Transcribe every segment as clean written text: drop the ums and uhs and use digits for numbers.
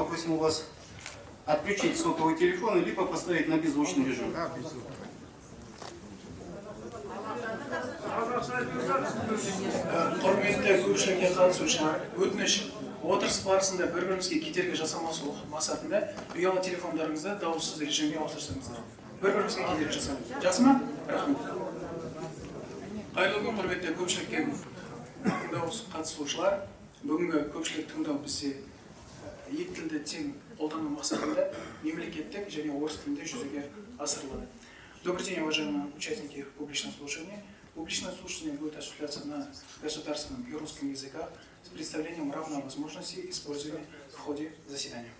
Просим у вас отключить сотовый телефон, либо поставить на беззвучный режим. Құрметті көпшілікке қатысушылар, өтініш отырыс барысында бір-бірімізге кедергі жасамау мақсатында ұялы телефондарыңызды дауыссыз режимге ауыстырсаңыздар. Бір-бірімізге кедергі жасамау. Жақсы ма? Рахмет. Қайырлы күн, құрметті көпшілікке қатысушылар. Бүгінгі көпшілік тыңдау бізде екі тілді тең қолдану мақсатында мемлекеттік және орыс тілінде жүзеге асырылады. Добрый день, уважаемые участники публичного слушания. Публичное слушание будет осуществляться на государственном и русском языках с представлением равной возможности использования в ходе заседания.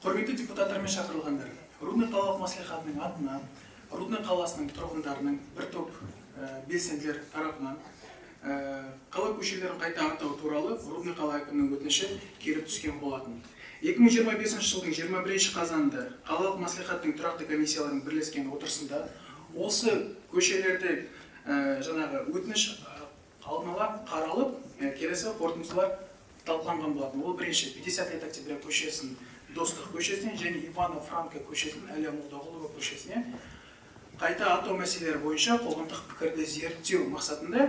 Құрметті депутаттар мен шақырылғандар, Рудный қалалық мәслихатының атынан, Рудный қаласының тұрғындарының бір топ белсенділер тарапынан қала көшелерін қайта атау туралы Рудный қала әкімінің өтініші келіп түскен болатын. 2025 жылдың 21 қазанында қалалық мәслихаттың тұрақты комиссияларының бірлескен отырысында осы көшелерде жаңағы өтініш алдын ала қаралып, келесі қорытындылар талқыланған болатын. Ол бірінші 50 лет октября көшесін Достық көшесіне және Ивана Франко көшесін Әлия Молдағұлова көшесіне қайта атау мәселелері бойынша қоғамдық пікірді зерттеу мақсатында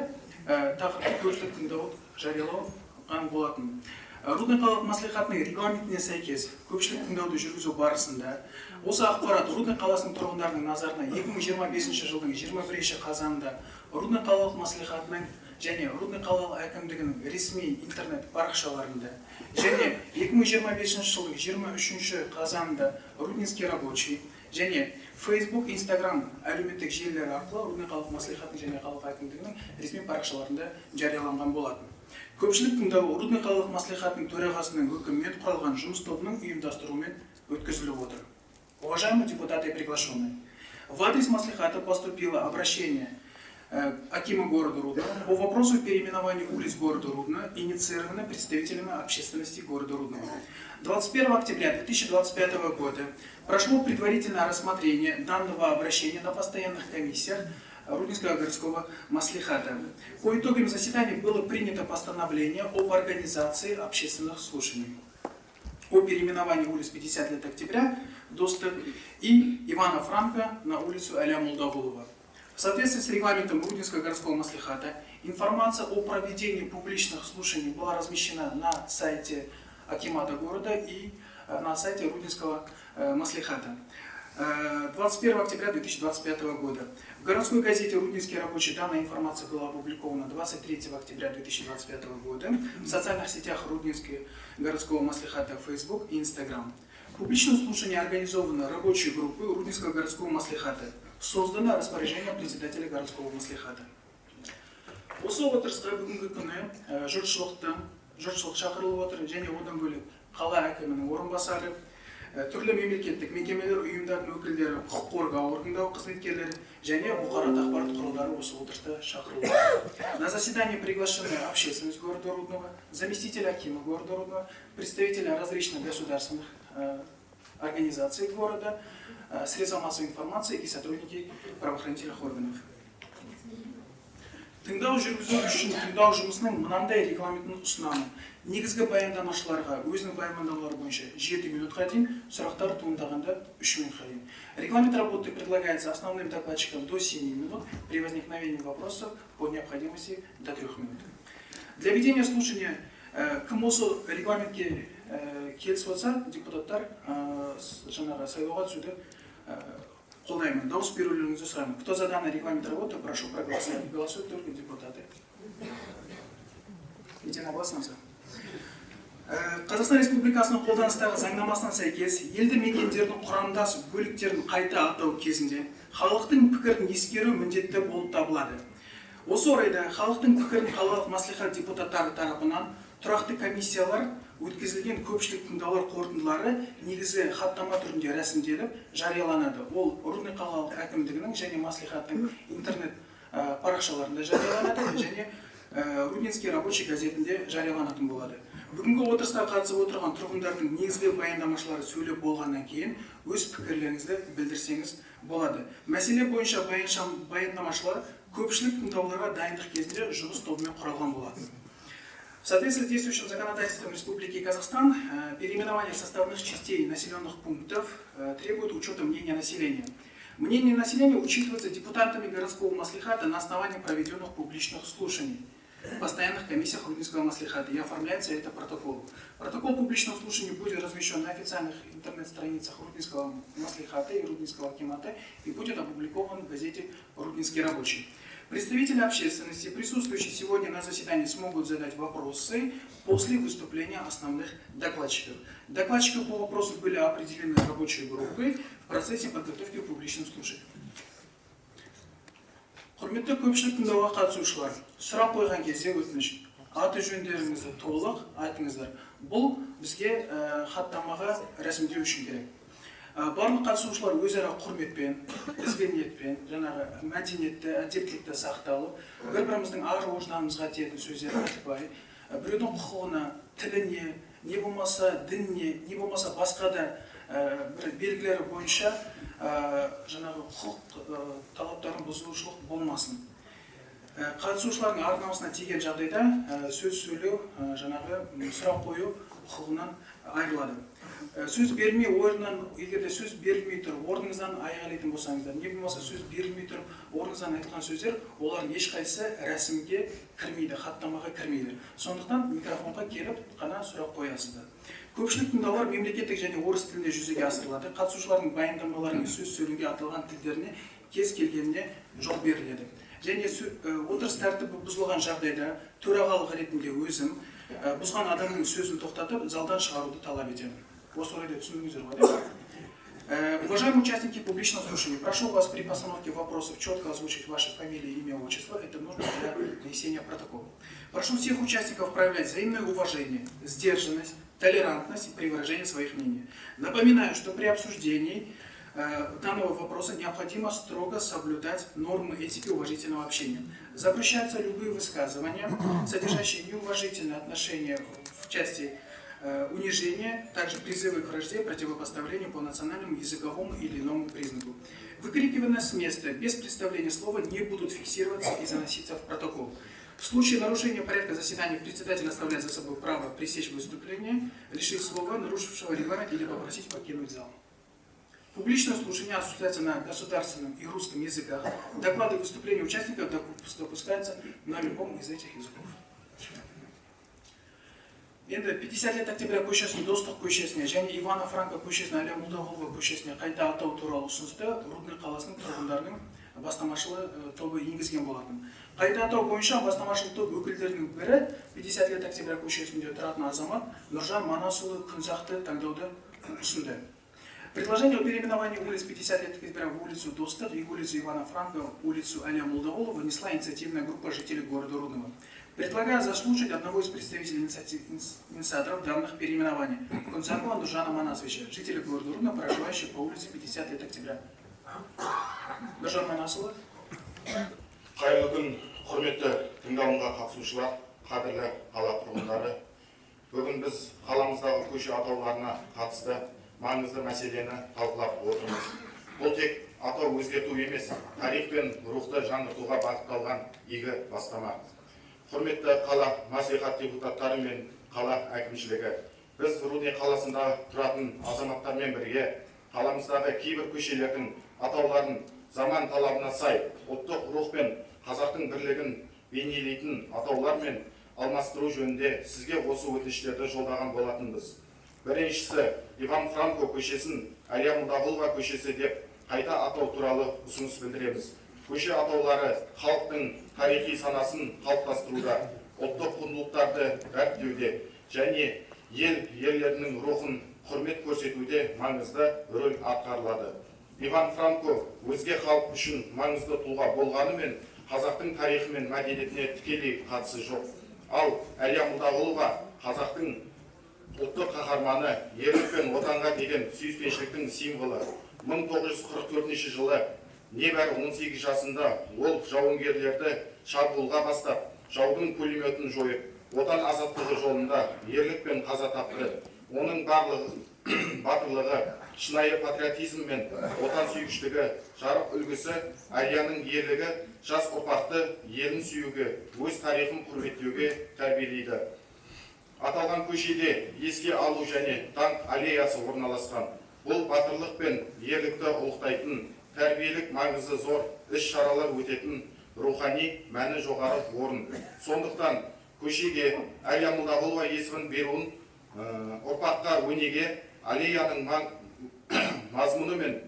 тақырыптық көпшілік тыңдау жарияланған болатын. Рудный қалалық мәслихатының регламентіне сәйкес көпшілік тыңдауды жүргізу барысында осы ақпарат Рудный қаласының тұрғындарының назарына 2025 жылдың 21 қазанында Рудный қалалық мәслихатының және Рудный қалалық әкімдігінің ресми интернет парақшаларында және 2025 жылдың 23 қазанында Руднинский рабочий және Facebook, Instagram әлеуметтік желілері арқылы Рудный қалалық мәслихатының және қалалық әкімдігінің ресми парақшаларында жарияланған болатын. Көпшілік тыңдауы Рудный қалалық мәслихатының төрағасының өкімімен құралған жұмыс тобының ұйымдастыруымен өткізіліп отыр. Уважаемые депутаты и приглашенные, в адрес мәслихата поступило обращение акима города Рудного по вопросу переименования улиц города Рудного, инициировано представителями общественности города Рудного. 21 октября 2025 года прошло предварительное рассмотрение данного обращения на постоянных комиссиях Руднинского городского мәслихата. По итогам заседания было принято постановление об организации общественных слушаний о переименовании улиц 50 лет октября, Достық и Ивана Франко на улицу Әлия Молдағұлова. В соответствии с регламентом Руднинского городского мәслихата информация о проведении публичных слушаний была размещена на сайте акимата города и на сайте Руднинского мәслихата. 21 октября 2025 года. В городской газете «Руднинский рабочий» данная информация была опубликована 23 октября 2025 года в социальных сетях Руднинского городского мәслихата Facebook и Instagram. Публичное слушание организовано рабочей группой Руднинского городского мәслихата. Создано распоряжение председателя городского мәслихата. Осы отырысқа бүгінгі күні жұртшылық шақырылып отыр және одан бөлек қала әкімінің орынбасары, түрлі мемлекеттік мекемелер, ұйымдардың өкілдері, құқық қорғау органдары қызметкерлері және бұқаралық ақпарат құралдары осы отырыста шақырылды. На заседание приглашены общественность города Рудного, заместитель акима города Рудного, представители различных государственных организаций города, средства массовой информации и сотрудники правоохранительных органов. Тыңдау жүргізу үшін тыңдау жұмысының мынандай регламентін ұсынамын. Негізгі баяндамашыларға өзінің баяндаулары бойынша 7 минутқа дейін, сұрақтар туындағанда 3 минутқа дейін. Регламент работы предлагается основным докладчикам до 7 минут, при возникновении вопросов по необходимости до 3 минут. Для ведения слушания кім осы регламентке келісіп отса, депутаттар жаңағы сайлауға түсуді қолдаймын. Дауыс берулеріңізді сұраймын. Кто за данный регламент работы, прошу проголосовать. Голосуют только депутаты. Единогласно. Қазақстан Республикасының қолданыстағы заңнамасына сәйкес, елді мекендердің құрамдас бөліктерін қайта атау кезінде халықтың пікірін ескеру міндетті болып табылады. Осы орайда халықтың пікірін қалалық мәслихат депутаттары тарапынан тұрақты комиссиялар өткізілген көпшілік тыңдаулар қорытындылары негізі хаттама түрінде рәсімделіп жарияланады. Ол Рудный қалалық әкімдігінің және мәслихаттың интернет парақшаларында жарияланады және Руднинский рабочий газетінде жарияланатын болады. Бүгінгі отырысқа қатысып отырған тұрғындардың негізгі баяндамашылары сөйлеп болғаннан кейін өз пікірлеріңізді білдірсеңіз болады. Мәселе бойынша баяндамашылар көпшілік тыңдауларға дайындық кезінде жұмыс тобымен құралған болады. В соответствии с действующим законодательством Республики Казахстан, переименование составных частей населенных пунктов требует учета мнения населения. Мнение населения учитывается депутатами городского маслихата на основании проведенных публичных слушаний в постоянных комиссиях Руднинского маслихата и оформляется это протокол. Протокол публичного слушания будет размещен на официальных интернет-страницах Руднинского маслихата и Руднинского акимата и будет опубликован в газете «Руднинский рабочий». Представители общественности, присутствующие сегодня на заседании, смогут задать вопросы после выступления основных докладчиков. Докладчики по вопросу были определены рабочей группой в процессе подготовки публичных слушаний. Құрметті көпшілік тыңдауға қатысушылар, сұрақ қойған кезде өтініш, аты жөндеріңізді толық айтыңыздар. Бұл бізге хаттамаға рәсімдеу үшін керек. Барлық қатысушылар өзара құрметпен, ізгі ниетпен, жаңағы мәдениетті, әдептілікті сақталып, бір-біріміздің ар-ожданымызға тиетін сөздер айтпай, біреудің құқығына, тіліне, не болмаса дініне, не болмаса басқа да бір белгілері бойынша жаңағы құқық талаптарын бұзушылық болмасын. Қатысушылардың ар-намысына тиген жағдайда сөз сөйлеу, жаңағы сұрақ қою құқығынан айырылады. Сөз бермей орнынан, егерде сөз берілмей тұрып, орныңыздан айғайлайтын болсаңыздар, не болмаса сөз берілмей тұрып, орныңыздан айтылған сөздер, олардың ешқайсысы рәсімге кірмейді, хаттамаға кірмейді. Сондықтан микрофонға келіп қана сұрақ қоясыздар. Көпшілік тыңдаулар мемлекеттік және орыс тілінде жүзеге асырылады. Қатысушылардың баяндамаларының сөз сөйлеуге аталған тілдеріне кез келгеніне жол беріледі. Және отырыс тәртібі бұзылған жағдайда төрағалық ретінде өзім бұзған адамның сөзін тоқтатып, залдан шығаруды талап етемін. Осы орайда түсіндіңіздер ғой? Уважаемые участники публичного слушания, прошу вас при постановке вопросов четко озвучить ваши фамилии, имя, отчество. Это нужно для внесения протокола. Прошу всех участников проявлять взаимное уважение, сдержанность, толерантность при выражении своих мнений. Напоминаю, что при обсуждении данного вопроса необходимо строго соблюдать нормы этики уважительного общения. Запрещаются любые высказывания, содержащие неуважительное отношение в части унижения, также призывы к вражде, противопоставлению по национальному, языковому или иному признаку. Выкрикивания с места без представления слова не будут фиксироваться и заноситься в протокол. В случае нарушения порядка заседания председатель оставляет за собой право пресечь выступление, лишить слова нарушившего регламент или попросить покинуть зал. Публичное слушание осуществляется на государственном и русском языках. Доклады и выступления участников допускаются на любом из этих языков. Енді 50 лет октября көшесінің Достық көшесіне және Ивана Франко көшесінің Әлия Молдағұлова көшесіне қайта атау туралы ұсынысты Рудный қаласының тұрғындарының бастамашылы тобы енгізген болатын. Қайта атау бойынша бастамашыл топ өкілдерінің бірі 50 лет октября көшесінде тұратын азамат Нұржан Манасұлы Күнзақты таңдауды ұсынды. Предложение о переименовании улиц 50 лет октября в улицу Достық и улицу Ивана Франко в улицу Әлия Молдағұлова внесла инициативная группа жителей города Рудного. Предлагаю заслушать одного из представителей инициаторов данных переименований, Кунцакова Нуржана Манасовича, жителя города Рудного, проживающего по улице 50 лет октября. Нуржан Манасович. Қайырлы күн, құрметті тыңдауға қатысушылар, қадірлі қала тұрғындары. Бүгін біз қаламыздағы көше атауларына қатысты маңызды мәселені талқылап отырмыз. Бұл тек атау өзгерту емес, тарих пен рухты жаңғыртуға бағытталған игі бастама. Құрметті қала мәслихат депутаттары мен қала әкімшілігі, біз Рудный қаласында тұратын азаматтармен бірге қаламыздағы кейбір көшелердің атауларын заман талабына сай, ұлттық рух пен қазақтың бірлігін бейнелейтін атаулармен алмастыру жөнінде сізге осы өтініштерді жолдаған болатынбыз. Біріншісі, Иван Франко көшесін Әлия Молдағұлова көшесі деп қайта атау туралы ұсыныс білдіреміз. Көше атаулары халықтың тарихи санасын қалыптастыруда, ұлттық құндылықтарды дәріптеуде және ерлерінің рухын құрмет көрсетуде маңызды рөл атқарылады. Иван Франко өзге халық үшін маңызды тұлға болғанымен қазақтың тарихы мен мәдениетіне тікелей қатысы жоқ. Ал Әлия Молдағұлова қазақтың ұлттық қаһарманы, ерлік пен отанға деген сүйіспеншіліктің символы. 1944 жылы небәрі 18 жасында ол жауынгерлерді шабуылға бастап, жаудың пулеметін жойып, отан азаттығы жолында ерлікпен қаза тапты. Оның батырлығы, шынайы патриотизм мен отан сүйгіштігі, жарық үлгісі, Әлияның ерлігі жас ұрпақты елін сүюге, өз тарихын құрметтеуге тәрбиелейді. Аталған көшеде еске алу және даңқ аллеясы орналасқан. Бұл батырлық пен ерлікті ұлықтайтын, тәрбиелік маңызы зор іс-шаралар өтетін рухани мәні жоғары орын. Сондықтан көшеге Әлия Молдағұлова есімін беруін ұрпаққа өнеге, аллеяның мазмұны мен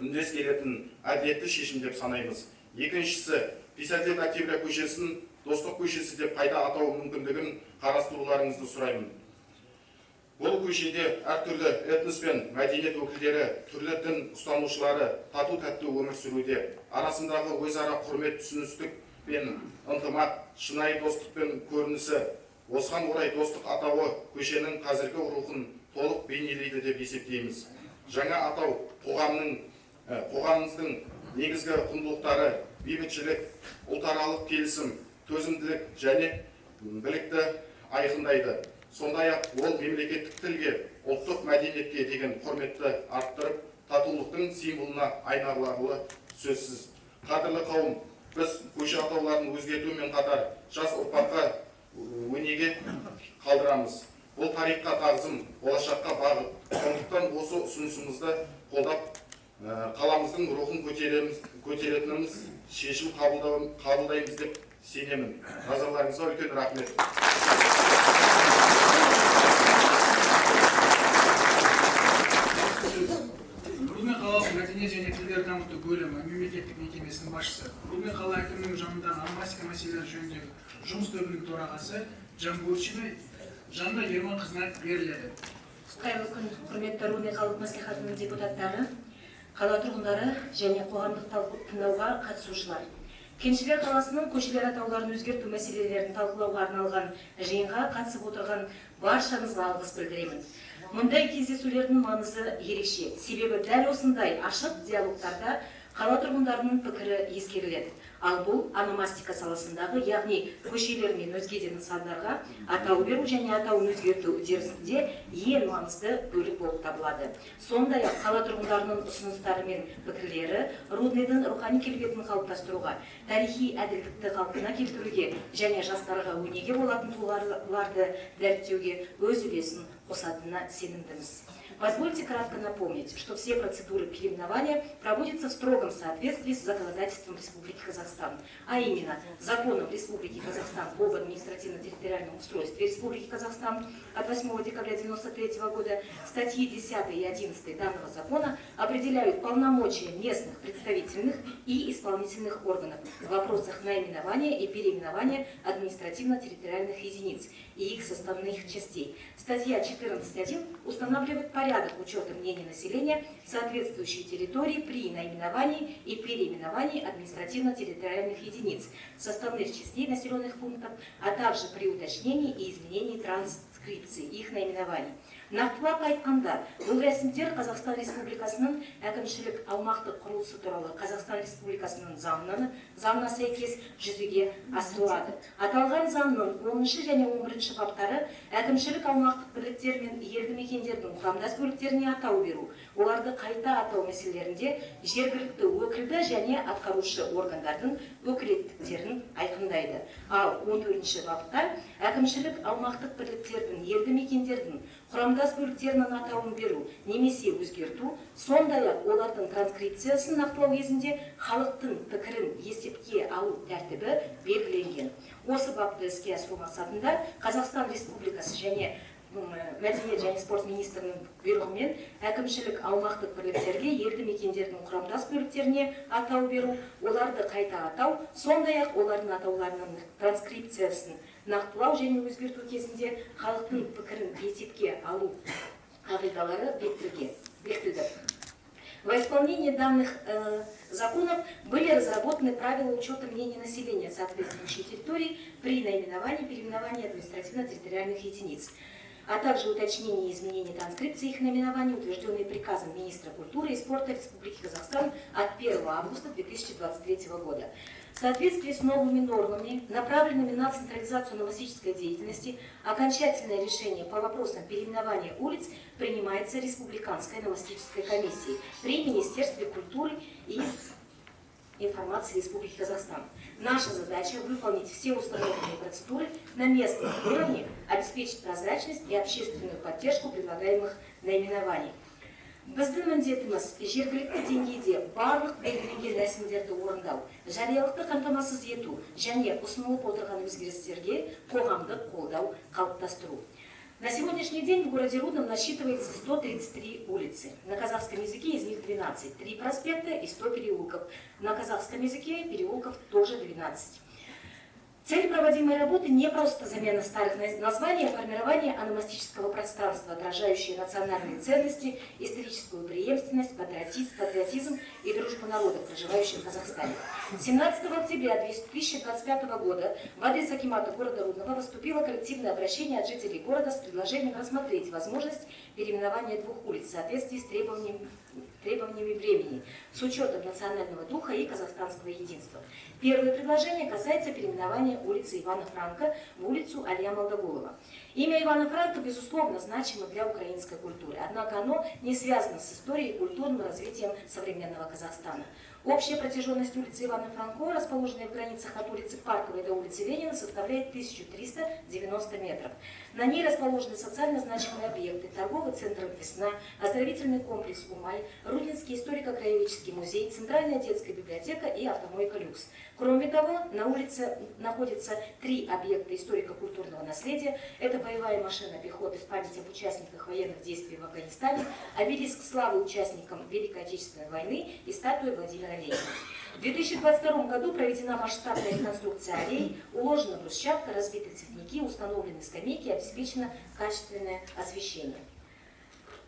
үндес келетін әділетті шешім деп санаймыз. Екіншісі, 55 октября көшесін Достық көшесі деп қайта атау мүмкіндігін қарастыруларыңызды сұраймын. Бұл көшеде әртүрлі этнос пен мәдениет өкілдері, түрлі дін ұстанушылары тату-тәтті өмір сүруде. Арасындағы өзара құрмет, түсіністік пен ынтымақ, шынайы достық пен көрінісі. Осыған орай Достық атауы көшенің қазіргі рухын толық бейнелейді деп есептейміз. Жаңа атау қоғамымыздың негізгі құндылықтары бейбітшілік, ұлтаралық келісім, төзімділік және білікті айқындайды. Сондай-ақ ол мемлекеттік тілге, ұлттық мәдениетке деген құрметті арттырып, татулықтың символына айналарлығы сөзсіз. Қадірлі қауым, біз көше атауларын өзгертумен қатар жас ұрпаққа өнеге қалдырамыз. Бұл тарихқа тағзым, болашаққа бағыт. Сондықтан осы ұсынысымызды қолдап, қаламыздың рухын көтеретініміз шешім қабылдаймыз деп сенемін. Назарларыңызға үлкен рахмет. Рудный қалалық мәдениет және тілдерді дамыту бөлімі мемлекеттік мекемесінің басшысы, Рудный қала әкімінің жанындағы ономастика мәселелері жөніндегі жұмыс тобының төрағасы Жамбуршина Жанда Ерман қызына беріледі. Қайырлы күн, құрметті Рудный қалалық мәслихатының депутаттары, қала тұрғындары және қоғамдық тыңдауға қатысушылар. Кеншілер қаласының көшелер атауларын өзгерту мәселелерін талқылауға арналған жиынға қатысып отырған баршаңызға алғыс білдіремін. Мұндай кездесулердің маңызы ерекше, себебі дәл осындай ашық диалогтарда қала тұрғындарының пікірі ескеріледі. Ал бұл ономастика саласындағы, яғни көшелер мен өзге де нысандарға атау беру және атауын өзгерту үдерісінде ең маңызды бөлік болып табылады. Сондай-ақ қала тұрғындарының ұсыныстары мен пікірлері Рудныйдың рухани келбетін қалыптастыруға, тарихи әділдікті қалпына келтіруге және жастарға өнеге болатын тұлғаларды дәріптеуге өз үлесін қосатынына сенімдіміз. Позвольте кратко напомнить, что все процедуры переименования проводятся в строгом соответствии с законодательством Республики Казахстан, а именно Законом Республики Казахстан об административно-территориальном устройстве Республики Казахстан от 8 декабря 1993 года, статьи 10 и 11 данного закона определяют полномочия местных представительных и исполнительных органов в вопросах наименования и переименования административно-территориальных единиц и их составных частей. Статья 14.1 устанавливает порядок учета мнений населения соответствующей территории при наименовании и переименовании административно-территориальных единиц, составных частей населенных пунктов, а также при уточнении и изменении транскрипции их наименований. Нақтылап айтқанда, бұл рәсімдер Қазақстан Республикасының әкімшілік аумақтық құрылысы туралы Қазақстан Республикасының заңына сәйкес жүзеге асырылады. Аталған заңның 10 және 11 баптары әкімшілік аумақтық бірліктер мен елді мекендердің құрамдас бөліктеріне атау беру, оларды қайта атау мәселелерінде жергілікті өкілді және атқарушы органдардың өкілеттіктерін айқындайды. Ал 14 бапта әкімшілік аумақтық бірліктердің елді мекендердің құрамдас бөліктерінің атауын беру немесе өзгерту, сондай-ақ олардың транскрипциясын нақтылау кезінде халықтың пікірін есепке алу тәртібі белгіленген. Осы бапты іске асыру мақсатында Қазақстан Республикасы және Мәдениет және спорт министрінің бұйрығымен әкімшілік аумақтық бірліктерге елді мекендердің құрамдас бөліктеріне атау беру, оларды қайта атау, сондай-ақ олардың атауларының транскрипциясын нақтылау және өзгерту кезінде халықтың пікірін есепке алу қағидалары бекітілді. Во исполнение данных законов были разработаны правила учета мнений населения соответствующей территории при наименовании и переименовании административно-территориальных единиц. а также уточнение и изменение транскрипции их наименований, утвержденные приказом министра культуры и спорта Республики Казахстан от 1 августа 2023 года. В соответствии с новыми нормами, направленными на централизацию новостической деятельности, окончательное решение по вопросам переименования улиц принимается Республиканской новостической комиссией при Министерстве культуры и информации Республики Казахстан. Наша задача – выполнить все установленные процедуры на местном уровне, обеспечить прозрачность и общественную поддержку предлагаемых наименований. Біздің міндетіміз жергілікті деңгейде барлық белгіленген рәсімдерді орындау, жариялықты қамтамасыз ету және ұсынылып отырған өзгерістерге қоғамдық қолдау қалыптастыру. На сегодняшний день в городе Рудном насчитывается 133 улицы. На казахском языке из них 12, 3 проспекта и 100 переулков. На казахском языке переулков тоже 12. Цель проводимой работы не просто замена старых названий, а формирование аномастического пространства, отражающее национальные ценности, историческую преемственность, патриотизм и дружбу народов, проживающих в Казахстане. 17 октября 2025 года в адрес акимата города Рудного поступило коллективное обращение от жителей города с предложением рассмотреть возможность переименования 2 улиц в соответствии с требованиями времени, с учетом национального духа и казахстанского единства. Первое предложение касается переименования улицы Ивана Франка в улицу Алия Молдогулова. Имя Ивана Франка, безусловно, значимо для украинской культуры, однако оно не связано с историей и культурным развитием современного Казахстана. Общая протяженность улицы Ивана Франко, расположенной в границах от улицы Парковой до улицы Ленина, составляет 1390 метров. На ней расположены социально значимые объекты: торговый центр «Весна», оздоровительный комплекс «Умай», Рудненский историко-краеведческий музей, Центральная детская библиотека и автомойка «Люкс». Кроме того, на улице находятся 3 объекта историко-культурного наследия. Это боевая машина пехоты в память об участниках военных действий в Афганистане, обелиск славы участникам Великой Отечественной войны и статуя Владимира Ленина. В 2022 году проведена масштабная реконструкция аллей, уложена брусчатка, разбиты цветники, установлены скамейки, обеспечено качественное освещение.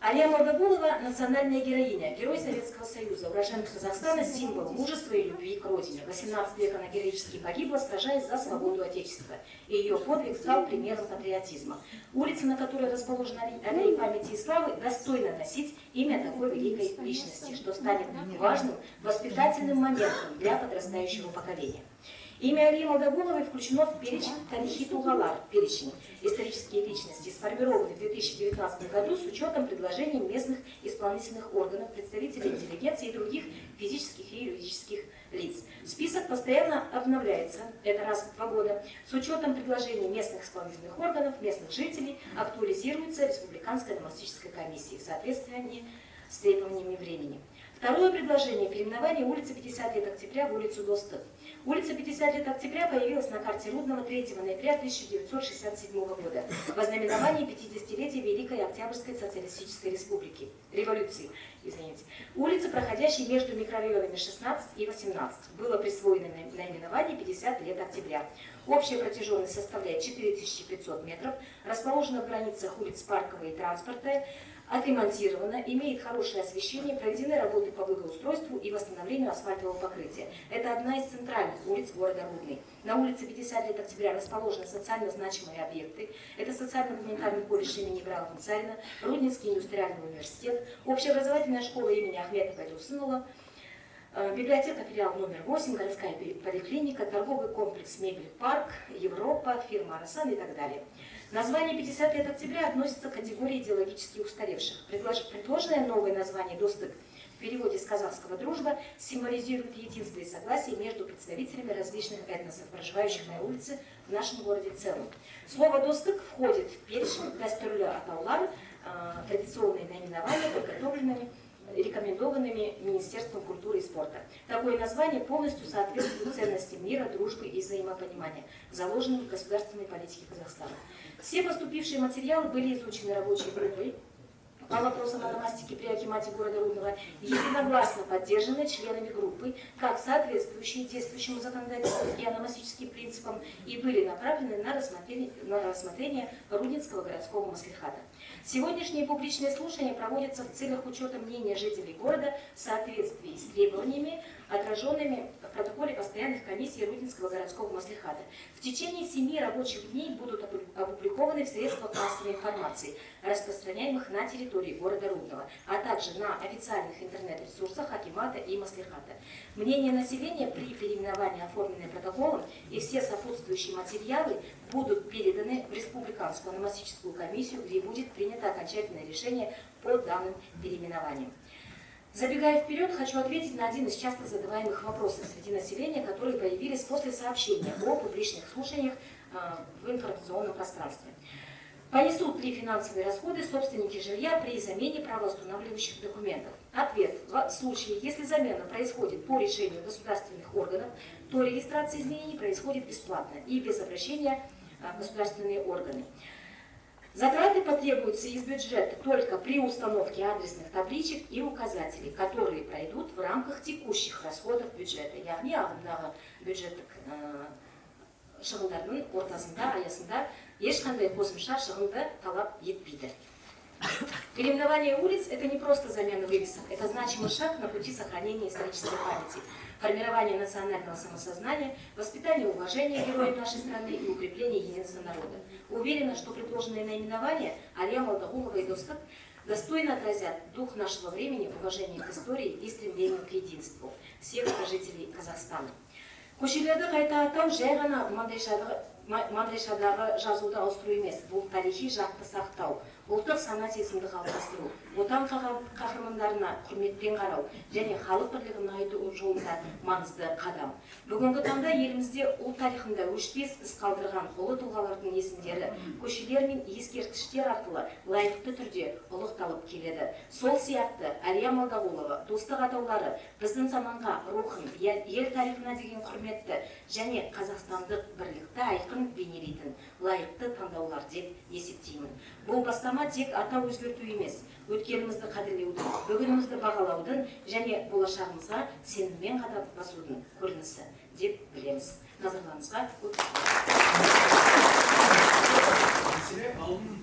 Алия Молдогулова – национальная героиня, герой Советского Союза, уроженка Казахстана, символ мужества и любви к родине. В 18 веке она героически погибла, сражаясь за свободу Отечества, и ее подвиг стал примером патриотизма. Улица, на которой расположена аллея памяти и славы, достойна носить имя такой великой личности, что станет важным воспитательным моментом для подрастающего поколения. Имя Алии Молдогуловой включено в перечень Тарихи Тугалар, перечень исторические личности, сформированный в 2019 году с учетом предложений местных исполнительных органов, представителей интеллигенции и других физических и юридических лиц. Список постоянно обновляется, это раз в 2 года, с учетом предложений местных исполнительных органов, местных жителей, актуализируется Республиканской новостической комиссией в соответствии с требованиями времени. Второе предложение – переименование улицы 50 лет октября в улицу Достык. Улица 50 лет октября появилась на карте Рудного 3 ноября 1967 года в ознаменовании 50-летия Великой Октябрьской социалистической республики, революции. Улица, проходящая между микрорайонами 16 и 18, было присвоено наименование 50 лет октября. Общая протяженность составляет 4500 метров, расположена в границах улиц Парковой и Транспортной, отремонтирована, имеет хорошее освещение, проведены работы по благоустройству и восстановлению асфальтового покрытия. Это одна из центральных улиц города Рудный. На улице 50 лет октября расположены социально значимые объекты. Это социально-гуманитарный колледж имени Ибрагима Царина, Рудненский индустриальный университет, общеобразовательная школа имени Ахмета Байтусынова, библиотека филиал номер 8, городская поликлиника, торговый комплекс «Мебель Парк», Европа, фирма «Арасан» и так далее. Название 50 лет октября относится к категории идеологически устаревших. Предложенное новое название «Достык» в переводе с казахского «дружба» символизирует единство и согласие между представителями различных этносов, проживающих на улице в нашем городе в целом. Слово «Достык» входит в перечень «Дастурлы Атаулар», традиционные наименования, подготовленными рекомендованными Министерством культуры и спорта. Такое название полностью соответствует ценностям мира, дружбы и взаимопонимания, заложенным в государственной политике Казахстана. Все поступившие материалы были изучены рабочей группой по вопросам ономастики при акимате города Рудного, единогласно поддержаны членами группы, как соответствующие действующему законодательству и ономастическим принципам, и были направлены на рассмотрение Рудненского городского маслихата. Сегодняшние публичные слушания проводятся в целях учета мнения жителей города в соответствии с требованиями отраженными в протоколе постоянных комиссий Рудинского городского маслихата. В течение 7 рабочих дней будут опубликованы в средствах массовой информации, распространяемых на территории города Рудного, а также на официальных интернет-ресурсах акимата и маслихата. Мнение населения при переименовании, оформленное протоколом, и все сопутствующие материалы будут переданы в Республиканскую ономастическую комиссию, где будет принято окончательное решение по данным переименованиям. Забегая вперед, хочу ответить на один из часто задаваемых вопросов среди населения, которые появились после сообщения о публичных слушаниях в информационном пространстве. Понесут ли финансовые расходы собственники жилья при замене правоустанавливающих документов? Ответ. В случае, если замена происходит по решению государственных органов, то регистрация изменений происходит бесплатно и без обращения в государственные органы. Затраты потребуются из бюджета только при установке адресных табличек и указателей, которые пройдут в рамках текущих расходов бюджета. Яғни ағымдағы бюджеттік шығындардың ортасында, аясында ешқандай қосымша шығынды талап етпейді. Переименование улиц – это не просто замена вывесок, это значимый шаг на пути сохранения исторической памяти, формирования национального самосознания, воспитания уважения героев нашей страны и укрепления единства народа. Уверена, что предложенные наименования Алия Молдағулова и Достық достойно отразят дух нашего времени, уважение к истории и стремление к единству всех жителей Казахстана. Көшелерді қайта атау жай ғана Мандрейшадағы жазуды ауыстыру емес, бұл тарихи жақты сақтау, ұлттық сана сезімді қалыптастыру, отан қахармандарына құрметпен қарау және халық бірлігін нығайту жолында маңызды қадам. Бүгінгі таңда елімізде ұлт тарихында өшпес із қалдырған ұлы тұлғалардың есімдері көшелер мен ескерткіштер арқылы лайықты түрде ұлықталып келеді. Сол сияқты Алия Молдағулова, Достық атаулары біздің заманға рухын, ел тарихына деген құрметті және қазақстандық бірлікті айқын бейнелейтін лайықты таңдаулар деп есептеймін. Бұл бастама тек атау өзгерту емес, өткенімізді қадірлеудің, бүгінімізді бағалаудың және болашағымызға сеніммен қадам басудың көрінісі деп білеміз. Назарларыңызға мәселе алдын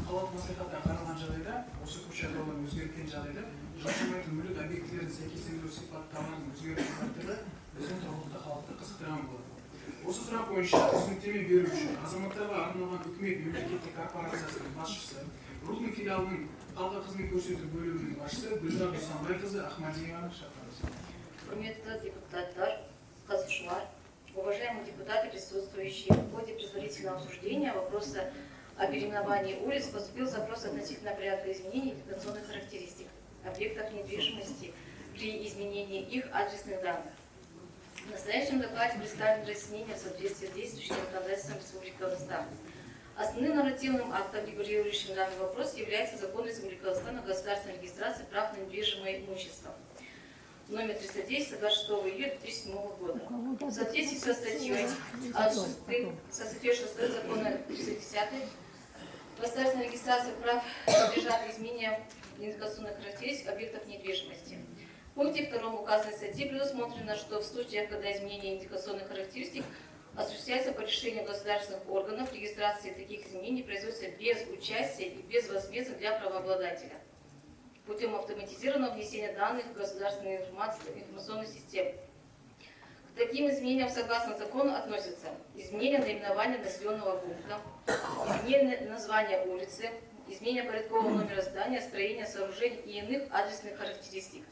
қалалық мәслихаттан қаралған жағдайда, осы көше атаулар өзгерткен жағдайда, жылжымайтын мүлік объектілерін сәйкестендіру сипаттаманың өзгерту тәртібі біздің тұрғылықты халықты қызықтырған болады. Осы сұрақ бойынша түсініктеме беру үшін азаматтарға арналған үкімет мемлекеттік корпорациясының басшысы, Рудный филиалының халыққа қызмет көрсету бөлімінің басшысы Гүлжан Дүйсенбайқызы Ахмадиеваны шақырыңыз. Құрметті депутаттар, қатысушылар, уважаемые депутаты, присутствующие, в ходе предварительного обсуждения вопроса о переименовании улиц поступил запрос относительно порядка изменений идентификационных характеристик объектов недвижимости при изменении их адресных данных. В настоящем докладе представлены разъяснения в соответствии с действующим законодательством Республики Казахстан. Основным нормативным актом, регулирующим данный вопрос, является Закон Республики Казахстан о государственной регистрации прав на недвижимое имущество, номер 310 от 26 июля 2007 года. В соответствии со статьей 6 закона 310 государственная регистрация прав подлежат изменениям идентификационных характеристик объектов недвижимости. В пункте 2 указанной статьи предусмотрено, что в случаях, когда изменение идентификационных характеристик осуществляется по решению государственных органов, регистрация таких изменений производится без участия и без возмездия для правообладателя путем автоматизированного внесения данных в государственную информационную систему. К таким изменениям согласно закону относятся изменение наименования населенного пункта, изменение названия улицы, изменение порядкового номера здания, строения, сооружений и иных адресных характеристик.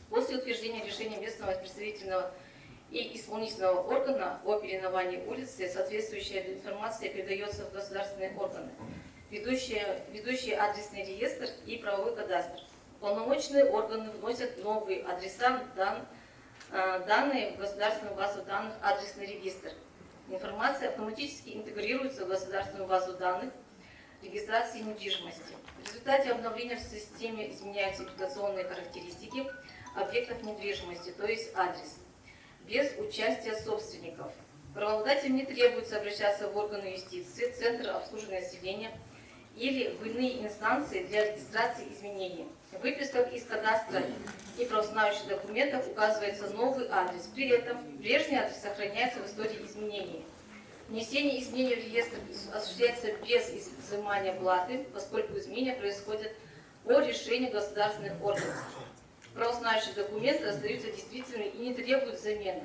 После утверждения решения местного представительного и исполнительного органа о переименовании улицы соответствующая информация передается в государственные органы, ведущие адресный реестр и правовой кадастр. Полномочные органы вносят новые адреса, данные в государственную базу данных адресный регистр. Информация автоматически интегрируется в государственную базу данных регистрации недвижимости. В результате обновления в системе изменяются идентификационные характеристики объектов недвижимости, то есть адрес, без участия собственников. Правообладателям не требуется обращаться в органы юстиции, Центр обслуживания населения или в иные инстанции для регистрации изменений. В выписках из кадастра и правоустанавливающих документов указывается новый адрес. При этом прежний адрес сохраняется в истории изменений. Внесение изменений в реестр осуществляется без взимания платы, поскольку изменения происходят по решению государственных органов. правознающие документы остаются действительными и не требуют замены.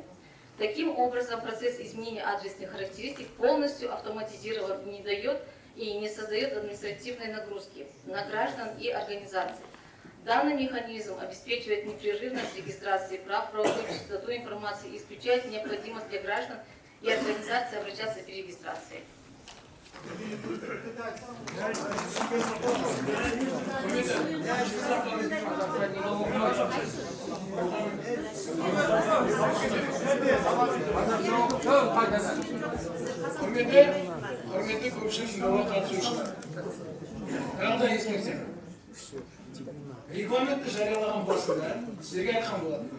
Таким образом, процесс изменения адресных характеристик полностью автоматизирован и не дает и не создает административной нагрузки на граждан и организации. Данный механизм обеспечивает непрерывность регистрации прав, правовую чистоту информации и исключает необходимость для граждан и организаций обращаться в перерегистрации. Құрметті көпшілік тыңдауға қатысушылар. Тағы да ескертем. Регламентті жариялаған барысында сіздерге айтқан болатын.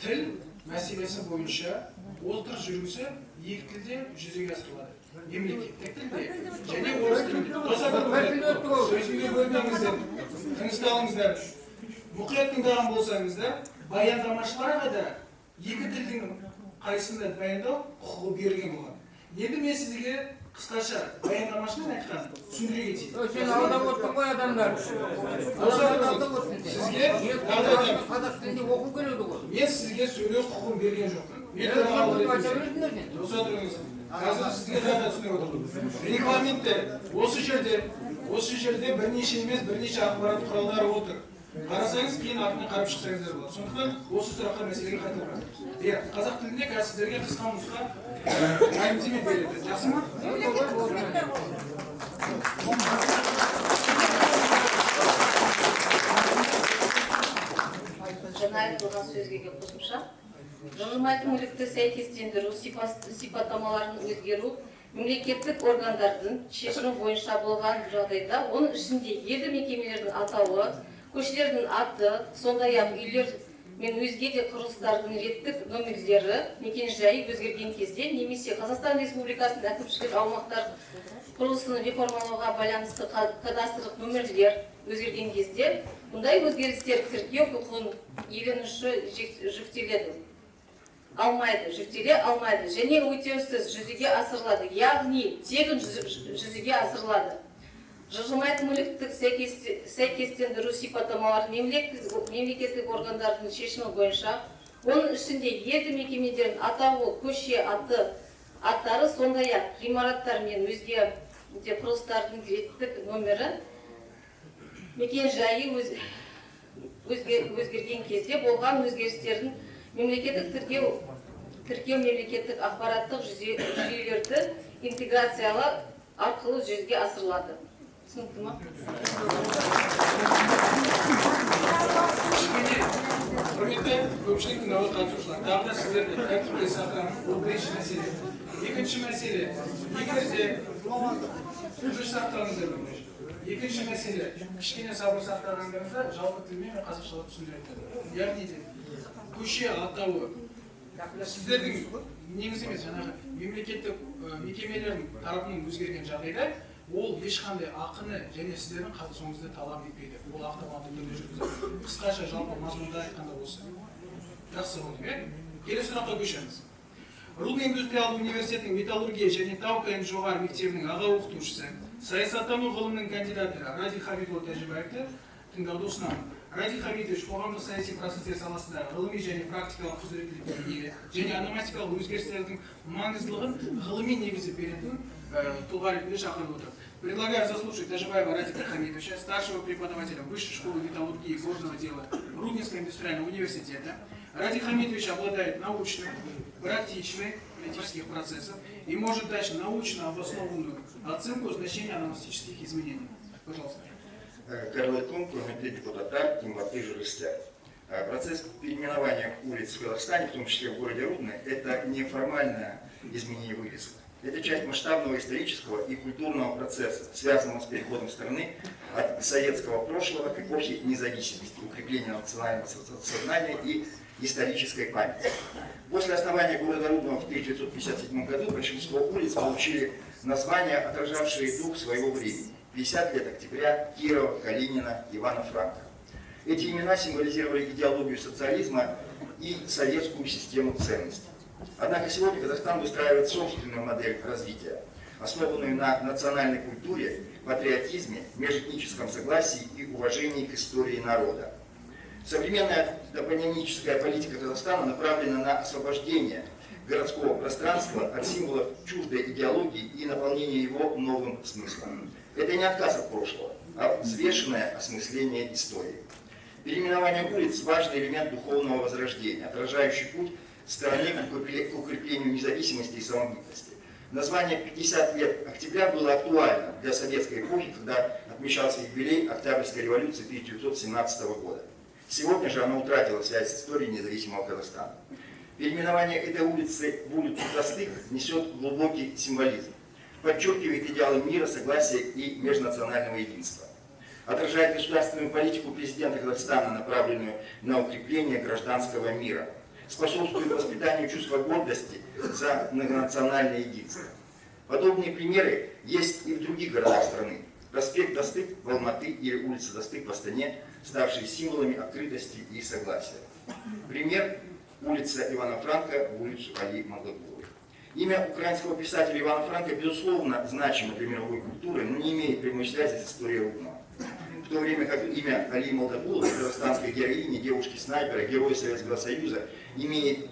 Тіл мәселесі бойынша озбыр жүргісі екі тілде жүзеге асырылады. Мемлекеттік тілде және орыс тілінде. Сөзімді бөлмеңіздер, тыңысталыңыздар. Мұқият тыңдаған болсаңыздар, баяндамашыларға да екі тілдің қайсында баяндау құқығы берілген болған. Енді мен сізге қысқаша баяндамашының айтқан түсіндіре кетейін. Сен алдап отырсың ғой адамдар. Сізге қазақ тілінде оқу келеді ғой. мен сізге сөйлеу құқығын берген жоқпын. Доса тұрыңыз. Қазір сізге да түсіндіріп отырмын. Регламентте осы жерде бірнеше емес бірнеше ақпарат құралдары отыр. Қарасаңыз кейін артына қарап шықсаңыздар болады. Сондықтан осы сұраққа мәселеге қайталап. Қазақ тілінде қазір сіздерге қысқа нұсқа мәлімдеме береді. Жақсы ма? Жаңа айтылған сөзге қосымша, жылжымайтын мүлікті сәйкестендіру сипаттамаларын өзгеру мемлекеттік органдардың шешімі бойынша болған жағдайда, оның ішінде елді мекемелердің атауы, көшелердің аты, сондай-ақ үйлер мен өзге де құрылыстардың реттік номерлері мекен-жайы өзгерген кезде немесе Қазақстан Республикасының әкімшілік аумақтар құрылысын реформалауға байланысты кадастрлық номерлер өзгерген кезде бұндай өзгерістер тіркеу құқығын иеленуші жүктеле алмайды және өтеусіз жүзеге асырылады, яғни тегін жүзеге асырылады. Жылжымайтын мүліктік сәйкестендіру сипаттамалары мемлекеттік органдардың шешімі бойынша, оның ішінде елді мекемелердің атауы, көше аттары, сондай-ақ ғимараттар мен өзге құрылыстардың реттік номері, мекен-жайы өзгерген кезде болған өзгерістердің мемлекеттік тіркеу мемлекеттік ақпараттық жүйелерді интеграциялау арқылы жүзеге асырылады. Түсінікті ма? Құрметті көпшілік тыңдауға қатысушылар, тағы да сіздерді тәртіпке сақтаңыз. Бұл бірінші мәселе. Екінші мәселе, егер де жүріс сақтағаныңыздар. Екінші мәселе, кішкене сабыр сақтағандарыңызда жалпы тілмен мен қазақшалап түсіндіреді. Яғни де көше атауы сіздердің негізі емес, жаңағы мемлекеттік мекемелердің тарапынан өзгерген жағдайда ол ешқандай ақыны және сіздердің қатысуыңызды талап етпейді. Ол автоматты түрде жүргізіледі. Қысқаша жалпы мазмұнда айтқанда осы. Жақсы болды, келесі сұраққа көшеміз. Рудный индустриалдық университетінің металлургия және тау кен жоғары мектебінің аға оқытушысы, саясаттану ғылымының кандидаты Радик Хамитұлы Тәжібаевты тыңдауды ұсынамын. Радик Хамитович қоғамдық саяси процестер саласындағы ғылыми және практикалық құзыреттіліктерге және ономастикалық өзгерістердің маңыздылығын ғылыми негізі беретін тұлға ретінде шақырып отыр. Предлагаю заслушать Тажибаева Радика Хамитовича, старшего преподавателя Высшей школы металлургии и горного дела Рудненского индустриального университета. Радик Хамитович обладает научным, практичной политических процессов и может дать научно обоснованную оценку значения аномастических изменений. Пожалуйста. Первый пункт, құрметті депутаттар, қымбатты журналистер. Процесс переименования улиц в Казахстане, в том числе в городе Рудный, это не формальное изменение вывесок. Это часть масштабного исторического и культурного процесса, связанного с переходом страны от советского прошлого к эпохе независимости, укрепления национального сознания и исторической памяти. После основания города Рудного в 1957 году большинство улиц получили названия, отражавшие дух своего времени. 50 лет октября, Кирова, Калинина, Ивана Франка. Эти имена символизировали идеологию социализма и советскую систему ценностей. Однако сегодня Казахстан выстраивает собственную модель развития, основанную на национальной культуре, патриотизме, межэтническом согласии и уважении к истории народа. Современная топонимическая политика Казахстана направлена на освобождение городского пространства от символов чуждой идеологии и наполнение его новым смыслом. Это не отказ от прошлого, а взвешенное осмысление истории. Переименование улиц – важный элемент духовного возрождения, отражающий путь страны к укреплению независимости и самобытности. Название «50 лет октября» было актуально для советской эпохи, когда отмечался юбилей Октябрьской революции 1917 года. Сегодня же она утратила связь с историей независимого Казахстана. Переименование этой улицы в улицу Простых несет глубокий символизм, подчеркивает идеалы мира, согласия и межнационального единства. Отражает государственную политику президента Казахстана, направленную на укрепление гражданского мира. Способствует воспитанию чувства гордости за многонациональное единство. Подобные примеры есть и в других городах страны. Проспект Достык в Алматы или улица Достык в Астане, ставшие символами открытости и согласия. Пример – улица Ивана Франка в улицу Али Магдагуловой. Имя украинского писателя Ивана Франка, безусловно, значимо для мировой культуры, но не имеет прямой связи с историей Рудного. В то время как имя Али Магдагуловой, казахстанской героини, девушки-снайпера, героя Советского Союза, имеет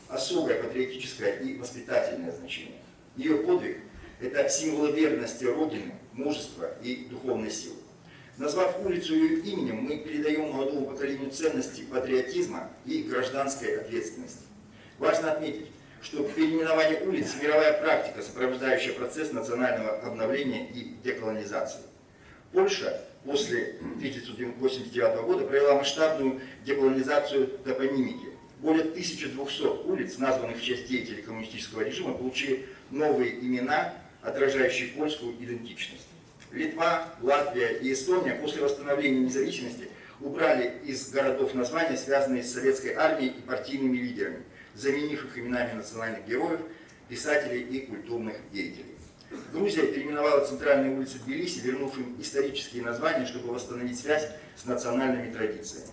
особое патриотическое и воспитательное значение. Ее подвиг – это символ верности Родины, мужества и духовной силы. Назвав улицу ее именем, мы передаем молодому поколению ценности патриотизма и гражданской ответственности. Важно отметить, что переименование улиц – мировая практика, сопровождающая процесс национального обновления и деколонизации. Польша после 1989 года провела масштабную деколонизацию топонимики. Более 1200 улиц, названных в честь деятелей коммунистического режима, получили новые имена, отражающие польскую идентичность. Литва, Латвия и Эстония после восстановления независимости убрали из городов названия, связанные с советской армией и партийными лидерами, заменив их именами национальных героев, писателей и культурных деятелей. Грузия переименовала центральные улицы Тбилиси, вернув им исторические названия, чтобы восстановить связь с национальными традициями.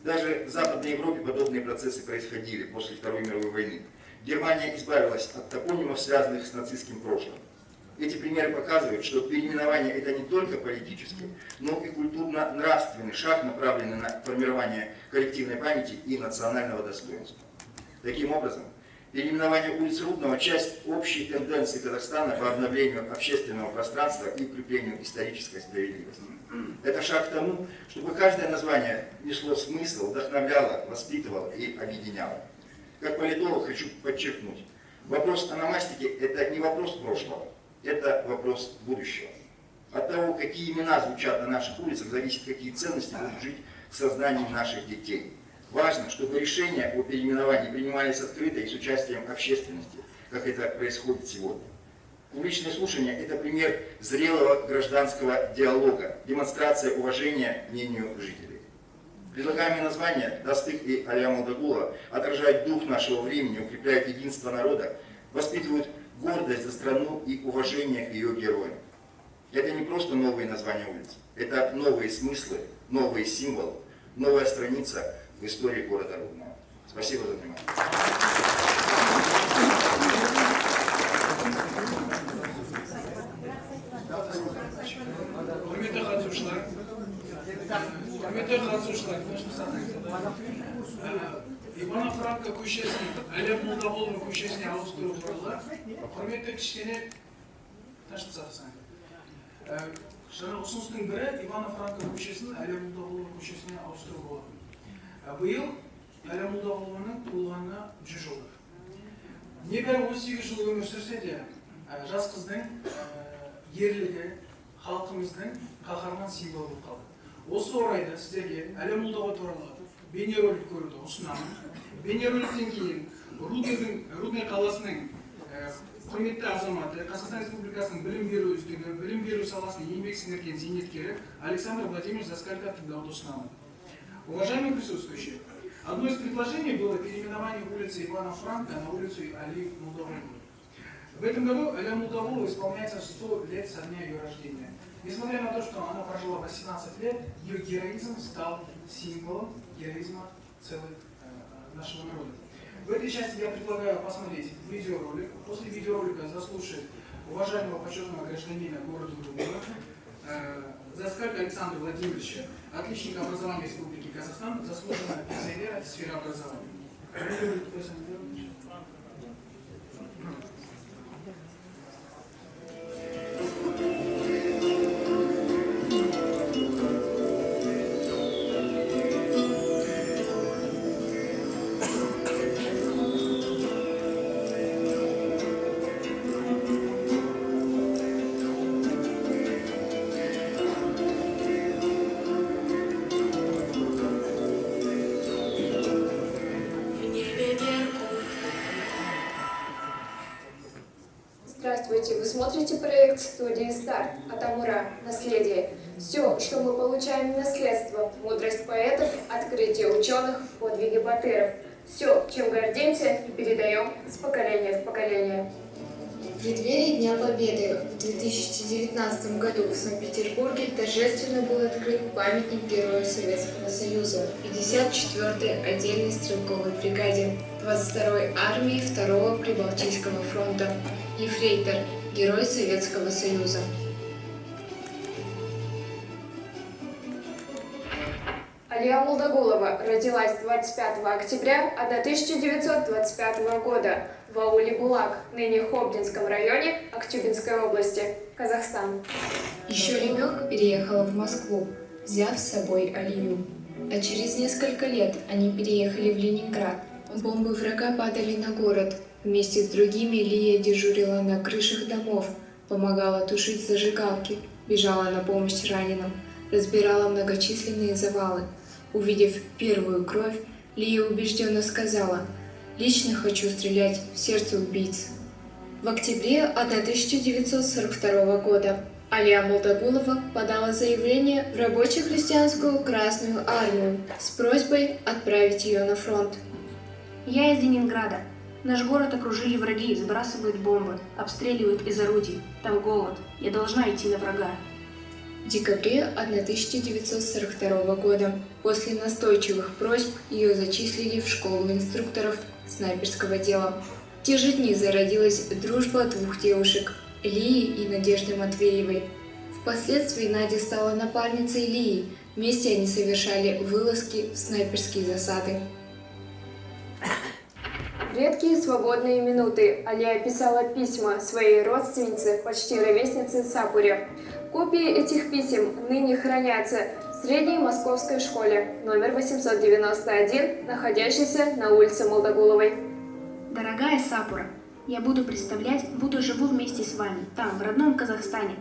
Даже в Западной Европе подобные процессы происходили после Второй мировой войны. Германия избавилась от топонимов, связанных с нацистским прошлым. Эти примеры показывают, что переименование – это не только политический, но и культурно-нравственный шаг, направленный на формирование коллективной памяти и национального достоинства. Таким образом, переименование улицы Рудного – часть общей тенденции Казахстана по обновлению общественного пространства и укреплению исторической справедливости. Это шаг к тому, чтобы каждое название несло смысл, вдохновляло, воспитывало и объединяло. Как политолог хочу подчеркнуть, вопрос ономастики – это не вопрос прошлого, это вопрос будущего. От того, какие имена звучат на наших улицах, зависит, какие ценности будут жить в сознании наших детей. Важно, чтобы решения о переименовании принимались открыто и с участием общественности, как это происходит сегодня. Публичное слушание – это пример зрелого гражданского диалога, демонстрация уважения мнению жителей. Предлагаемые названия «Достык» и Али Магдагулова отражают дух нашего времени, укрепляют единство народа, воспитывают гордость за страну и уважение к ее героям. Это не просто новые названия улиц, это новые смыслы, новые символы, новая страница в истории города Рудного. Спасибо за внимание. Ивана Франко көшесін Али Магдагулова көшесіне ауыстыру туралы құрметті кішкене жаңа ұсыныстың бірі Ивана Франко көшесін Али Магдагулова көшесіне ауыстыру болатын. Биыл Али Магдагулованың туылғанына 100 жыл. Небәрі 18 жыл өмір сүрсе де, жас қыздың ерлігі халқымыздың қаһарман символы болып қалды. Осы орайда сіздерге Али Магдагулова туралы бейнеролик көруді ұсынамын. Бейнероликтен кейін Рудный қаласының құрметті азаматы, Қазақстан Республикасының білім беру үздігі, білім беру саласының еңбек сіңірген зейнеткері Александр Владимирович Заскалько тыңдауды ұсынамын. Уважаемые присутствующие, одно из предложений было переименование улицы Ивана Франка на улицу Али Магдагуловой. В этом году Али Магдагулова исполняется 100 лет со дня ее рождения. Несмотря на то, что она прожила 18 лет, ее героизм стал символом героизма целого нашего народа. В этой части я предлагаю посмотреть видеоролик. После видеоролика заслушать уважаемого почетного гражданина города Рудного Заскалько Александра Владимировича, отличника образования Республики Казахстан заслуженная пенсионера в сфере образования. Здравствуйте, вы смотрите проект студии «Старт» от Амура «Наследие». Все, что мы получаем в наследство, мудрость поэтов, открытие ученых, подвиги батыров. Все, чем гордимся и передаем с поколения в поколение. В преддверии Дня Победы в 2019 году в Санкт-Петербурге торжественно был открыт памятник Герою Советского Союза 54-й отдельной стрелковой бригаде 22-й армии 2-го Прибалтийского фронта, ефрейтор, Герой Советского Союза. Алия Молдагулова родилась 25 октября 1925 года в ауле Булак, ныне Хобдинском районе Актюбинской области, Казахстан. Еще ребенок переехала в Москву, взяв с собой Алию. А через несколько лет они переехали в Ленинград. Бомбы врага падали на город. Вместе с другими Лия дежурила на крышах домов, помогала тушить зажигалки, бежала на помощь раненым, разбирала многочисленные завалы. Увидев первую кровь, Лия убежденно сказала: «Лично хочу стрелять в сердце убийц». В октябре 1942 года Алия Молдагулова подала заявление в Рабоче-христианскую Красную армию с просьбой отправить ее на фронт. Я из Ленинграда. Наш город окружили враги, сбрасывают бомбы, обстреливают из орудий. Там голод. Я должна идти на врага. В декабре 1942 года после настойчивых просьб ее зачислили в школу инструкторов снайперского дела. В те же дни зародилась дружба двух девушек – Лии и Надежды Матвеевой. Впоследствии Надя стала напарницей Лии. Вместе они совершали вылазки в снайперские засады. В редкие свободные минуты Алия писала письма своей родственнице, почти ровеснице Сапуре. Копии этих писем ныне хранятся в средней московской школе номер 891, находящейся на улице Молдагуловой. Дорогая Сапура, я буду представлять, будто живу вместе с вами, там, в родном Казахстане.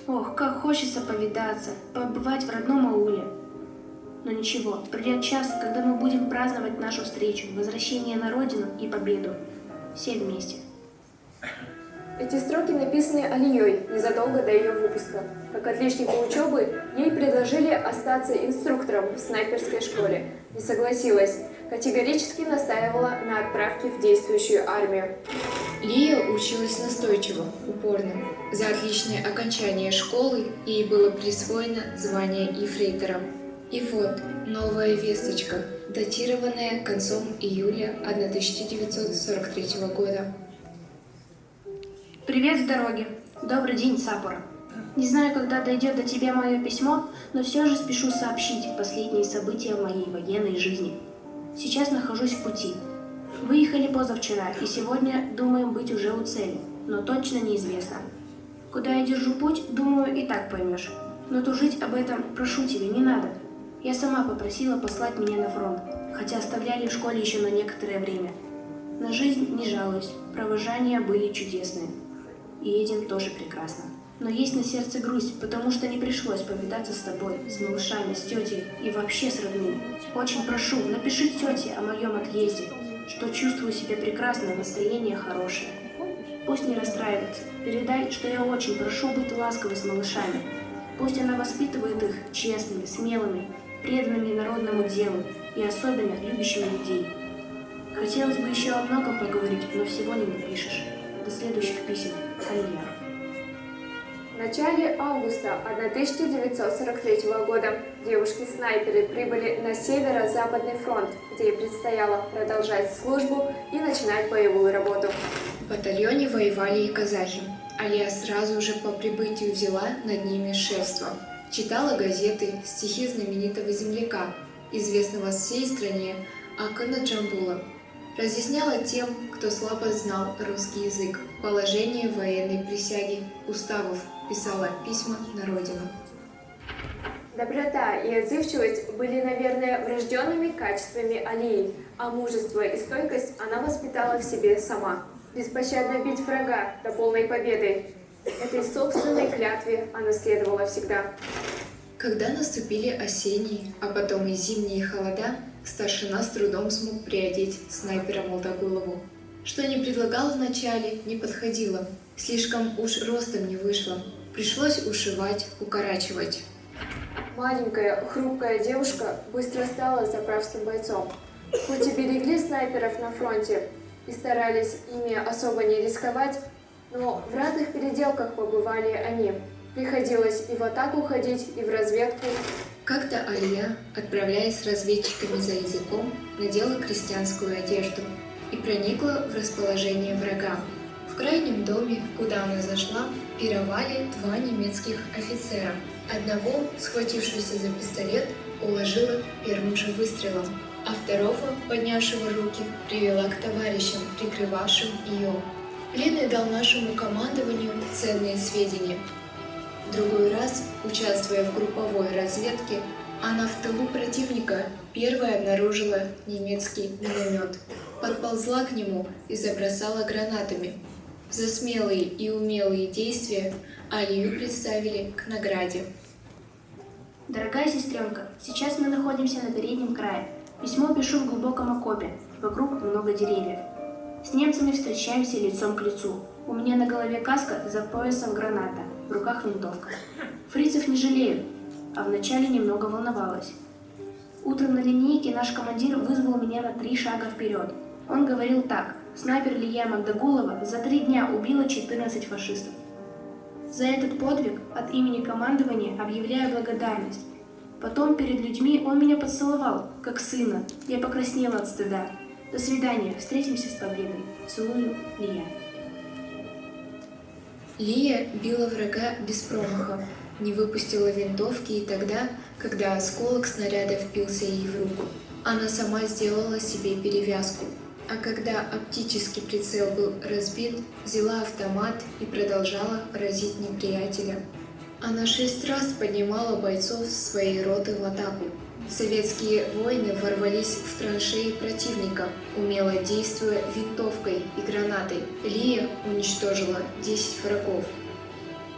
Ох, как хочется повидаться, побывать в родном ауле. Но ничего, придет час, когда мы будем праздновать нашу встречу, возвращение на родину и победу. Все вместе. Эти строки написаны Алией незадолго до ее выпуска. Как отличнику учебы, ей предложили остаться инструктором в снайперской школе. Не согласилась. Категорически настаивала на отправке в действующую армию. Лия училась настойчиво, упорно. За отличное окончание школы ей было присвоено звание ефрейтора. И вот новая весточка, датированная концом июля 1943 года. Привет с дороги. Добрый день, Сапура. Не знаю, когда дойдет до тебя мое письмо, но все же спешу сообщить последние события в моей военной жизни. Сейчас нахожусь в пути. Выехали позавчера, и сегодня думаем быть уже у цели, но точно неизвестно. Куда я держу путь, думаю, и так поймешь. Но тужить об этом, прошу тебя, не надо. Я сама попросила послать меня на фронт, хотя оставляли в школе еще на некоторое время. На жизнь не жалуюсь, провожания были чудесные. И едем тоже прекрасно. Но есть на сердце грусть, потому что не пришлось повидаться с тобой, с малышами, с тетей и вообще с родными. Очень прошу, напиши тете о моем отъезде, что чувствую себя прекрасно, настроение хорошее. Пусть не расстраивается. Передай, что я очень прошу быть ласковой с малышами. Пусть она воспитывает их честными, смелыми, преданными народному делу и особенно любящими людей. Хотелось бы еще о многом поговорить, но всего не напишешь. До следующих писем. Алия. В начале августа 1943 года девушки-снайперы прибыли на Северо-Западный фронт, где ей предстояло продолжать службу и начинать боевую работу. В батальоне воевали и казахи. Алия сразу же по прибытию взяла над ними шефство. Читала газеты, стихи знаменитого земляка, известного всей стране Акана Джамбула, разъясняла тем, кто слабо знал русский язык, положение военной присяги, уставов, писала письма на родину. Доброта и отзывчивость были, наверное, врожденными качествами Алии, а мужество и стойкость она воспитала в себе сама. Беспощадно бить врага до полной победы. Этой собственной клятве она следовала всегда. Когда наступили осенние, а потом и зимние холода, старшина с трудом смог приодеть снайпера Молдогулову. Что не предлагал вначале, не подходило. Слишком уж ростом не вышло. Пришлось ушивать, укорачивать. Маленькая, хрупкая девушка быстро стала заправским бойцом. Хоть и берегли снайперов на фронте и старались ими особо не рисковать, но в разных переделках побывали они. Приходилось и в атаку ходить, и в разведку. Как-то Алия, отправляясь с разведчиками за языком, надела крестьянскую одежду и проникла в расположение врага. В крайнем доме, куда она зашла, пировали 2 немецких офицера. Одного, схватившегося за пистолет, уложила первым же выстрелом, а второго, поднявшего руки, привела к товарищам, прикрывавшим ее. Пленный дал нашему командованию ценные сведения. В другой раз, участвуя в групповой разведке, она в тылу противника первая обнаружила немецкий миномет, подползла к нему и забросала гранатами. За смелые и умелые действия Алию представили к награде. Дорогая сестренка, сейчас мы находимся на переднем крае. Письмо пишу в глубоком окопе. Вокруг много деревьев. С немцами встречаемся лицом к лицу. У меня на голове каска, за поясом граната, в руках винтовка. Фрицев не жалею, а вначале немного волновалась. Утром на линейке наш командир вызвал меня на 3 шага вперед. Он говорил так: снайпер Лия Магдагулова за 3 дня убила 14 фашистов. За этот подвиг от имени командования объявляю благодарность. Потом перед людьми он меня поцеловал, как сына. Я покраснела от стыда. До свидания, встретимся с победой. Целую, Лия. Лия била врага без промаха, не выпустила винтовки и тогда, когда осколок снаряда впился ей в руку. Она сама сделала себе перевязку, а когда оптический прицел был разбит, взяла автомат и продолжала разить неприятеля. Она 6 раз поднимала бойцов своей роты в атаку. Советские воины ворвались в траншеи противника, умело действуя винтовкой и гранатой. Лия уничтожила 10 врагов.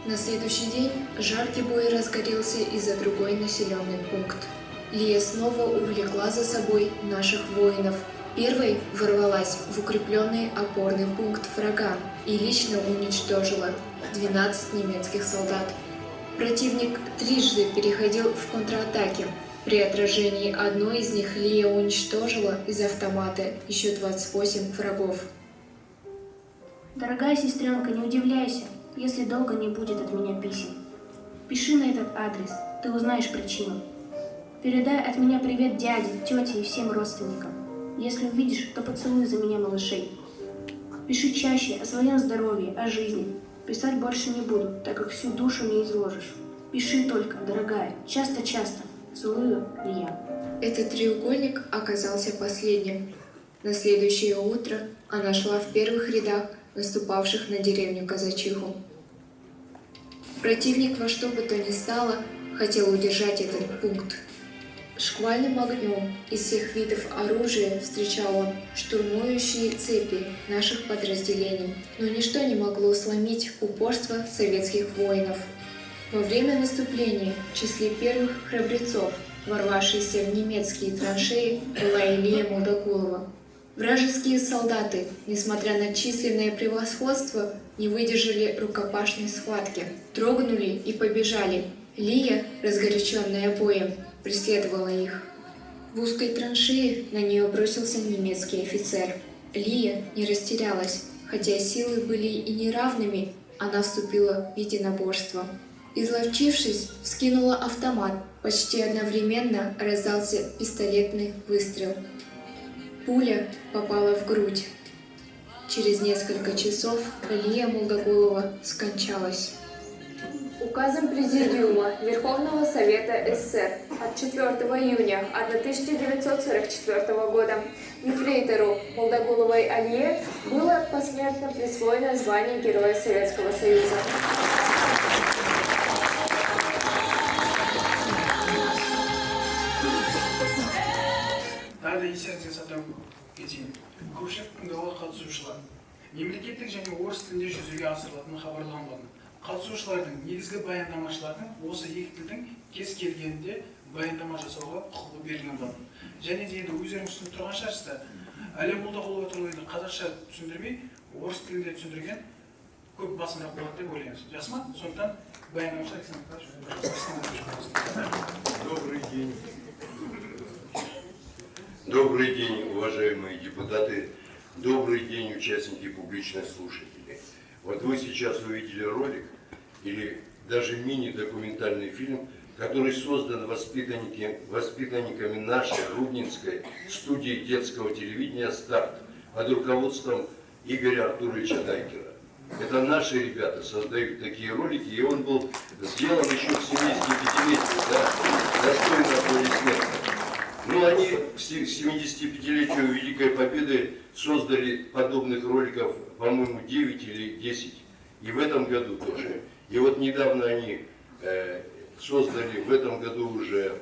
На следующий день жаркий бой разгорелся и за другой населенный пункт. Лия снова увлекла за собой наших воинов. Первой ворвалась в укрепленный опорный пункт врага и лично уничтожила 12 немецких солдат. Противник трижды переходил в контратаки. При отражении одной из них Лия уничтожила из автомата еще 28 врагов. Дорогая сестренка, не удивляйся, если долго не будет от меня писем. Пиши на этот адрес, ты узнаешь причину. Передай от меня привет дяде, тете и всем родственникам. Если увидишь, то поцелуй за меня малышей. Пиши чаще о своем здоровье, о жизни. Писать больше не буду, так как всю душу не изложишь. Пиши только, дорогая, часто-часто. Целую, Лия. Этот треугольник оказался последним. На следующее утро она шла в первых рядах наступавших на деревню казачиху. Противник во что бы то ни стало хотел удержать этот пункт. Шквальным огнем из всех видов оружия встречал он штурмующие цепи наших подразделений, но ничто не могло сломить упорство советских воинов. Во время наступления в числе первых храбрецов, ворвавшейся в немецкие траншеи, была Лия Молдогулова. Вражеские солдаты, несмотря на численное превосходство, не выдержали рукопашной схватки, дрогнули и побежали. Лия, разгоряченная боем, преследовала их. В узкой траншее на нее бросился немецкий офицер. Лия не растерялась, хотя силы были и неравными, она вступила в единоборство. Изловчившись, вскинула автомат. Почти одновременно раздался пистолетный выстрел. Пуля попала в грудь. Через несколько часов Лия Молдогулова скончалась. Указом Президиума Верховного Совета СССР от 4 июня 1944 года ефрейтору Молдагуловой Алие было посмертно присвоено звание Героя Советского Союза. Тағы да естеріңізге сақтап кетейін. Көпшілік тыңдауға қатысушылар мемлекеттік және орыс тілінде жүзеге асырылатынын хабарлаған болатын. Қатысушылардың негізгі баяндамашылардың осы екі тілдің кез келгенде баяндама жасауға құқығы берілген болатын. Және де енді өздеріңіз түсініп тұрған шығарсыздар, Әлия Молдағұлова туралы қазақша түсіндірмей, орыс тілінде түсіндірген көп басымырақ болады деп ойлаймыз. Жақсы ма? Сондықтан баяндамашылар Добрый день. Добрый день, уважаемые депутаты. Добрый день, участники публичных слушателей. Вот вы сейчас увидели ролик или даже мини-документальный фильм, который создан воспитанниками нашей Руднинской студии детского телевидения «Старт» под руководством Игоря Артуровича Дайкера. Это наши ребята создают такие ролики, и он был сделан еще в 75-летию, да, достойно аплодисментов. Ну, они к 75-летию Великой Победы создали подобных роликов, по-моему, 9 или 10. И в этом году тоже. И вот недавно они создали в этом году уже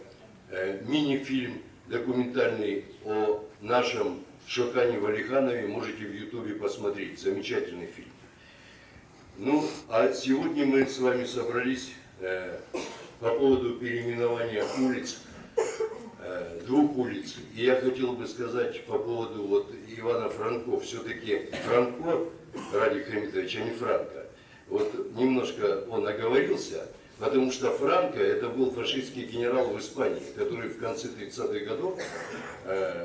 мини-фильм документальный о нашем Шокане Валиханове. Можете в Ютубе посмотреть. Замечательный фильм. Ну, а сегодня мы с вами собрались по поводу переименования улиц. Двух улиц. И я хотел бы сказать по поводу вот Ивана Франко. Все-таки Франко, Радик Хамитович, а не Франко. Вот немножко он оговорился, потому что Франко это был фашистский генерал в Испании, который в конце 30-х годов,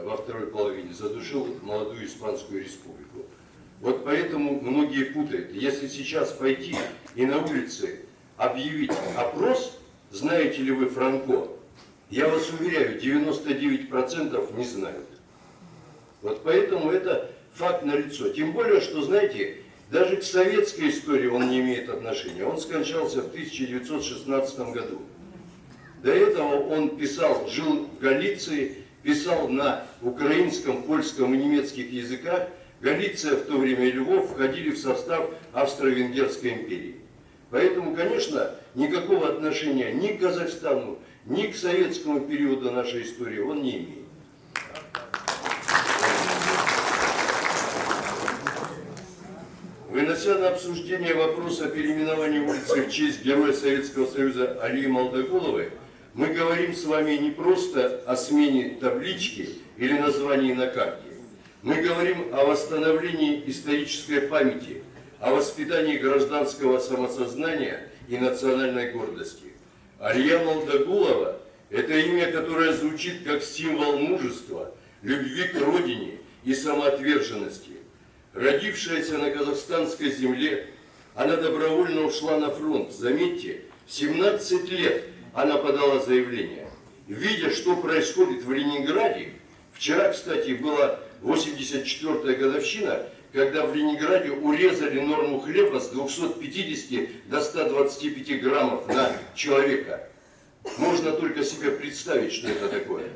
во второй половине, задушил молодую Испанскую республику. Вот поэтому многие путают. Если сейчас пойти и на улице объявить опрос, знаете ли вы Франко, я вас уверяю, 99% не знают. Вот поэтому это факт налицо. Тем более, что, знаете, даже к советской истории он не имеет отношения. Он скончался в 1916 году. До этого он писал, жил в Галиции, писал на украинском, польском и немецких языках. Галиция в то время и Львов входили в состав Австро-Венгерской империи. Поэтому, конечно, никакого отношения ни к Казахстану, ни к советскому периоду нашей истории он не имеет. Вынося на обсуждение вопрос о переименовании улицы в честь Героя Советского Союза Алии Молдагуловой, мы говорим с вами не просто о смене таблички или названии на карте. Мы говорим о восстановлении исторической памяти, о воспитании гражданского самосознания и национальной гордости. Алия Молдагулова – это имя, которое звучит как символ мужества, любви к родине и самоотверженности. Родившаяся на казахстанской земле, она добровольно ушла на фронт. Заметьте, в 17 лет она подала заявление. Видя, что происходит в Ленинграде, вчера, кстати, была 84-я годовщина, когда в Ленинграде урезали норму хлеба с 250 до 125 граммов на человека. Можно только себе представить, что это такое.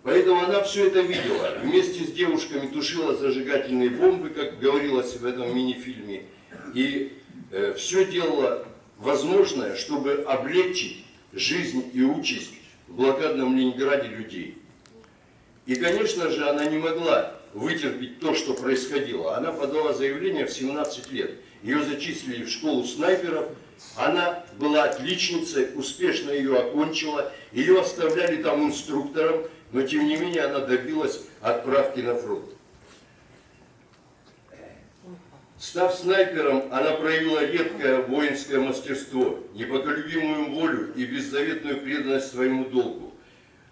Поэтому она все это видела. Вместе с девушками тушила зажигательные бомбы, как говорилось в этом мини-фильме. И все делала возможное, чтобы облегчить жизнь и участь в блокадном Ленинграде людей. И, конечно же, она не могла вытерпеть то, что происходило. Она подала заявление в 17 лет. Ее зачислили в школу снайперов. Она была отличницей, успешно ее окончила. Ее оставляли там инструктором, но тем не менее она добилась отправки на фронт. Став снайпером, она проявила редкое воинское мастерство, непоколебимую волю и беззаветную преданность своему долгу.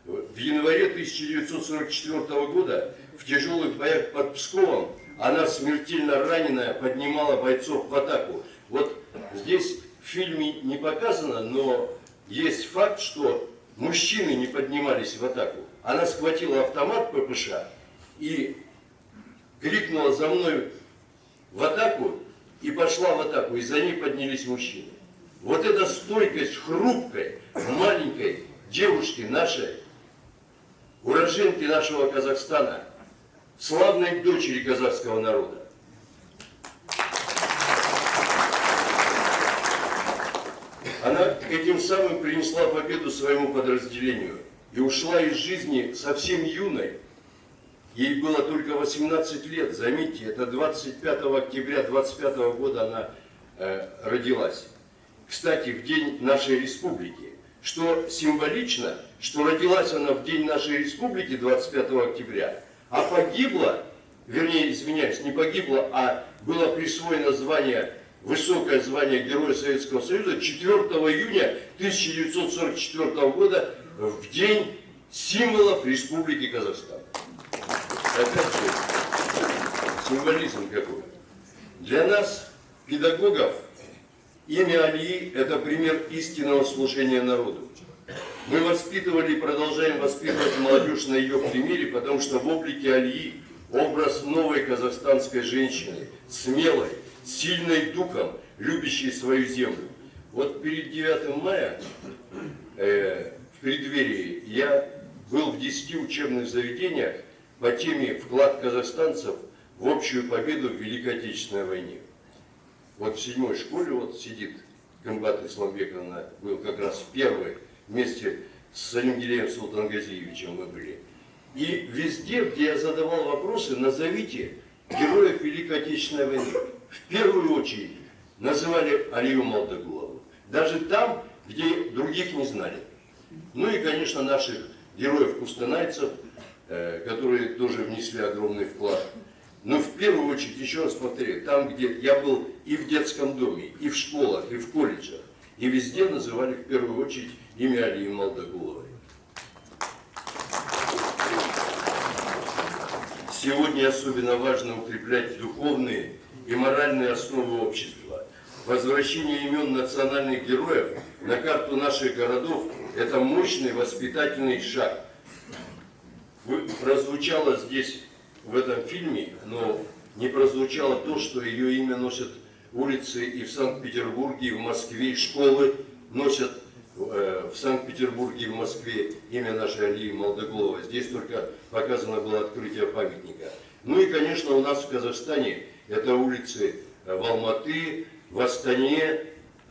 В январе 1944 года в тяжелых боях под Псковом она, смертельно раненая, поднимала бойцов в атаку. Вот здесь в фильме не показано, но есть факт, что мужчины не поднимались в атаку. Она схватила автомат ППШ и крикнула: «За мной в атаку!» и пошла в атаку, и за ней поднялись мужчины. Вот эта стойкость хрупкой, маленькой девушки нашей, уроженки нашего Казахстана, славной дочери казахского народа. Она этим самым принесла победу своему подразделению и ушла из жизни совсем юной. Ей было только 18 лет, заметьте, это 25 октября 25 года она родилась. Кстати, в день нашей республики, что символично, что родилась она в день нашей республики 25 октября, а погибла, вернее, извиняюсь, не погибла, а было присвоено звание, высокое звание Героя Советского Союза 4 июня 1944 года в день символов Республики Казахстан. Опять же, символизм какой. Для нас, педагогов, имя Алии – это пример истинного служения народу. Мы воспитывали и продолжаем воспитывать молодежь на ее примере, потому что в облике Алии образ новой казахстанской женщины, смелой, сильной духом, любящей свою землю. Вот перед 9 мая, в преддверии, я был в 10 учебных заведениях по теме «Вклад казахстанцев в общую победу в Великой Отечественной войне». Вот в 7-й школе вот сидит Кымбат Исламбековна, был как раз первый, вместе с Салимгиреем Султангазиевичем мы были. И везде, где я задавал вопросы, назовите героев Великой Отечественной войны. В первую очередь называли Алию Малдагулову. Даже там, где других не знали. Ну и, конечно, наших героев-кустанайцев, которые тоже внесли огромный вклад. Но в первую очередь, еще раз повторяю, там, где я был и в детском доме, и в школах, и в колледжах, и везде называли в первую очередь имя Алии Малдагуловой. Сегодня особенно важно укреплять духовные и моральные основы общества. Возвращение имен национальных героев на карту наших городов – это мощный воспитательный шаг. Прозвучало здесь, в этом фильме, но не прозвучало то, что ее имя носят улицы и в Санкт-Петербурге, и в Москве, и школы носят в Санкт-Петербурге и в Москве имя нашей Алии Малдагуловой. Здесь только показано было открытие памятника. Ну и, конечно, у нас в Казахстане это улицы в Алматы, в Астане,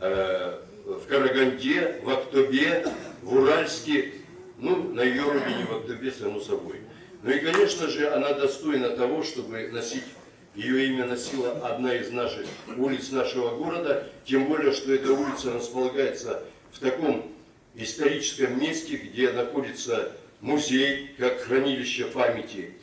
в Караганде, в Актобе, в Уральске, ну, на ее родине в Актобе, само собой. Ну и, конечно же, она достойна того, чтобы носить, ее имя носила одна из наших улиц нашего города, тем более, что эта улица располагается в таком историческом месте, где находится музей, как хранилище памяти,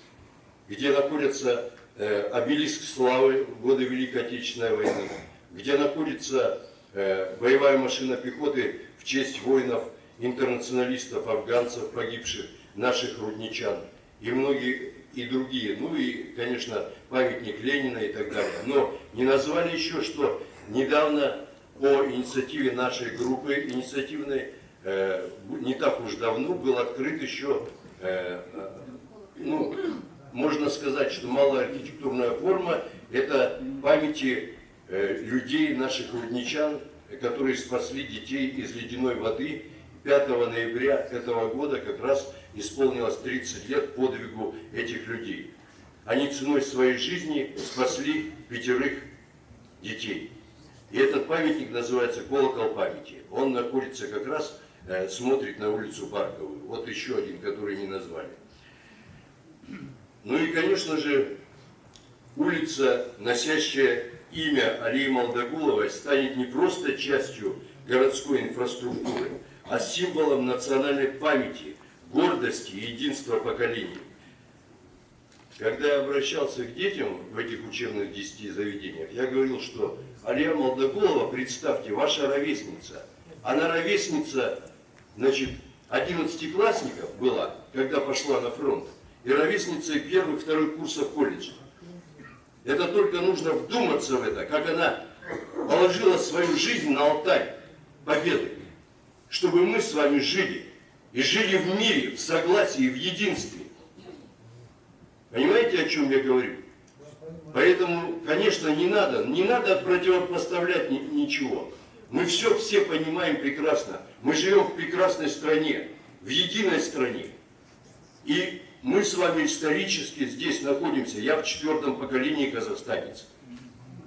где находится обелиск славы в годы Великой Отечественной войны, где находится боевая машина пехоты в честь воинов, интернационалистов, афганцев, погибших, наших рудничан, и многие и другие. Ну и, конечно, памятник Ленина и так далее. Но не назвали еще, что недавно по инициативе нашей группы инициативной, не так уж давно, был открыт еще, ну, можно сказать, что малая архитектурная форма – это памяти людей, наших рудничан, которые спасли детей из ледяной воды. 5 ноября этого года как раз исполнилось 30 лет подвигу этих людей. Они ценой своей жизни спасли 5 детей. И этот памятник называется «Колокол памяти». Он находится как раз, смотрит на улицу Парковую. Вот еще один, который не назвали. Ну и, конечно же, улица, носящая имя Алии Малдагуловой, станет не просто частью городской инфраструктуры, а символом национальной памяти, гордости и единства поколений. Когда я обращался к детям в этих учебных 10 заведениях, я говорил, что Алия Малдагулова, представьте, ваша ровесница. Она ровесница, значит, 11-классников была, когда пошла на фронт, и ровесница 1-2 курсов колледжа. Это только нужно вдуматься в это, как она положила свою жизнь на алтарь победы, чтобы мы с вами жили, и жили в мире, в согласии, в единстве. Понимаете, о чем я говорю? Поэтому, конечно, не надо противопоставлять ничего. Мы все понимаем прекрасно. Мы живем в прекрасной стране. в единой стране. И мы с вами исторически здесь находимся. Я в 4-м поколении казахстанец.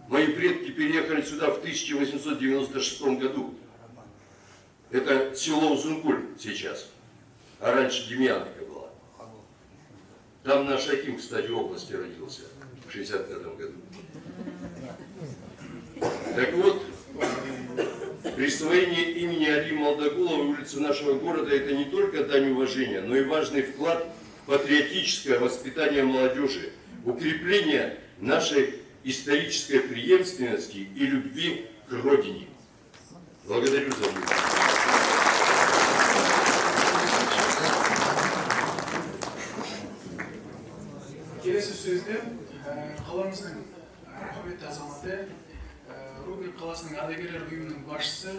Мои предки переехали сюда в 1896 году. Это село Узункуль сейчас, а раньше Демьяновка была. Там наш Аким, кстати, в области родился в 65 году. Так вот, присвоение имени Али Малдагулова улице нашего города – это не только дань уважения, но и важный вклад в патриотическое воспитание молодежи, укрепление нашей исторической преемственности и любви к родине. Благодарю за внимание. Келесі сөзді қаламыздың құрметті азаматы, Рудный қаласының ардагерлер ұйымының басшысы,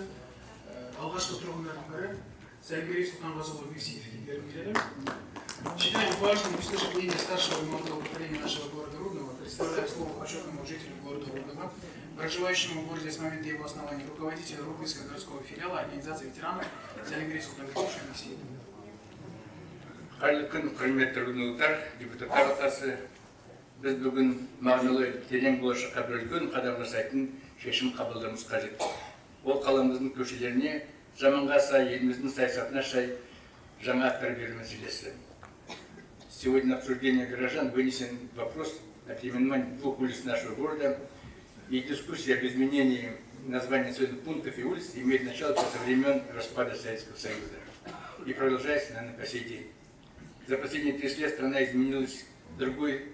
алғашқы тұрғындардың бірі Сәргерей Султанғазыұлы Бексеевке бергім келеді. Считаем важным услышать мнение старшего и молодого поколения нашего города Рудного, представляя слово почетному жителю города Рудного, проживающему в городе с момента его основания, руководителя Рудынского городского филиала Организации ветеранов Сәргерей Султанғазыұлы Бексеев. Қайырлы күн, құрметті руднылықтар, депутаттар отасы. Біз бүгін мағыналы терең болашаққа бір үлкен қадам жасайтын шешім қабылдауымыз қажет. Ол қаламыздың көшелеріне заманға сай, еліміздің саясатына сай жаңа аттар беру мәселесі. Сегодня на обсуждение горожан вынесен вопрос о переименовании 2 улиц нашего города, и дискуссия об изменении названия населенных пунктов и улиц имеет начало со времен распада Советского Союза и продолжается, наверное, по сей день. За последние 30 лет страна изменилась в другой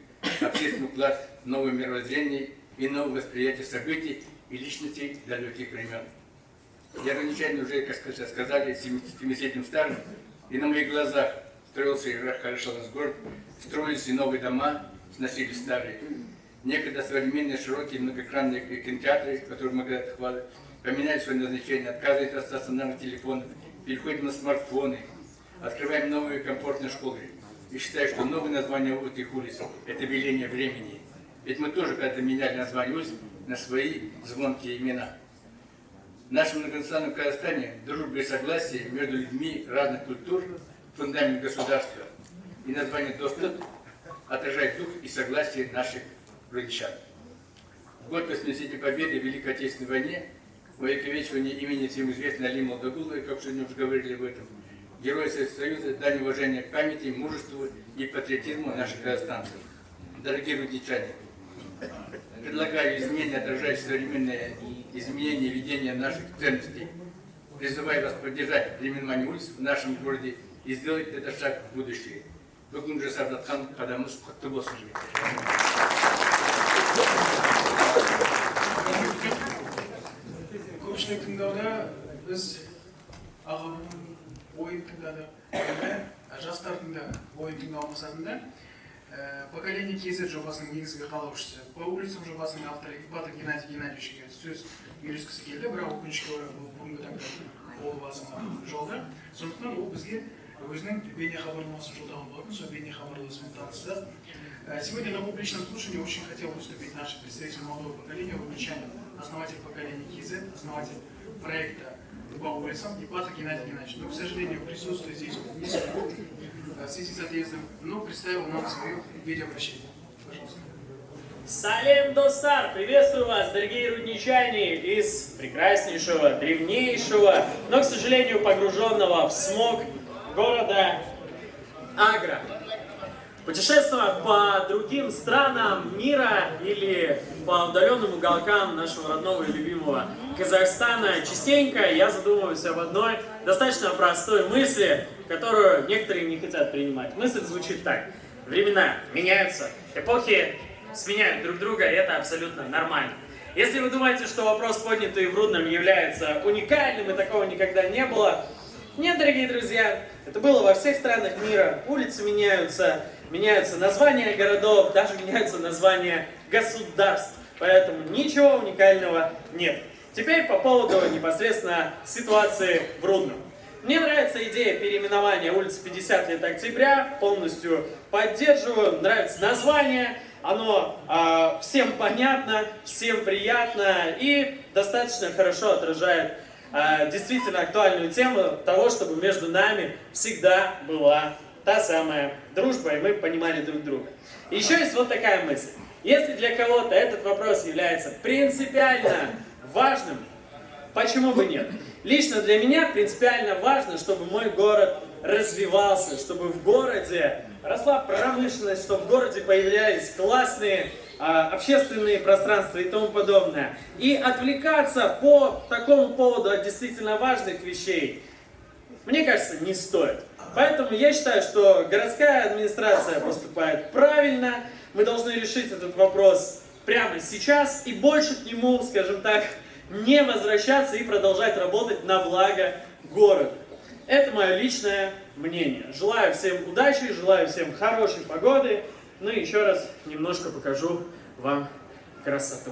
общественный уклад, новое мировоззрение и новое восприятие событий и личностей далеких времен. Я ранее уже, как сказали, 70-летним старым, и на моих глазах строился и хорошо наш город, строились и новые дома, сносили старые. Некогда современные широкие многоэкранные кинотеатры, которые мы когда-то хвалили, поменяли свое назначение, отказываются от стационарных телефонов, переходим на смартфоны, открываем новые комфортные школы. И считаю, что новое название этих улиц – это веление времени. Ведь мы тоже когда-то меняли название улиц на свои звонкие имена. В нашем многонациональном Казахстане дружба и согласие между людьми разных культур – фундамент государства. И название «Доступ» отражает дух и согласие наших родичан. В год 80-летия Победы в Великой Отечественной войне увековечивание имени всем известной Али Малдагуловой, как сегодня уже говорили об этом, Герои Советского Союза, дань уважения к памяти, мужеству и патриотизму наших казахстанцев. Дорогие рудничане, предлагаю изменения, отражающие современные изменения ведения наших ценностей. Призываю вас поддержать переименование улиц в нашем городе и сделать этот шаг в будущее. Бүгін жасап жатқан қадамымыз құтты болсын. Көпшілік тыңдауда біз ағамның ойын тыңдадық, жастардың да ойын тыңдау мақсатында поколение КЗ жобасының негізгі қалаушысы, по улицам жобасының авторы Ипатов Геннадий Геннадьевичке сөз үйреткісі келді, бірақ өкінішке орай бүгінгі таңда ол басыма жолда. Сондықтан ол бізге өзінің бейнехабарламасын жолдаған болатын, сол бейнехабарласымен танысты. Сегодня на публичном слушании очень хотел выступить наш представитель молодого поколения, рудничанин, основатель поколения КЗ, основатель проекта по улицам Ипатов Геннадий Геннадьевич. Но, к сожалению, присутствует здесь не смог в связи с отъездом, но представил нам свое видеообращение. Пожалуйста. Салем, достар! Приветствую вас, дорогие рудничане из прекраснейшего, древнейшего, но, к сожалению, погруженного в смог города Агра. Путешествуя по другим странам мира или по удаленным уголкам нашего родного и любимого Казахстана, частенько я задумываюсь об одной достаточно простой мысли, которую некоторые не хотят принимать. Мысль звучит так. Времена меняются, эпохи сменяют друг друга, и это абсолютно нормально. Если вы думаете, что вопрос, поднятый в Рудном, является уникальным и такого никогда не было, нет, дорогие друзья, это было во всех странах мира. Улицы меняются, меняются названия городов, даже меняются названия государств. Поэтому ничего уникального нет. Теперь по поводу непосредственно ситуации в Рудном. Мне нравится идея переименования улицы 50 лет октября, полностью поддерживаю, нравится название, оно всем понятно, всем приятно и достаточно хорошо отражает действительно актуальную тему того, чтобы между нами всегда была та самая дружба, и мы понимали друг друга. И еще есть вот такая мысль. Если для кого-то этот вопрос является принципиально важным, почему бы нет? Лично для меня принципиально важно, чтобы мой город развивался, чтобы в городе росла промышленность, чтобы в городе появлялись классные общественные пространства и тому подобное. И отвлекаться по такому поводу от действительно важных вещей, мне кажется, не стоит. Поэтому я считаю, что городская администрация поступает правильно. Мы должны решить этот вопрос прямо сейчас и больше к нему, скажем так, не возвращаться и продолжать работать на благо города. Это мое личное мнение. Желаю всем удачи, желаю всем хорошей погоды. Ну и еще раз немножко покажу вам красоту.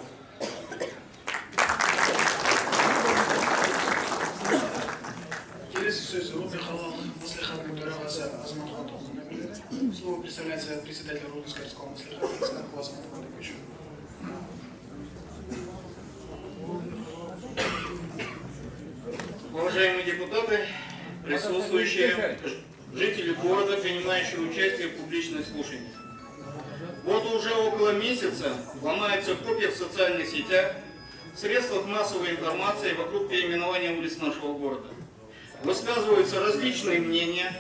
Слово представляется председателю Рудненского городского маслихата Исканаху Азамату Кадыковичу. Уважаемые депутаты, присутствующие жители города, принимающие участие в публичных слушаниях. Вот уже около месяца ломаются копья в социальных сетях, в средствах массовой информации вокруг переименования улиц нашего города. Высказываются различные мнения,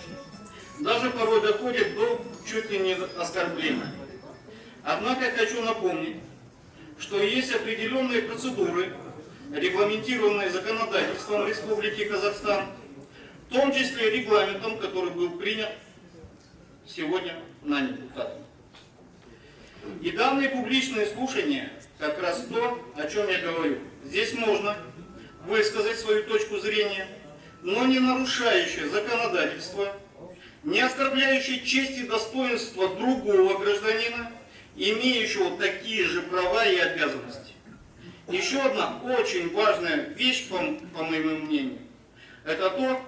даже порой доходит до чуть ли не оскорбления. Однако хочу напомнить, что есть определенные процедуры, регламентированные законодательством Республики Казахстан, в том числе регламентом, который был принят сегодня на депутатами. И данные публичные слушания как раз то, о чем я говорю. Здесь можно высказать свою точку зрения, но не нарушающее законодательство, не оскорбляющее честь и достоинство другого гражданина, имеющего такие же права и обязанности. Еще одна очень важная вещь, по моему мнению, это то,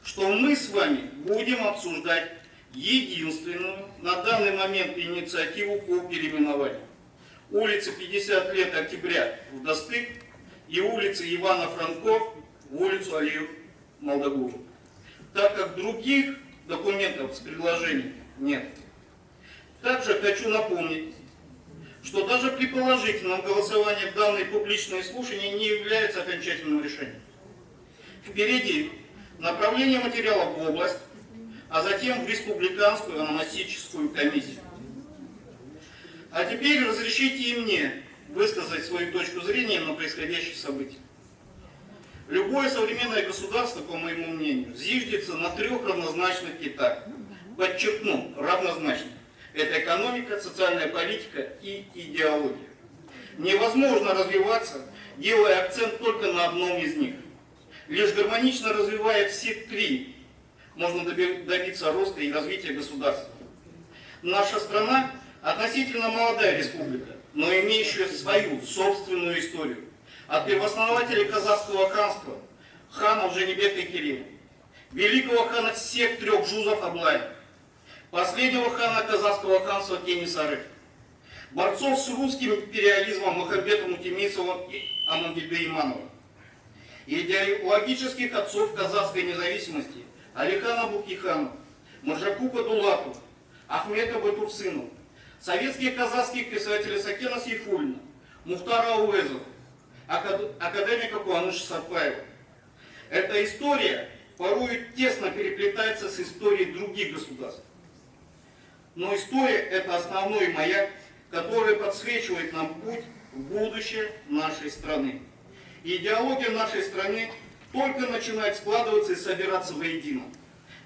что мы с вами будем обсуждать единственную на данный момент инициативу по переименованию. Улица 50 лет октября в Достык и улица Ивана Франко в улицу Алию Молдогулу. Так как других документов с предложением нет. Также хочу напомнить, что даже при положительном голосовании данные публичные слушания не являются окончательным решением. Впереди направление материалов в область, а затем в республиканскую ономастическую комиссию. А теперь разрешите и мне высказать свою точку зрения на происходящие события. Любое современное государство, по моему мнению, зиждется на трех равнозначных китах. Подчеркну, равнозначных. Это экономика, социальная политика и идеология. Невозможно развиваться, делая акцент только на одном из них. Лишь гармонично развивая все три, можно добиться роста и развития государства. Наша страна относительно молодая республика, но имеющая свою собственную историю. От первооснователей казахского ханства, ханов Женебека и Керея, великого хана всех трех жузов Аблая, последнего хана казахского ханства Кенесары, борцов с русским империализмом Мухамбета Мутемисова и Амангельда Иманова, идеологических отцов казахской независимости Алихана Букихана, Маржакупа Дулату, Ахмета Батурсыну, советских казахских писателей Сакена Сейфуллина, Мухтара Ауэзова, академика Куаныша Сарпаева. Эта история порой тесно переплетается с историей других государств. Но история – это основной маяк, который подсвечивает нам путь в будущее нашей страны. И идеология нашей страны только начинает складываться и собираться воедино.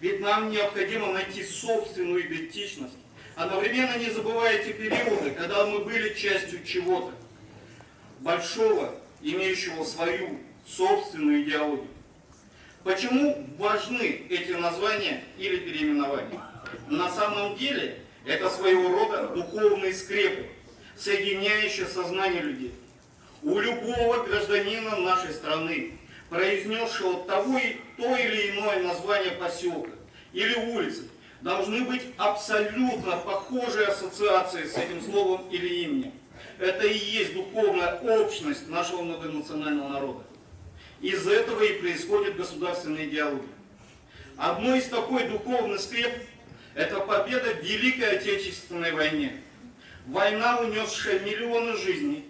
Ведь нам необходимо найти собственную идентичность, одновременно не забывая те периоды, когда мы были частью чего-то большого, имеющего свою собственную идеологию. Почему важны эти названия или переименования? На самом деле это своего рода духовные скрепы, соединяющие сознание людей. У любого гражданина нашей страны, произнесшего то или иное название поселка или улицы, должны быть абсолютно похожие ассоциации с этим словом или именем. Это и есть духовная общность нашего многонационального народа. Из этого и происходит государственная идеология. Одной из такой духовных скреп – это победа в Великой Отечественной войне. Война, унесшая миллионы жизней,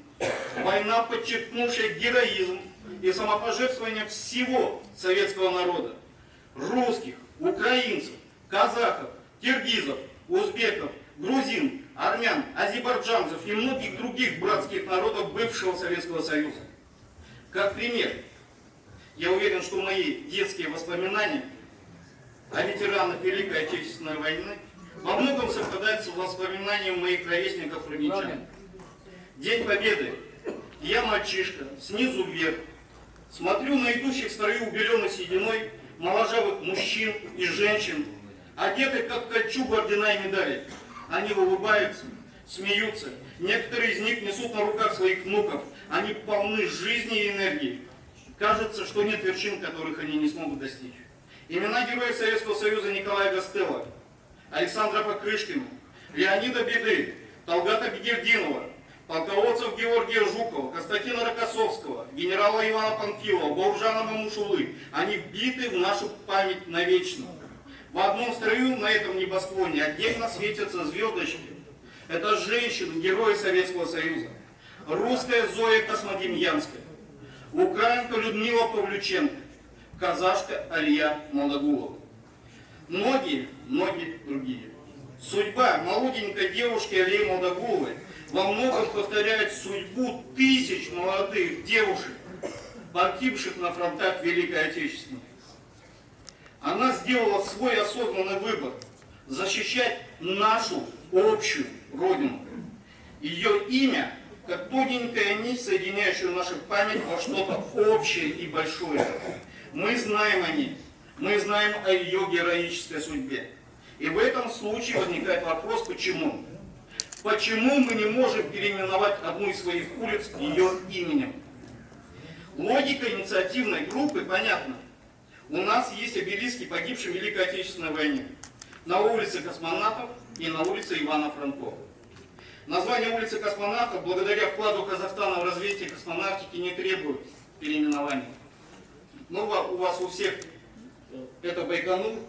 война, подчеркнувшая героизм и самопожертвование всего советского народа. Русских, украинцев, казахов, киргизов, узбеков, грузин, армян, азербайджанцев и многих других братских народов бывшего Советского Союза. Как пример, я уверен, что мои детские воспоминания о ветеранах Великой Отечественной войны во многом совпадают с воспоминаниями моих ровесников румынчан. День Победы. Я мальчишка, снизу вверх. Смотрю на идущих в строю убеленных сединой моложавых мужчин и женщин, одетых как кольчугу ордена и медали. Они улыбаются, смеются. Некоторые из них несут на руках своих внуков. Они полны жизни и энергии. Кажется, что нет вершин, которых они не смогут достичь. Имена героев Советского Союза: Николая Гастелло, Александра Покрышкина, Леонида Беды, Талгата Бегердинова, полководцев Георгия Жукова, Константина Рокоссовского, генерала Ивана Панфилова, Бауржана Мамушулы. Они вбиты в нашу память навечно. В одном строю на этом небосклоне отдельно светятся звездочки. Это женщины, герои Советского Союза. Русская Зоя Космодемьянская, украинка Людмила Павлюченко, казашка Алия Молодогулова. Многие другие. Судьба молоденькой девушки Алии Молодогуловой во многом повторяет судьбу тысяч молодых девушек, погибших на фронтах Великой Отечественной. Она сделала свой осознанный выбор – защищать нашу общую Родину. Ее имя, как тоненькая нить, соединяющая нашу память во что-то общее и большое. Мы знаем о ней, мы знаем о ее героической судьбе. И в этом случае возникает вопрос, почему? Почему мы не можем переименовать одну из своих улиц ее именем? Логика инициативной группы понятна. У нас есть обелиски погибшим в Великой Отечественной войне. На улице Космонавтов и на улице Ивана Франко. Название улицы Космонавтов, благодаря вкладу Казахстана в развитие космонавтики, не требует переименования. Но у вас у всех это Байконур.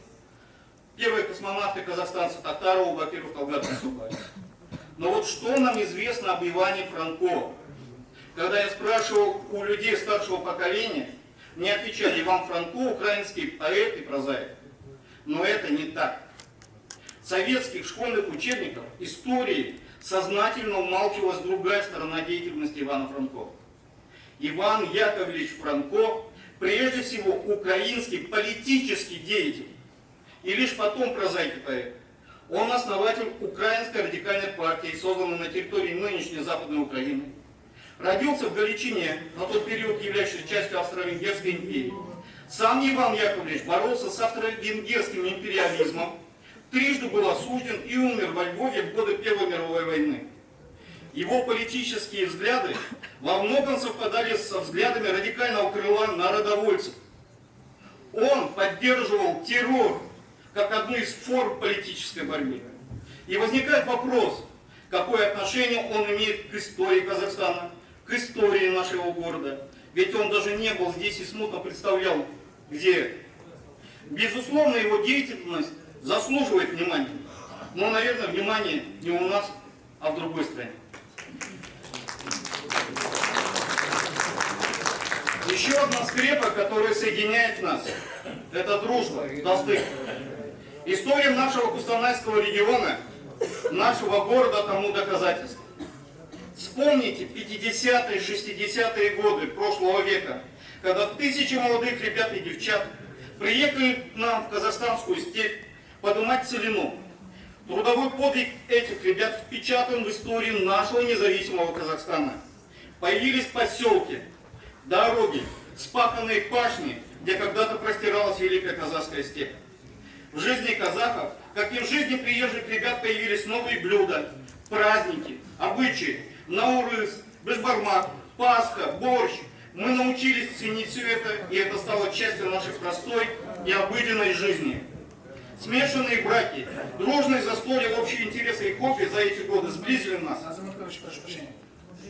Первые космонавты казахстанцы Татарова, Бакиров, Талгат Насубай. Но вот что нам известно об Иване Франко? Когда я спрашивал у людей старшего поколения, мне отвечали: Иван Франко — украинский поэт и прозаик. Но это не так. В советских школьных учебниках истории сознательно умалчивалась другая сторона деятельности Ивана Франко. Иван Яковлевич Франко прежде всего украинский политический деятель. И лишь потом прозаик и поэт. Он основатель Украинской радикальной партии, созданной на территории нынешней Западной Украины. Родился в Галичине, на тот период являющийся частью Австро-Венгерской империи. Сам Иван Яковлевич боролся с австро-венгерским империализмом, трижды был осужден и умер во Львове в годы Первой мировой войны. Его политические взгляды во многом совпадали со взглядами радикального крыла народовольцев. Он поддерживал террор как одну из форм политической борьбы. И возникает вопрос, какое отношение он имеет к истории Казахстана, к истории нашего города. Ведь он даже не был здесь и смутно представлял, где это. Безусловно, его деятельность заслуживает внимания. Но, наверное, внимание не у нас, а в другой стране. Еще одна скрепа, которая соединяет нас, это дружба Толстых. История нашего Кустанайского региона, нашего города тому доказательство. Вспомните 50-е, 60-е годы прошлого века, когда тысячи молодых ребят и девчат приехали к нам в казахстанскую степь поднимать целину. Трудовой подвиг этих ребят впечатан в историю нашего независимого Казахстана. Появились поселки, дороги, вспаханные пашни, где когда-то простиралась Великая Казахская степь. В жизни казахов, как и в жизни приезжих ребят, появились новые блюда, праздники, обычаи, наурыз, бешбармак, Пасха, борщ. Мы научились ценить все это, и это стало частью нашей простой и обыденной жизни. Смешанные браки, дружные застолья, общие интересы и хобби за эти годы сблизили нас. Азамат Кович, прошу прощения.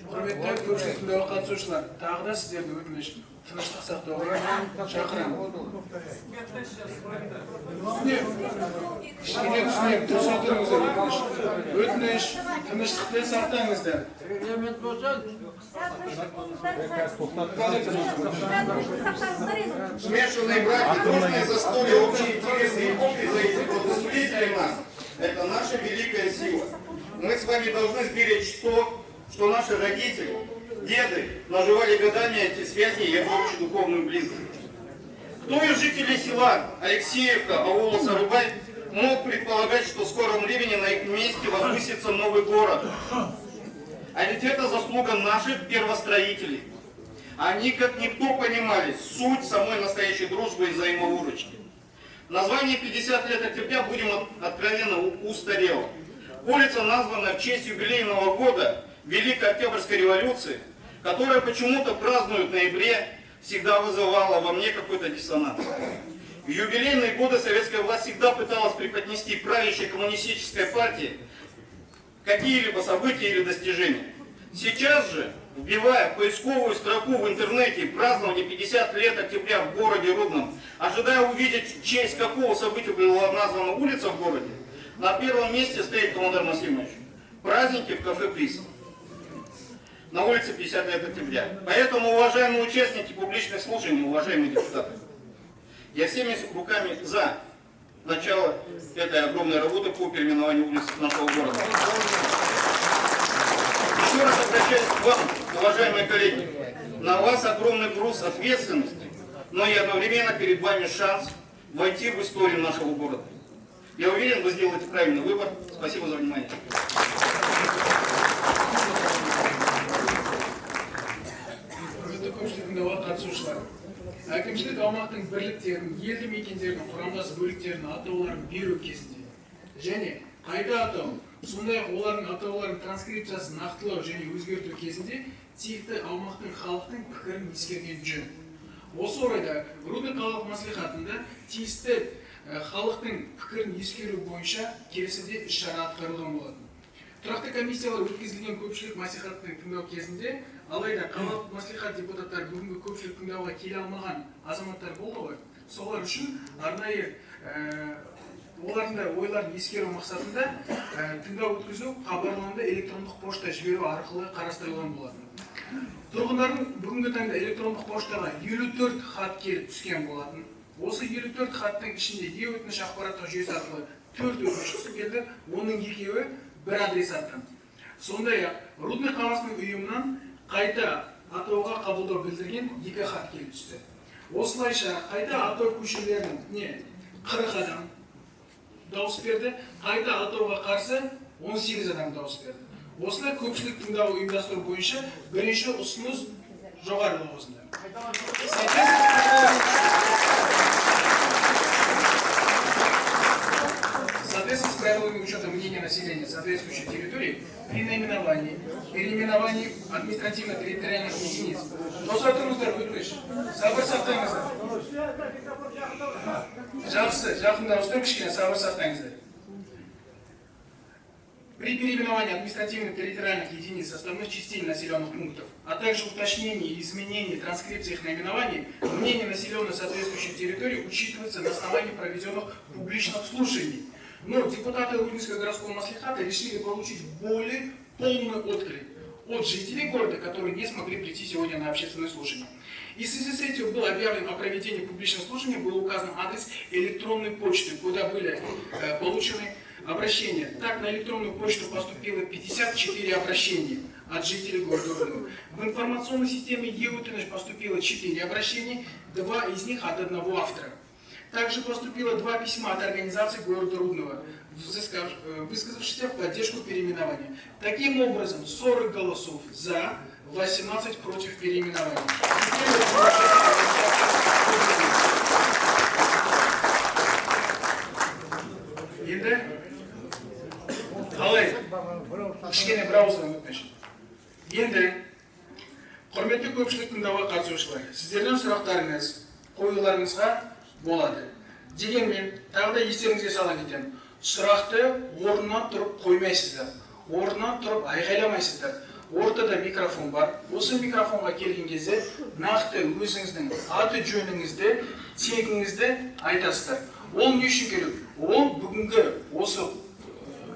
Құрметті көпшілік тыңдауға қатысушылар, тағы да сіздерді өтініш тыныштық сақтауға шақырамын. Кішкене түсінемін, дұрыс отырыңыздар өтініш. Өтініш, тыныштықты сақтаңыздар. Регламент болса, Смешанные браки, дружные застолья, общие интересы и хобби за этим удостоверителем нас – это наша великая сила. Мы с вами должны сберечь то, что наши родители, деды наживали годами эти связи и эту общедуховную близость. Кто из жителей села Алексеевка, аула Сарубай, мог предполагать, что в скором времени на их месте возвысится новый город? А ведь это заслуга наших первостроителей. Они, как никто, понимали суть самой настоящей дружбы и взаимовыручки. Название 50 лет октября, будем откровенно, устарело. Улица названа в честь юбилейного года Великой Октябрьской революции, которая почему-то празднуют в ноябре, всегда вызывала во мне какой-то диссонанс. В юбилейные годы советская власть всегда пыталась преподнести правящей коммунистической партии какие-либо события или достижения. Сейчас же, вбивая поисковую строку в интернете празднование 50 лет октября в городе Рудном, ожидая увидеть, в честь какого события была названа улица в городе, на первом месте стоит Командар Масимович. Праздники в кафе «Приз». На улице 50 лет октября. Поэтому, уважаемые участники публичных слушаний, уважаемые депутаты, я всеми руками за начало этой огромной работы по переименованию улиц нашего города. Еще раз обращаюсь к вам, уважаемые коллеги. На вас огромный груз ответственности, но и одновременно перед вами шанс войти в историю нашего города. Я уверен, вы сделаете правильный выбор. Спасибо за внимание. Әкімшілік аумақтың бірліктерін, елді мекендердің құрамдас бөліктерін атауларын беру кезінде және қайта атау, сондай-ақ олардың атауларын транскрипциясын нақтылау және өзгерту кезінде тиісті аумақтың халықтың пікірін ескерген жөн. Осы орайда Рудный қалалық мәслихатында тиісті халықтың пікірін ескеру бойынша келесідей іс-шара атқарылған болатын. Тұрақты комиссиялар өткізілген көпшілік мәслихаттың тыңдау кезінде, алайда қалалық мәслихат депутаттары бүгінгі көпшілік тыңдауға келе алмаған азаматтар болды ғой. Солар үшін арнайы олардың да ойларын ескеру мақсатында тыңдау өткізу хабарланды электрондық пошта жіберу арқылы қарастырылған болатын. Тұрғындардың бүгінгі таңда электрондық поштаға 54 хат келіп түскен болатын. Осы 54 хаттың ішінде өтініш ақпараттық жүйесі арқылы 4 өтініш түсіп келді, оның екеуі бір адресаттан. Сондай-ақ Рудный қаласының ұйымынан қайта атауға қабылдау білдірген 2 хат келіп түсті. Осылайша қайта атау көшелеріне 40 адам дауыс берді, қайта атауға қарсы 18 адам дауыс берді. Осылай көпшілік тыңдау ұйымдастыру бойынша бірінші ұсыныс жоғары лауазымда. В соответствии с правилами учета мнения населения соответствующей территории при наименовании, переименовании административно-территориальных единиц. При переименовании административно-территориальных единиц составных частей населенных пунктов, а также уточнении и изменении транскрипции их наименований, мнение населенной соответствующей территории учитывается на основании проведенных публичных слушаний. Но депутаты Рудненского городского маслихата решили получить более полный отклик от жителей города, которые не смогли прийти сегодня на общественное слушание. И в связи с этим было объявлено о проведении публичного слушания, был указан адрес электронной почты, куда были получены обращения. Так, на электронную почту поступило 54 обращения от жителей города Рудного. В информационной системе ЕУТН поступило 4 обращения, 2 из них от одного автора. Также поступило 2 письма от организации города Рудного, высказавшихся в поддержку переименования. Таким образом, 40 голосов за, 18 против переименования. Енді қалай кішкене браузердан өтмешін. Енді құрметті көпшілік тыңдауға қатысушылар, сіздерден сұрақтарыңыз, қоюларыңызға болады. Дегенмен, тағы да естеріңізге сала кетемін. Сұрақты орнынан тұрып қоймайсыздар. Орнынан тұрып айғайламайсыздар. ортада микрофон бар. Осы микрофонға келген кезде нақты өзіңіздің аты жөніңізді, тегіңізді айтасыздар. Ол не үшін керек? Ол бүгінгі осы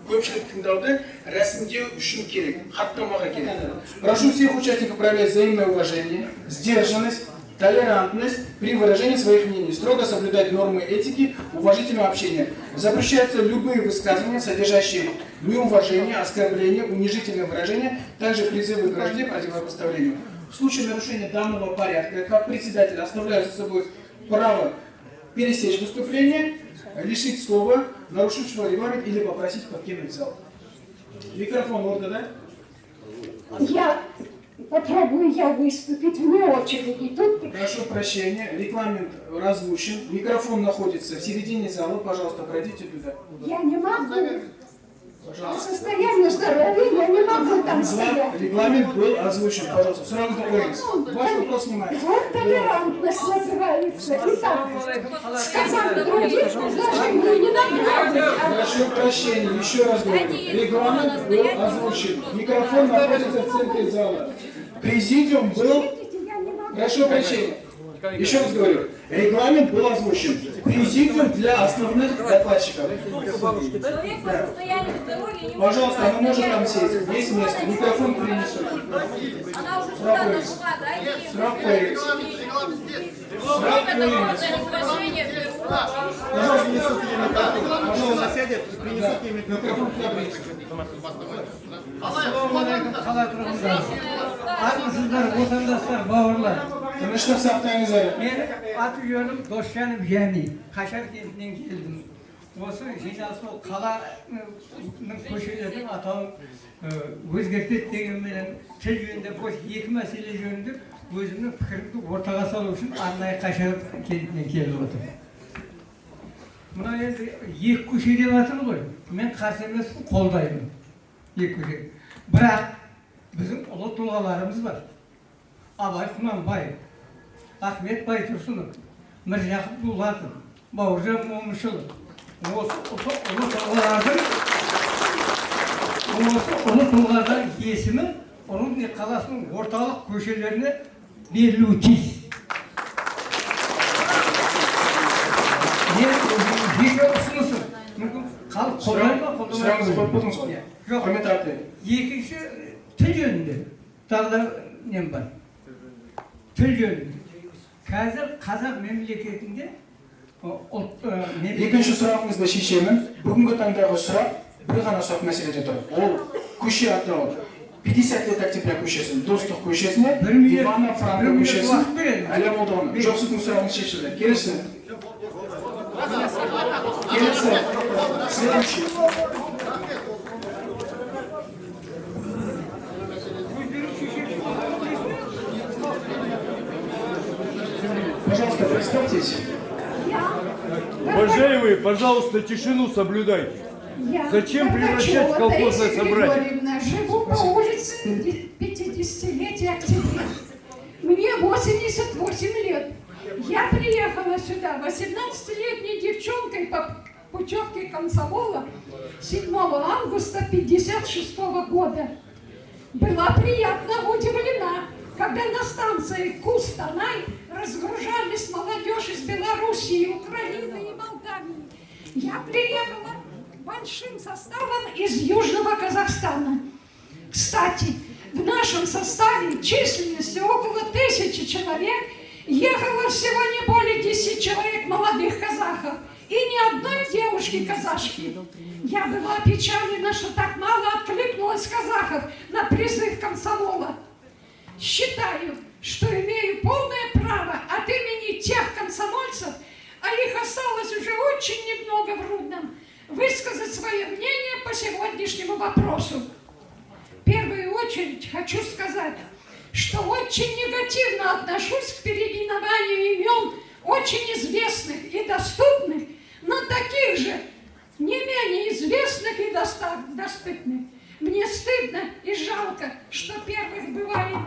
көпшілік тыңдауды рәсімдеу үшін керек, хаттамаға керек. Прошу всех участников проявлять взаимное уважение, сдержанность, толерантность при выражении своих мнений, строго соблюдать нормы этики, уважительного общения. Запрещаются любые высказывания, содержащие неуважение, оскорбление, унижительное выражение, также призывы к вражде, противопоставлению. В случае нарушения данного порядка, как председатель оставляю за собой право пересечь выступление, лишить слова, нарушившего регламент или попросить покинуть зал. Микрофон орда, да? Попробую я выступить вне очереди. Тут... Прошу прощения, регламент разлучен. Микрофон находится в середине зала. Пожалуйста, пройдите туда. Я не могу. По состоянию здоровья я не могу там стоять. Регламент был озвучен. Пожалуйста, сразу договорились. Ваш вопрос снимается. Вот толерантность называется. Итак, сказать другим предложений не надо. Прошу прощения, еще раз говорю. Регламент был озвучен. Микрофон находится в центре зала. Президиум был... Прошу прощения. Еще раз говорю. Регламент был озвучен. Президиум для основных докладчиков. Да. Пожалуйста, она может там сесть. Есть место. Микрофон принесут. Срок появился. Пожалуйста, несите микрофон. Пожалуйста, сядет и принесите микрофон. Куда принесут? Армысыздар, отандастар, бауырлар. Тыныштық сақтаңыздар. Мен аты жөнім Досжанов Жәни. Қашар кентінен келдім. Осы жиналыс ол қаланың көшелердің атауын өзгертеді дегенмен тіл жөнінде екі мәселе жөнінде өзімнің пікірімді ортаға салу үшін арнайы Қашар кентінен келіп отырмын. Мына енді екі көше деп жатыр ғой. Мен қарсы емеспін, қолдаймын. Екі көше. Бірақ біздің ұлы тұлғаларымыз бар. Абай Құнанбаев, Ахмет Байтұрсынов, Міржақып Дулатов, Бауыржан Момышұлы. Осы ұлы тұлғадан есімі Рудный қаласының орталық көшелеріне берілуі тиіс. Жеке ұсынысым. Халық қолдай ма? Сұрағыңызды қойып болдыңыз ғой? Жоқ. Құрметті аты. Екінші тіл жөнінде. Тағы да нем бар. Тіл жөнінде. Қазір қазақ мемлекетінде Екінші сұрағыңызды шешемін. Бүгінгі таңдағы сұрақ бір ғана сұрақ мәселеде тұр. Ол көше атауы 50 лет октября көшесін, Достық көшесіне, Ивана Франко көшесін, Әлия Молдованы. Жоқ, сіздің сұрағыңыз шешілді. Келесі. Келесі. Следующий. Пожалуйста, представьтесь. Уважаемые, пожалуйста, тишину соблюдайте. Зачем превращать в колхозное собрание? Живу по улице 50-летия октября. Мне 88 лет. Я приехала сюда 18-летней девчонкой по путевке комсомола 7 августа 1956 года. Была приятно удивлена, когда на станции Кустанай разгружались молодежь из Белоруссии, Украины и Молдавии. Я приехала большим составом из Южного Казахстана. Кстати, в нашем составе численностью около 1000 человек ехало всего не более 10 человек молодых казахов и ни одной девушки-казашки. Я была опечалена, что так мало откликнулось казахов на призыв комсомола. Считаю, что имею полное право от имени тех комсомольцев, а их осталось уже очень немного в Рудном, высказать свое мнение по сегодняшнему вопросу. В первую очередь хочу сказать, что очень негативно отношусь к переименованию имен очень известных и доступных, но таких же не менее известных и доступных. Мне стыдно и жалко, что первых бывает.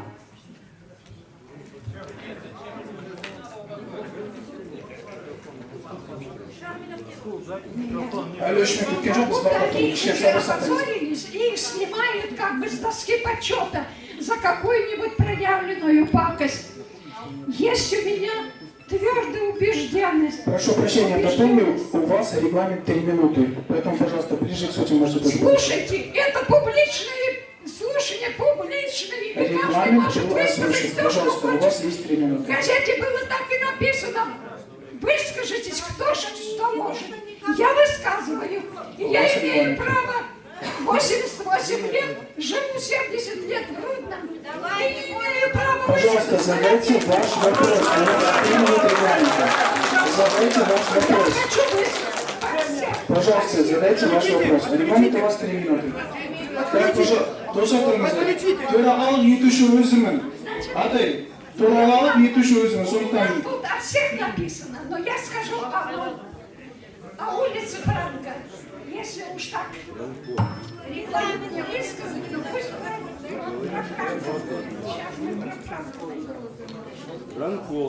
Вот такие все опозорились, и их снимают как бы с доски почета. за какую-нибудь проявленную пакость. Есть у меня твердая убежденность. Прошу прощения, напомню, у вас регламент 3 минуты, поэтому, пожалуйста, ближе к сути можете подойти. Слушайте, это публичные слушания, публичные, и каждый Регламент может был высказать озвучен. все, что Пожалуйста, у вас хочет. есть 3 минуты. В газете было так и написано. Выскажитесь, кто что может. Я высказываю, и я имею право 88 лет, живу 70 лет в Рудном, и имею право Пожалуйста, задайте ваш вопрос. У вас 3 минуты регламента. Задайте ваш вопрос. Пожалуйста, задайте ваш вопрос. Регламент у вас 3 минуты. Так, пожалуйста, төрағалық етуші өзімін. Атай, төрағалық етуші өзімін. Сондықтан Тут о всех написано, но я скажу о улице Франка. Если уж так регламент не высказан, то пусть про Франка. Сейчас мы про Франка найдем. Франко.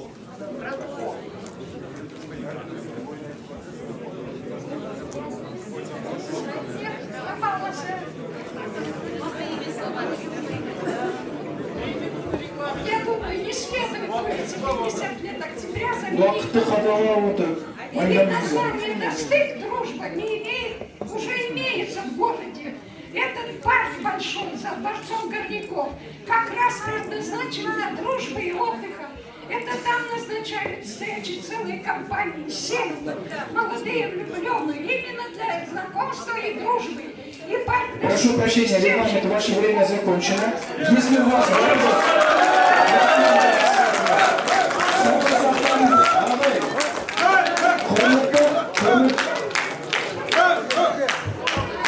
Я думаю, не следует улице 50 лет октября уақытты қадағалап отыр. Ведь название «Достык дружба» не имеет, уже имеется в городе. Этот парк большой за дворцом Горняков как раз предназначен для дружбы и отдыха. Это там назначают встречи целые компании, семьи, молодые влюбленные, именно для знакомства и дружбы. И парк Прошу прощения, регламент, ваше время закончено. Если у вас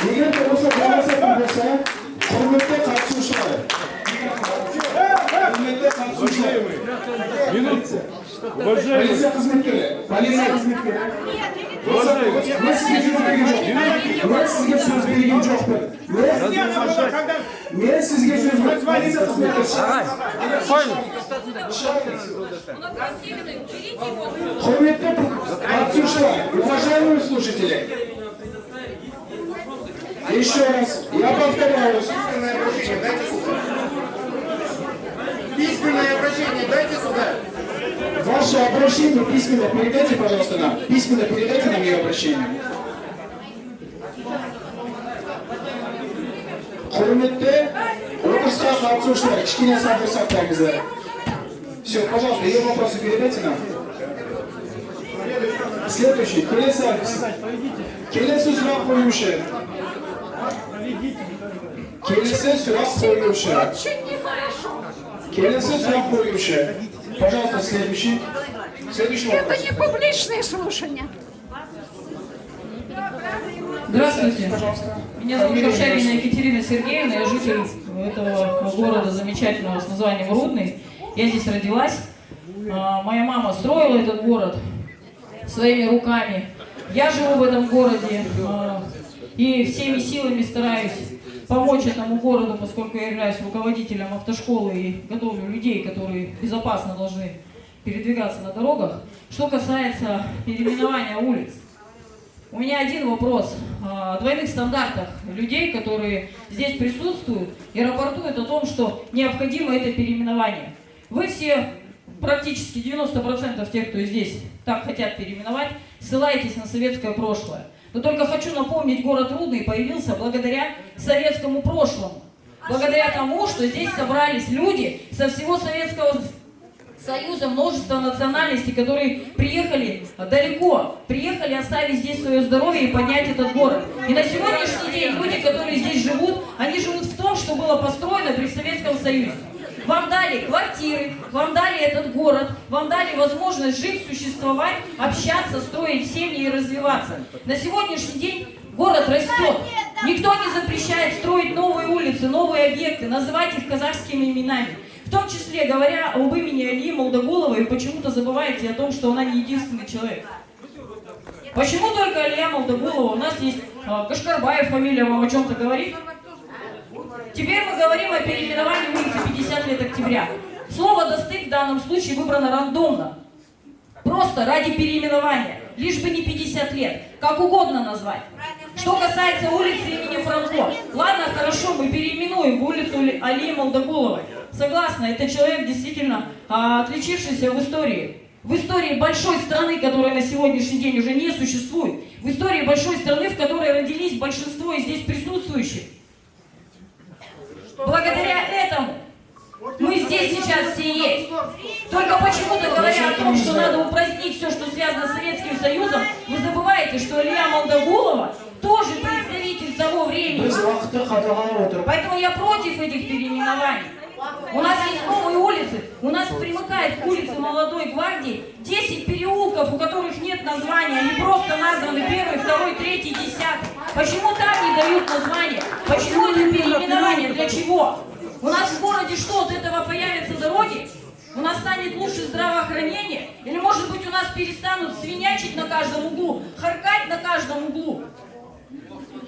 егер де болса болмасатын болса, құрметті қатысушылар. Құрметті қатысушылар. Полиция қызметкері. Полиция қызметкері. Мен сізге сөз берген жоқпын. Мен сізге сөз берген жоқпын. Полиция қызметкері. Құрметті қатысушылар, уважаемые слушатели. Еще раз, я повторяюсь. Письменное обращение дайте сюда. Ваше обращение письменно передайте, пожалуйста, нам. Письменно передайте нам ее обращение. Құрметті отырысқа қатысушылар, кішкене сабыр сақтаңыздар. Все, пожалуйста, ее вопросы передайте нам. Следующий, келесі сұрақ қоюшы. Келесі сұрақ қоюшы. Келесі сұрақ қоюшы. Пожалуйста, следующий. Следующий вопрос. Это не публичные слушания. Здравствуйте. Меня зовут Корчагина Екатерина Сергеевна, я житель этого города замечательного с названием Рудный. Я здесь родилась. Моя мама строила этот город своими руками. Я живу в этом городе и всеми силами стараюсь помочь этому городу, поскольку я являюсь руководителем автошколы и готовлю людей, которые безопасно должны передвигаться на дорогах. Что касается переименования улиц, у меня один вопрос о двойных стандартах людей, которые здесь присутствуют и рапортуют о том, что необходимо это переименование. Вы все, практически 90% тех, кто здесь так хотят переименовать, ссылаетесь на советское прошлое. Но только хочу напомнить, город Рудный появился благодаря советскому прошлому. Благодаря тому, что здесь собрались люди со всего Советского Союза, множество национальностей, которые приехали далеко, приехали оставить здесь свое здоровье и поднять этот город. И на сегодняшний день люди, которые здесь живут, они живут в том, что было построено при Советском Союзе. Вам дали квартиры, вам дали этот город, вам дали возможность жить, существовать, общаться, строить семьи и развиваться. На сегодняшний день город растет. Никто не запрещает строить новые улицы, новые объекты, называть их казахскими именами. В том числе, говоря об имени Алии Молдагуловой, почему-то забываете о том, что она не единственный человек. Почему только Алия Молдагулова? У нас есть Кашкарбаев, фамилия вам о чем-то говорит? Теперь мы говорим о переименовании улицы 50 лет октября. Слово «достык» в данном случае выбрано рандомно. Просто ради переименования. Лишь бы не 50 лет. Как угодно назвать. Что касается улицы имени Франко, ладно, хорошо, мы переименуем в улицу Алии Молдогуловой. Согласна, это человек действительно отличившийся в истории. В истории большой страны, которая на сегодняшний день уже не существует. В истории большой страны, в которой родились большинство из здесь присутствующих. Благодаря этому мы здесь сейчас все есть. Только почему-то говоря о том, что надо упразднить все, что связано с Советским Союзом, вы забываете, что Алия Молдогулова тоже представитель того времени. Поэтому я против этих переименований. У нас есть новые улицы, у нас примыкает к улице Молодой Гвардии 10 переулков, у которых нет названия, они просто названы 1, 2, 3, 10. Почему там не дают названия? Почему это переименование? Для чего? У нас в городе что, от этого появятся дороги? У нас станет лучше здравоохранение? Или может быть у нас перестанут свинячить на каждом углу, харкать на каждом углу?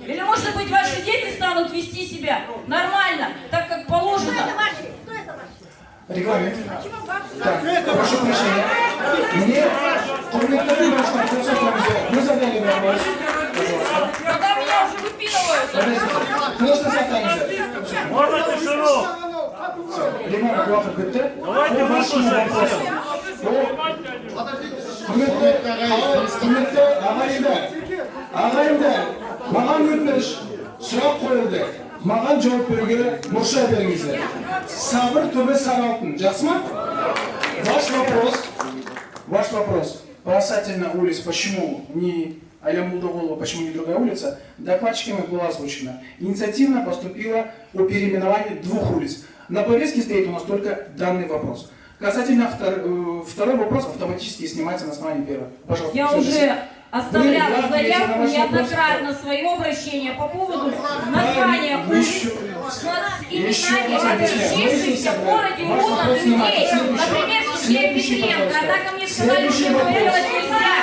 Или может быть ваши дети станут вести себя нормально, так как положено? Регламент. Так, прошу прощения. Мне вы задали вопрос. Когда меня уже выпинывают. Можно заканчивать? Можно тишину? Регламент уақыт бітті. По вашему вопросу. Құрметті ағайындар, маған өтініш, сұрақ қойылды. Маған жауап беруге мұрша беріңіздер. Сабыр түбі саралтын. Жақсы ма? Ваш вопрос касательно улиц, почему не Алия Молдогулова, почему не другая улица, докладчиками было озвучено. Инициативно поступила о переименовании 2 улиц. На повестке стоит у нас только данный вопрос. Касательно второй вопрос автоматически снимается на основании первого. Пожалуйста. Я уже оставляла заявку неоднократно свое обращение по поводу названия улиц и отличившихся в городе Рудном людей. Например, Сергей Петренко. Однако мне сказали, что это нельзя.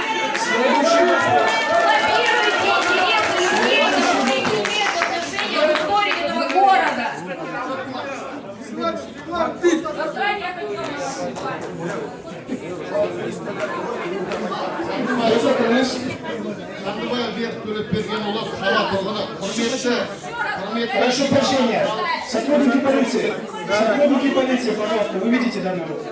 Лоббируйте интересы людей, которые не имеют отношения к истории этого города. Прошу прощения. Сотрудники полиции. Сотрудники полиции, пожалуйста, вы видите данную руку?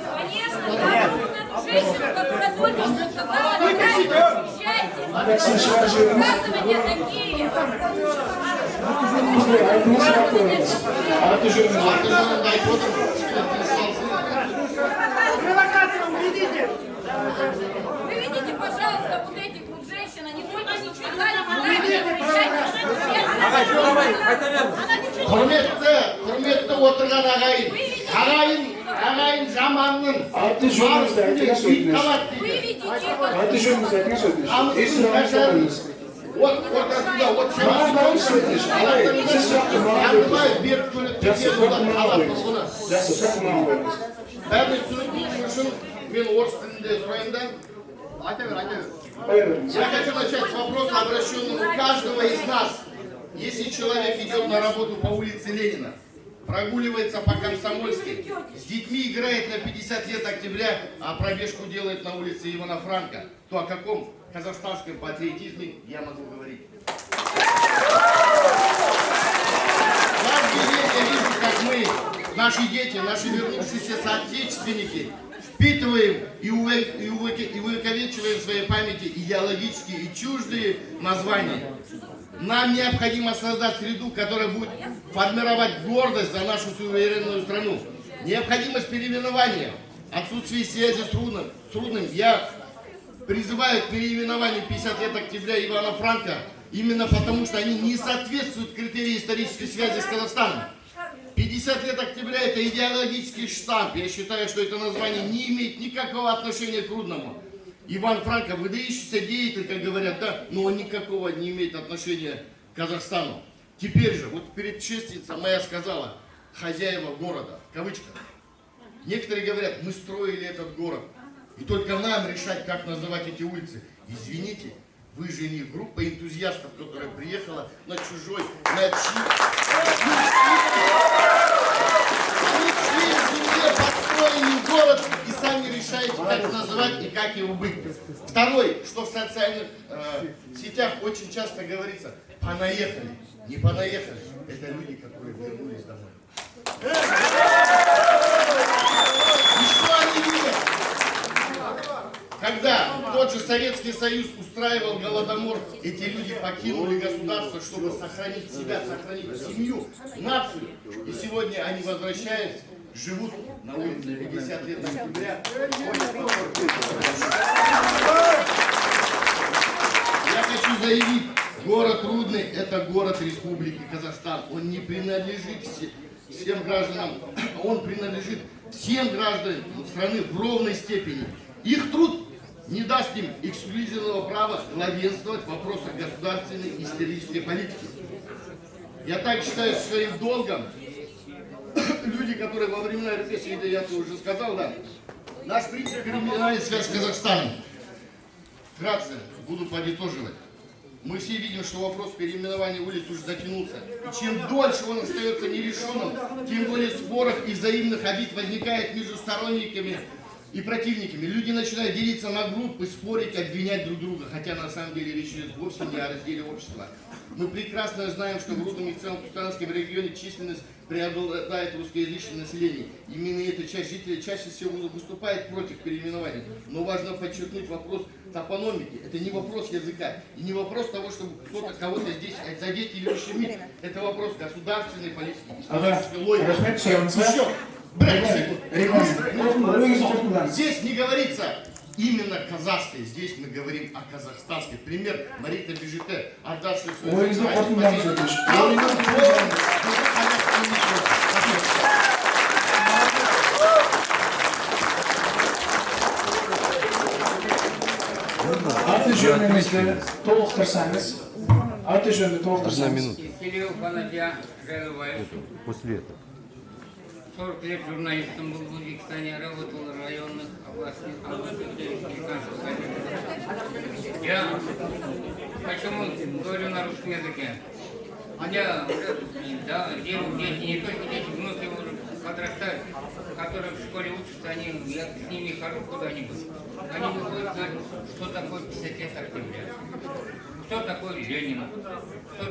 Вы видите, пожалуйста, вот этих вот женщин, они только не сказали, құрметті отырған ағайын жаманның Аты жөніңізді айтыңыз өтініш. Аты жөніңізді айтыңыз өтініш. Маған қараңызшы өтініш. Сіз сұрақты маған қойыңыз. Жақсы, сұрақты маған қойыңыз. Жақсы, сұрақты маған қойыңыз. бәріне түсініп үшін мен орыс тілінде сұрайын да. Я хочу начать с вопроса, обращенного у каждого из нас. Если человек идет на работу по улице Ленина, прогуливается по Комсомольской, с детьми играет на 50 лет октября, а пробежку делает на улице Ивана Франка, то о каком казахстанском патриотизме я могу говорить? Каждый день я вижу, как мы, наши дети, наши вернувшиеся соотечественники, впитываем и увековечиваем в своей памяти идеологические и чуждые названия. Нам необходимо создать среду, которая будет формировать гордость за нашу суверенную страну. Необходимость переименования, отсутствие связи с Рудным. Я призываю к переименованию 50 лет октября Ивана Франка, именно потому что они не соответствуют критериям исторической связи с Казахстаном. 50 лет октября — это идеологический штамп. Я считаю, что это название не имеет никакого отношения к Рудному. Иван Франко, выдающийся деятель, как говорят, да, но он никакого не имеет отношения к Казахстану. Теперь же, вот предшественница моя сказала, хозяева города, в кавычках. Некоторые говорят, мы строили этот город, и только нам решать, как называть эти улицы. Извините, вы же не группа энтузиастов, которая приехала на чужой, на земле построили город и сами решаете, как называть и как его быть. Второй, что в социальных сетях очень часто говорится, Понаехали, не понаехали. Это люди, которые вернулись домой. И что они видят? Когда тот же Советский Союз устраивал голодомор, эти люди покинули государство, чтобы сохранить себя, сохранить семью, нацию. И сегодня они возвращаются, живут на улице 50 лет октября. Я хочу заявить, город Рудный – это город Республики Казахстан. Он не принадлежит всем гражданам, он принадлежит всем гражданам страны в ровной степени. Их труд не даст им эксклюзивного права главенствовать в вопросах государственной и исторической политики. Я так считаю своим долгом, люди, которые во времена репрессий, это я уже сказал, да, наш принцип криминальной связи с Казахстаном. Вкратце буду подытоживать. Мы все видим, что вопрос переименования улиц уже затянулся. И чем дольше он остается нерешенным, тем более споров и взаимных обид возникает между сторонниками и противниками. Люди начинают делиться на группы, спорить, обвинять друг друга, хотя на самом деле речь идет вовсе не о разделе общества. Мы прекрасно знаем, что в Рудном и в целом Кустанском регионе численность преобладает русскоязычное население. Именно эта часть жителей чаще всего выступает против переименования. Но важно подчеркнуть вопрос топономики. Это не вопрос языка и не вопрос того, чтобы кто-то кого-то здесь задеть или ущемить. Это вопрос государственной политики, исторической логики. Здесь не говорится именно казахской, здесь мы говорим о казахстанской. Пример Марита Бежите, отдавший свою жизнь. Аты жөніңізді толықтырсаңыз. Аты жөнді толықтырсаңыз. Киселев Ванадия Жайлыбаев. После этого. 40 лет журналистом был в Узбекистане, работал в районных, областных, республиканских газетах. Я почему говорю на русском языке? У меня уже, да, дети, не только дети, внуки уже подрастают, которые в школе учатся, я с ними хожу куда-нибудь. Они выходят, говорят, что такое 50 лет октября, что такое Ленин, что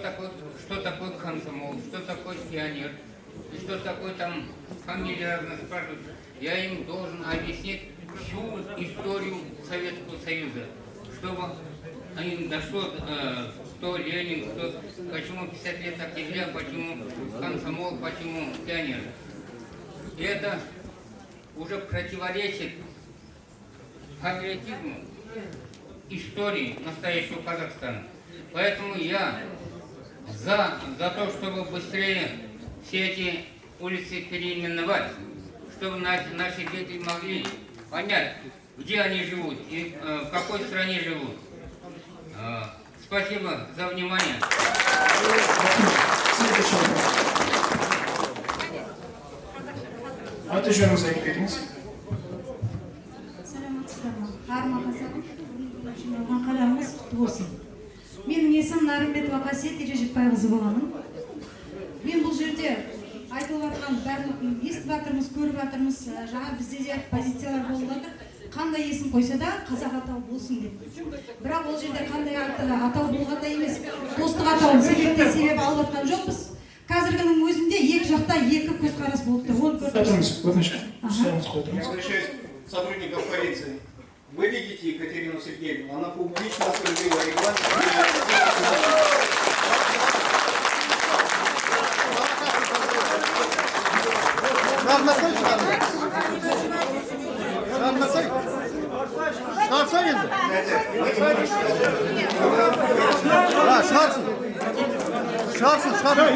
такое комсомол, что такое пионер. И что такое там фамилия разных спрашивают, я им должен объяснить всю историю Советского Союза, чтобы они дошло, кто Ленин, почему 50 лет октября, почему комсомол, почему пионер. И это уже противоречит патриотизму истории настоящего Казахстана. Поэтому я за то, чтобы быстрее все эти улицы переименовать, чтобы наши дети могли понять, где они живут и в какой стране живут. Спасибо за внимание. Аты жөніңізді айтып кетіңіз. Мақаламыз құтты болсын. Менің есімім Нарымбетова Қасиет Ережепбайқызы боламын. Мен бұл жерде айтылып жатқан барлығын естіп жатырмыз, көріп жатырмыз. Жаңа бізде де позициялар болып жатыр. Қандай есім қойса да қазақ атау болсын деп. Бірақ ол жерде қандай атау болғанда емес, достық атауын себеп алып жатқан жоқпыз. Қазіргінің өзінде екі жақта екі көзқарас болып тұр. Обращаюсь к сотрудникам полиции. Вы видите Екатерину Сергеевну, она публично оскорбила регламент. Шығарсаң енді? Шығарсын.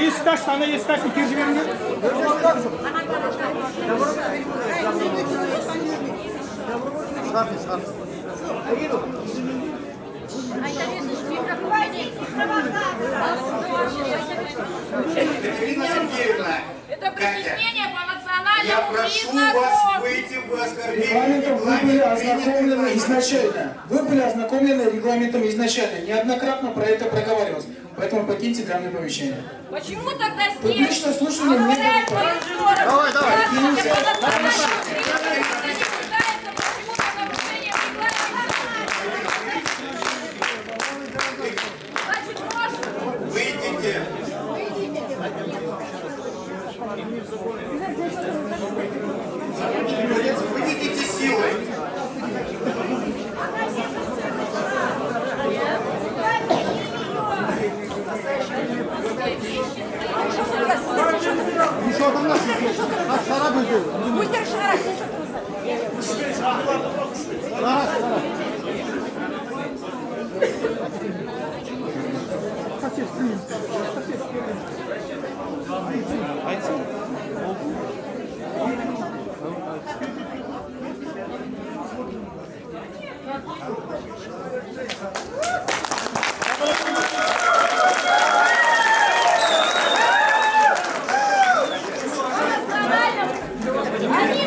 Есікті ашты, ана есікті ашты, кеп жіберіңдер. Шығарсын. Екатерина Сергеевна, это притеснение по национальному я прошу вас выйти в оскорбление изначально. Вы были ознакомлены регламентом изначально. Неоднократно про это проговаривалось. Поэтому покиньте данное помещение. Почему тогда здесь? Публичное слушание не Давай. Выйдите Они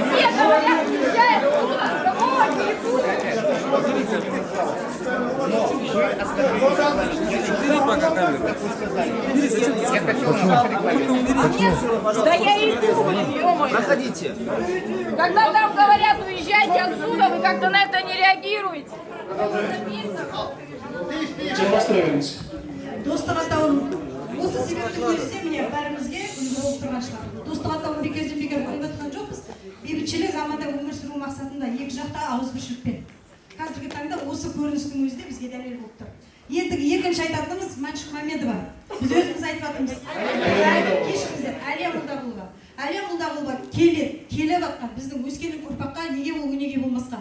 все говорят, уезжай отсюда, другого не Да я и думаю, ё-моё. Проходите. Когда там говорят, уезжайте отсюда, вы как-то на это не реагируете. Жалғастыра достық атауын осы себепті көрсе міне бәрімізге үлгі болып тұрған шығар. Достық атауын бекерден бекер қойып жоқпыз. Бейбітшілік заманда өмір сүру мақсатында екі жақта ауызбіршілікпен. Қазіргі таңда осы көріністің өзі де бізге дәлел болып тұр. Енді екінші айтатынымыз Мәншүк Мәмедова. Біз өзіміз айтып жатырмыз. Кешіріңіздер, Әлия Молдағұлова. Әлия Молдағұлова келіп жатқан біздің өскелең ұрпаққа неге ол өнеге болмасқа.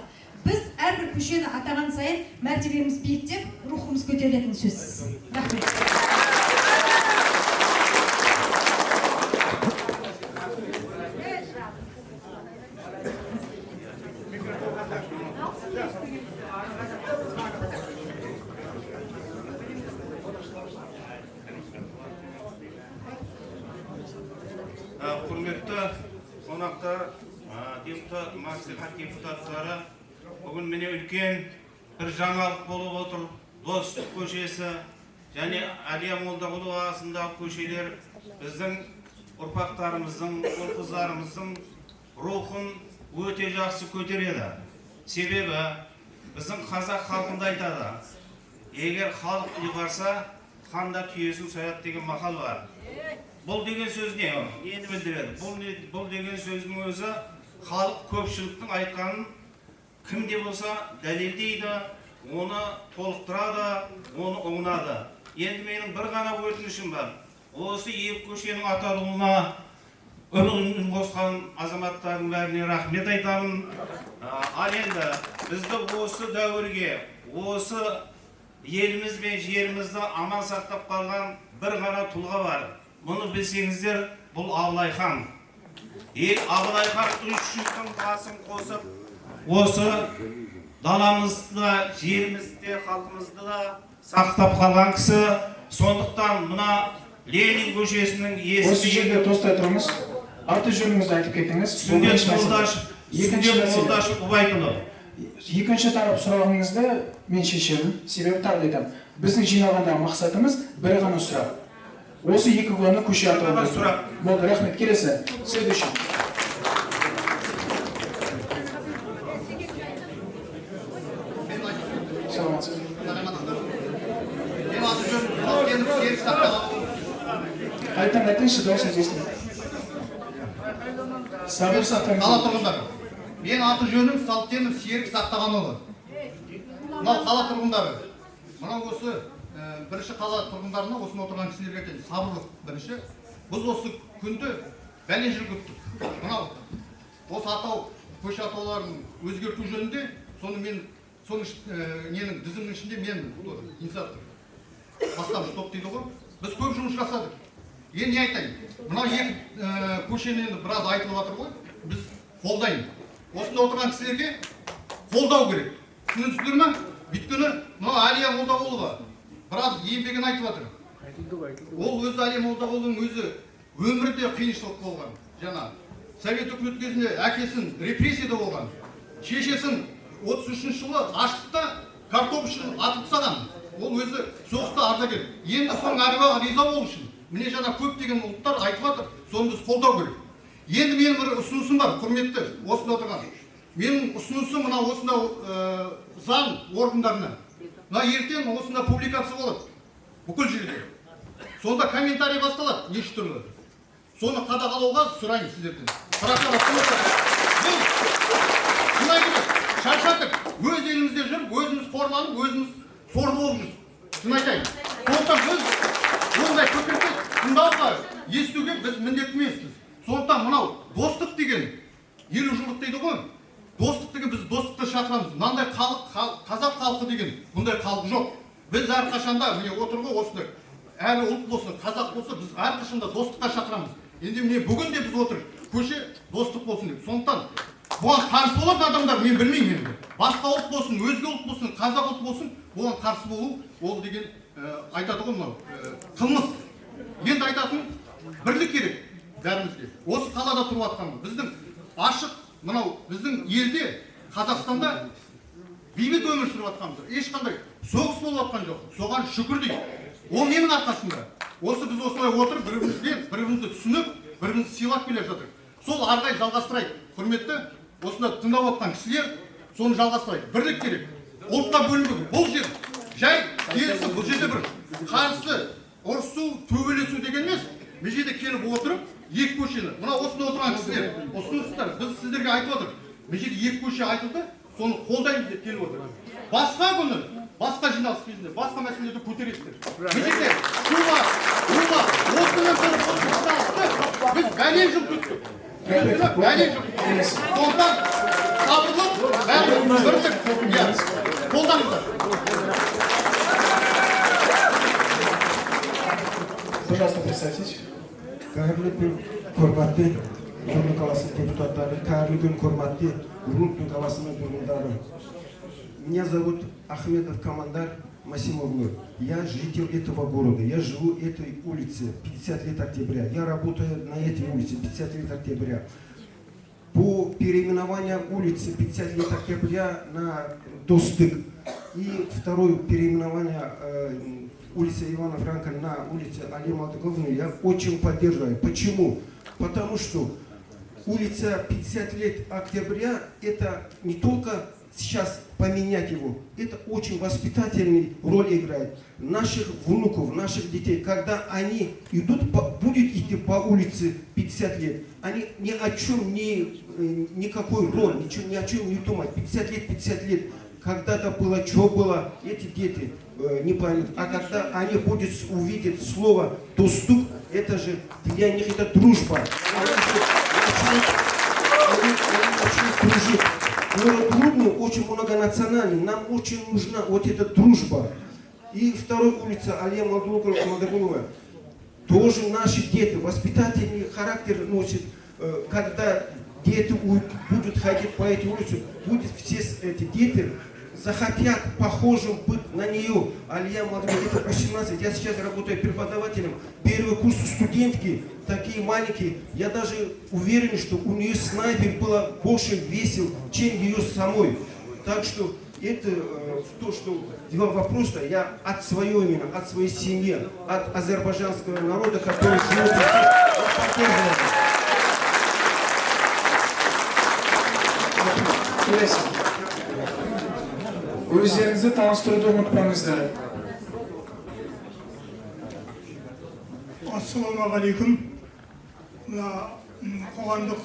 Біз әрбір көшені атаған сайын мәртебеміз биіктеп, рухымыз көтерілетін сөзсіз. Рахмет. Құрметті қонақтар, депутат, мәслихат депутаттары, бүгін міне үлкен бір жаңалық болып отыр. Достық көшесі және Әлия Молдағұлова атындағы көшелер біздің ұрпақтарымыздың, ұл-қыздарымыздың рухын өте жақсы көтереді. Себебі біздің қазақ халқында айтады, егер халық ұйғарса, ханда түйесін сояды деген мақал бар. Бұл деген сөз не? Нені білдіреді? Бұл деген сөздің өзі халық көпшіліктің айтқанын кімде болса дәлелдейді, оны толықтырады, оны оңынады. Енді менің бір ғана өтінішім бар. Осы екі көшенің аталуына үнін қосқан азаматтардың бәріне рахмет айтамын. Ал енді бізді осы дәуірге, осы еліміз бен жерімізді аман сақтап қалған бір ғана тұлға бар. Мұны білсеңіздер, бұл Абылай хан. Абылай хан үш жүздің басын қосып, осы даламызды, жерімізді, халқымызды да сақтап қалған кісі. Сондықтан мына Ленин көшесінің Осы жерде тостай тұрыңыз. Аты жөніңізді айтып кетіңіз. Сүндет Молдашев Убайдылов. Екінші тарап сұрағыңызды мен шешемін. Себебі тағы айтамын. Біздің жиналғандағы мақсатымыз бір ғана сұрақ. Осы екі күні көше атауын сұрақ. Болды, рахмет. Келесі. Следующий. Айтыңызшы, дауысын естің. Сабыр сақтаңыз. Қала тұрғындары. Мен аты жөнім Салтенов Серік Сақтағанұлы. Мынау қала тұрғындары. Мынау осы бірінші қала тұрғындарына, осыны отырған кісілерге айтайын, сабырлық бірінші. Біз осы күнді бәлен жыл күттік. Мынау осы атау, көше атауларын өзгерту жөнінде, соны мен ненің дізімнің ішінде мен инициатор. Бастамыш топ дейді ғой. Біз көп жұмыс жасадық. Енді не айтайын? Мынау екі көшені біраз айтылып жатыр ғой. Біз қолдаймыз. Осында отырған кісілерге қолдау керек. Түсінесіздер ме? Өйткені мынау Әлия Молдағұлова біраз еңбегін айтып жатыр. Ол өзі Әлия Молдағұлованың өзі өмірде қиыншылық болған. Жаңа Совет үкімет кезінде әкесін репрессияда болған. Шешесін 33 жылы аштықта картоп үшін атып тастаған. Ол өзі соғыста ардагер. Енді соның әруағы риза болу үшін міне жаңа көптеген ұлттар айтып жатыр, соны біз қолдау керек. Енді менің бір ұсынысым бар, құрметті, осында отырған. Менің ұсынысым мына осында заң органдарына. Мына ертең осында публикация болады. Бүкіл жерде. Сонда комментарий басталады, неше түрлі. Соны қадағалауға сұраймын сіздерден. Біз шынай керек, шаршадық. Өз елімізде жүріп, өзіміз формаланып, өзіміз сор болып жүр. Шын айтайын. Сондықтан біз ондай көпіртіп тыңдауға естуге біз міндетті емеспіз. Сондықтан мынау достық деген елу жылдық дейді ғой. Достық деген біз достықты шақырамыз. Мынандай қазақ халқы деген бұндай халық жоқ. Біз әрқашанда міне отыр ғой осындай. Әлі ұлт болсын, қазақ болсын, біз әрқашанда достыққа шақырамыз. Енді міне бүгін де біз отыр, көше достық болсын деп. Сондықтан бұған қарсы болатын адамдар мен білмеймін енді. Басқа ұлт болсын, өзге ұлт болсын, қазақ ұлт болсын, бұған қарсы болу ол деген айтады ғой мынау қылмыс. Енді айтатын бірлік керек бәрімізге. Осы қалада тұрып жатқанбыз. Біздің ашық мынау біздің елде Қазақстанда бейбіт өмір сүріп жатқанбыз. Ешқандай соғыс болып жатқан жоқ. Соған шүкір дейді. Ол ненің арқасында? Осы біз осылай отырып, бірімізді түсініп, бірімізді сыйлап келе жатырмыз. Сол арғай жалғастырайық. Құрметті, осында тыңдап отқан кісілер, соны жалғастырайық. Бірлік керек. Ұлтқа бөлінбеу. Бұл жер жай келісім, бұл жерде бір қарсы ұрысу, төбелесу деген емес. Бұл жерде келіп отырып, екі көшені. Мына осында отырған кісілер, ұсыныстар, біз сіздерге айтып отырмыз. Бұл жерде екі көше айтылды, соны қолдаймыз деп келіп отыр. Басқа күні, басқа жиналыс кезінде, басқа мәселелерді көтересіздер. Бұл жерде шуға, осының жиналысты біз бәлен жыл күттік. Бәлен жыл күттік. Сондықтан сабырлық, бәріміз бірлік, қолданыңыздар. Пожалуйста, представьтесь. Қайырлы күн, құрметті Рудный қаласы депутаттары, қайырлы күн, құрметті Рудный қаласының тұрғындары. Меня зовут Ахмедов Командар Масимовлы. Я житель этого города. Я живу этой улице 50 лет октября. Я работаю на этой улице 50 лет октября. По переименованию улицы 50 лет октября на Достык. И второе переименование улицы Ивана Франка на улице Алии Малтыковны я очень поддерживаю. Почему? Потому что улица 50 лет октября это не только сейчас поменять его, это очень воспитательную роль играет. Наших внуков, наших детей, когда они идут, будут идти по улице 50 лет, они ни о чем никакой роль, ничего, ни о чем не думают. 50 лет, когда-то было, что было, эти дети не поймут. А когда они будут увидеть слово «доступ», это же для них это дружба. Они начнут дружить. Город Рудный очень многонациональный, нам очень нужна вот эта дружба. И вторая улица Алия Мадагулова. Тоже наши дети, воспитательный характер носит. Когда дети будут ходить по этой улице, будут все эти дети захотят похожим быть на нее. Алия Мадагулова, это 18, я сейчас работаю преподавателем. Первый курс студентки, такие маленькие. Я даже уверен, что у нее снайпер было больше весил, чем ее самой. Так что это то, что два вопроса я от своего имени, от своей семьи, от азербайджанского народа, который живет здесь, Өздеріңізді таныстыруды ұмытпаңыздар. Ассалаумағалейкум. Мына қоғамдық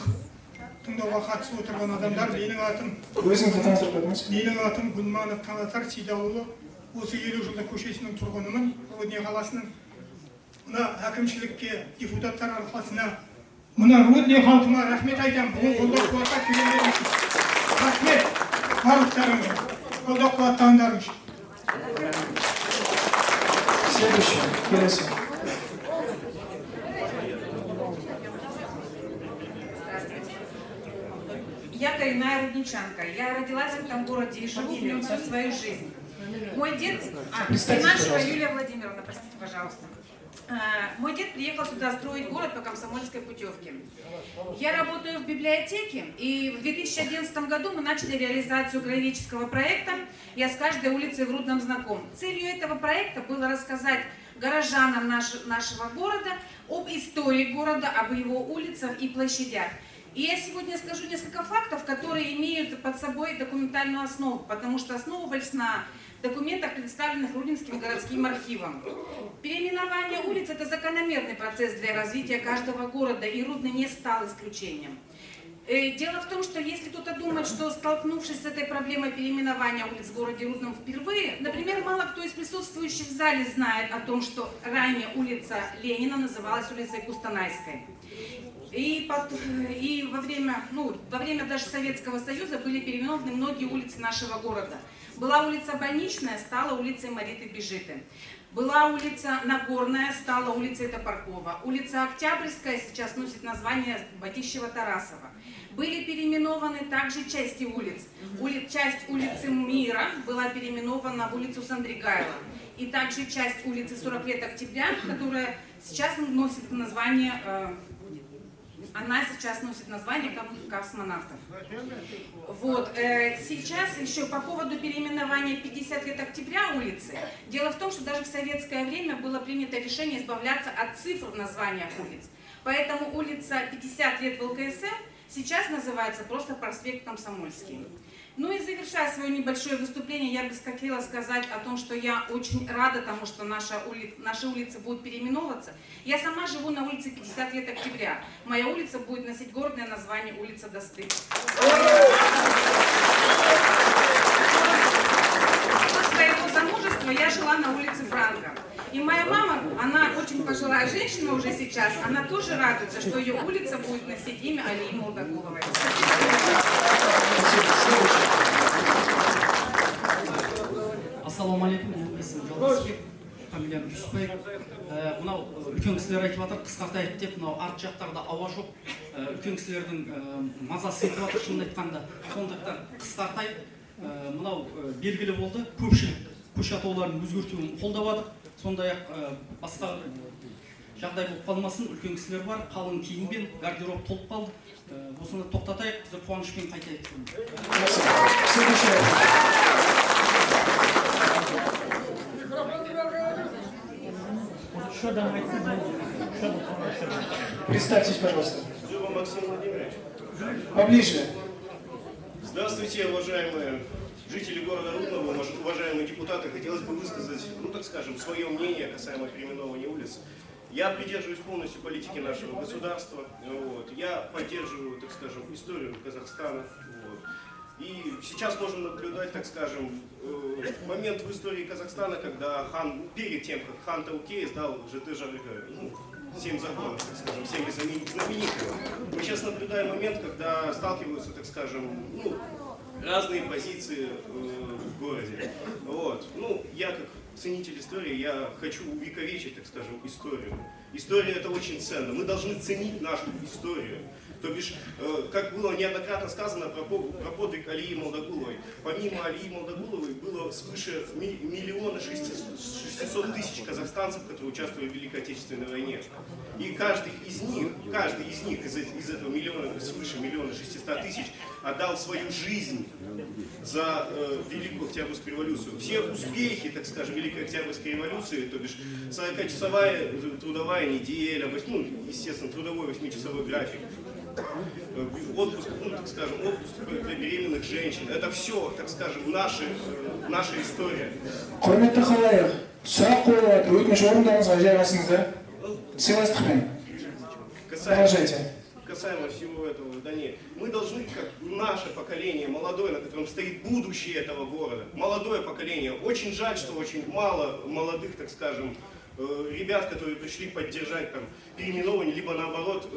тыңдауға қатысып отырған адамдар, менің атым Өзіңізді таныстырып кетіңіз. Менің атым Гүлманов Таңатар Сейдалұлы. Осы 50 жылдық көшесінің тұрғынымын, Рудный қаласының. Мына әкімшілікке, депутаттар алқасына, мына Рудный халқына рахмет айтамын. Бұл қолдау қуатқа келгендеріңіз үшін. Рахмет барлықтарыңызға. Қолдау қуаттағандарың үшін. Следующее. Келесі. Я коренная рудничанка. Я родилась в этом городе и живу в нем всю свою жизнь. Мой дед... Нашева Юлия Владимировна, простите, пожалуйста. Мой дед приехал сюда строить город по комсомольской путевке. Я работаю в библиотеке, и в 2011 году мы начали реализацию краеведческого проекта «Я с каждой улицей в Рудном знаком». Целью этого проекта было рассказать горожанам нашего города об истории города, об его улицах и площадях. И я сегодня скажу несколько фактов, которые имеют под собой документальную основу, потому что основывались на документах, представленных Рудненским городским архивом. Переименование улиц – это закономерный процесс для развития каждого города, и Рудный не стал исключением. Дело в том, что если кто-то думает, что столкнувшись с этой проблемой переименования улиц в городе Рудном впервые, например, мало кто из присутствующих в зале знает о том, что ранее улица Ленина называлась улицей Кустанайской. И во время даже Советского Союза были переименованы многие улицы нашего города. Была улица Больничная, стала улицей Мариты Бежиты. Была улица Нагорная, стала улицей Топоркова. Улица Октябрьская сейчас носит название Батищева-Тарасова. Были переименованы также части улиц. Часть улицы Мира была переименована в улицу Сандригайло. И также часть улицы 40 лет октября, которая сейчас носит название... Она сейчас носит название космонавтов. Вот. Сейчас еще по поводу переименования 50 лет октября улицы. Дело в том, что даже в советское время было принято решение избавляться от цифр в названиях улиц. Поэтому улица 50 лет ВЛКСМ сейчас называется просто проспект Комсомольский. Ну и завершая свое небольшое выступление, я бы хотела сказать о том, что я очень рада тому, что наши улицы будут переименовываться. Я сама живу на улице 50 лет октября. Моя улица будет носить гордое название улица Досты. До своего замужества я жила на улице Франка. И моя мама, она очень пожилая женщина уже сейчас, она тоже радуется, что ее улица будет носить имя Алии Молдогуловой. Ассаламу алейкум, есімім Жолдасбек, фамилиям Жүсіпбек. Мынау үлкен кісілер айтып жатыр, қысқартайық деп, мынау арт жақтарда ауа жоқ. Үлкен кісілердің мазасы етіп жатыр, шынын айтқанда. Сондықтан қысқартайық. Мынау белгілі болды, көпшілік көше атауларын өзгертуін қолдап. Сондай-ақ басқа жағдай болып қалмасын, үлкен кісілер бар, қалың киімбен гардероб толып қалды. Осыны тоқтатайық, біздер қуанышпен қайтайық. Представьтесь, пожалуйста. Зюба Максим Владимирович. Поближе. Здравствуйте, уважаемые жители города Рудного, уважаемые депутаты. Хотелось бы высказать, так скажем, свое мнение касаемо переименования улиц. Я придерживаюсь полностью политики нашего государства. Я поддерживаю, так скажем, историю Казахстана. И сейчас можно наблюдать, так скажем, момент в истории Казахстана, когда хан, перед тем, как хан Таукей сдал ЖТ Жарыга, 7 законов, так скажем, всеми знаменитыми. Мы сейчас наблюдаем момент, когда сталкиваются, так скажем, разные позиции в городе. Я как ценитель истории, я хочу увековечить, так скажем, историю. История — это очень ценно. Мы должны ценить нашу историю. То бишь, как было неоднократно сказано про подвиг Алии Молдогуловой, помимо Алии Молдогуловой было свыше 1 600 000 казахстанцев, которые участвовали в Великой Отечественной войне. И каждый из них из этого свыше 1 600 000 отдал свою жизнь за Великую Октябрьскую революцию. Все успехи, так скажем, Великой Октябрьской революции, то бишь 40-часовая трудовая неделя, естественно, трудовой 8-часовой график, отпуск, так скажем, отпуск для беременных женщин. Это все, так скажем, наша история. Құрметті халайық, сұрақ қойылады, өтініш орындауыңызға жайғасыңыздар. Сыйластықпен. Продолжайте. Касаемо всего этого, мы должны, как наше поколение, молодое, на котором стоит будущее этого города, молодое поколение. Очень жаль, что очень мало молодых, так скажем, ребят, которые пришли поддержать переименование, либо наоборот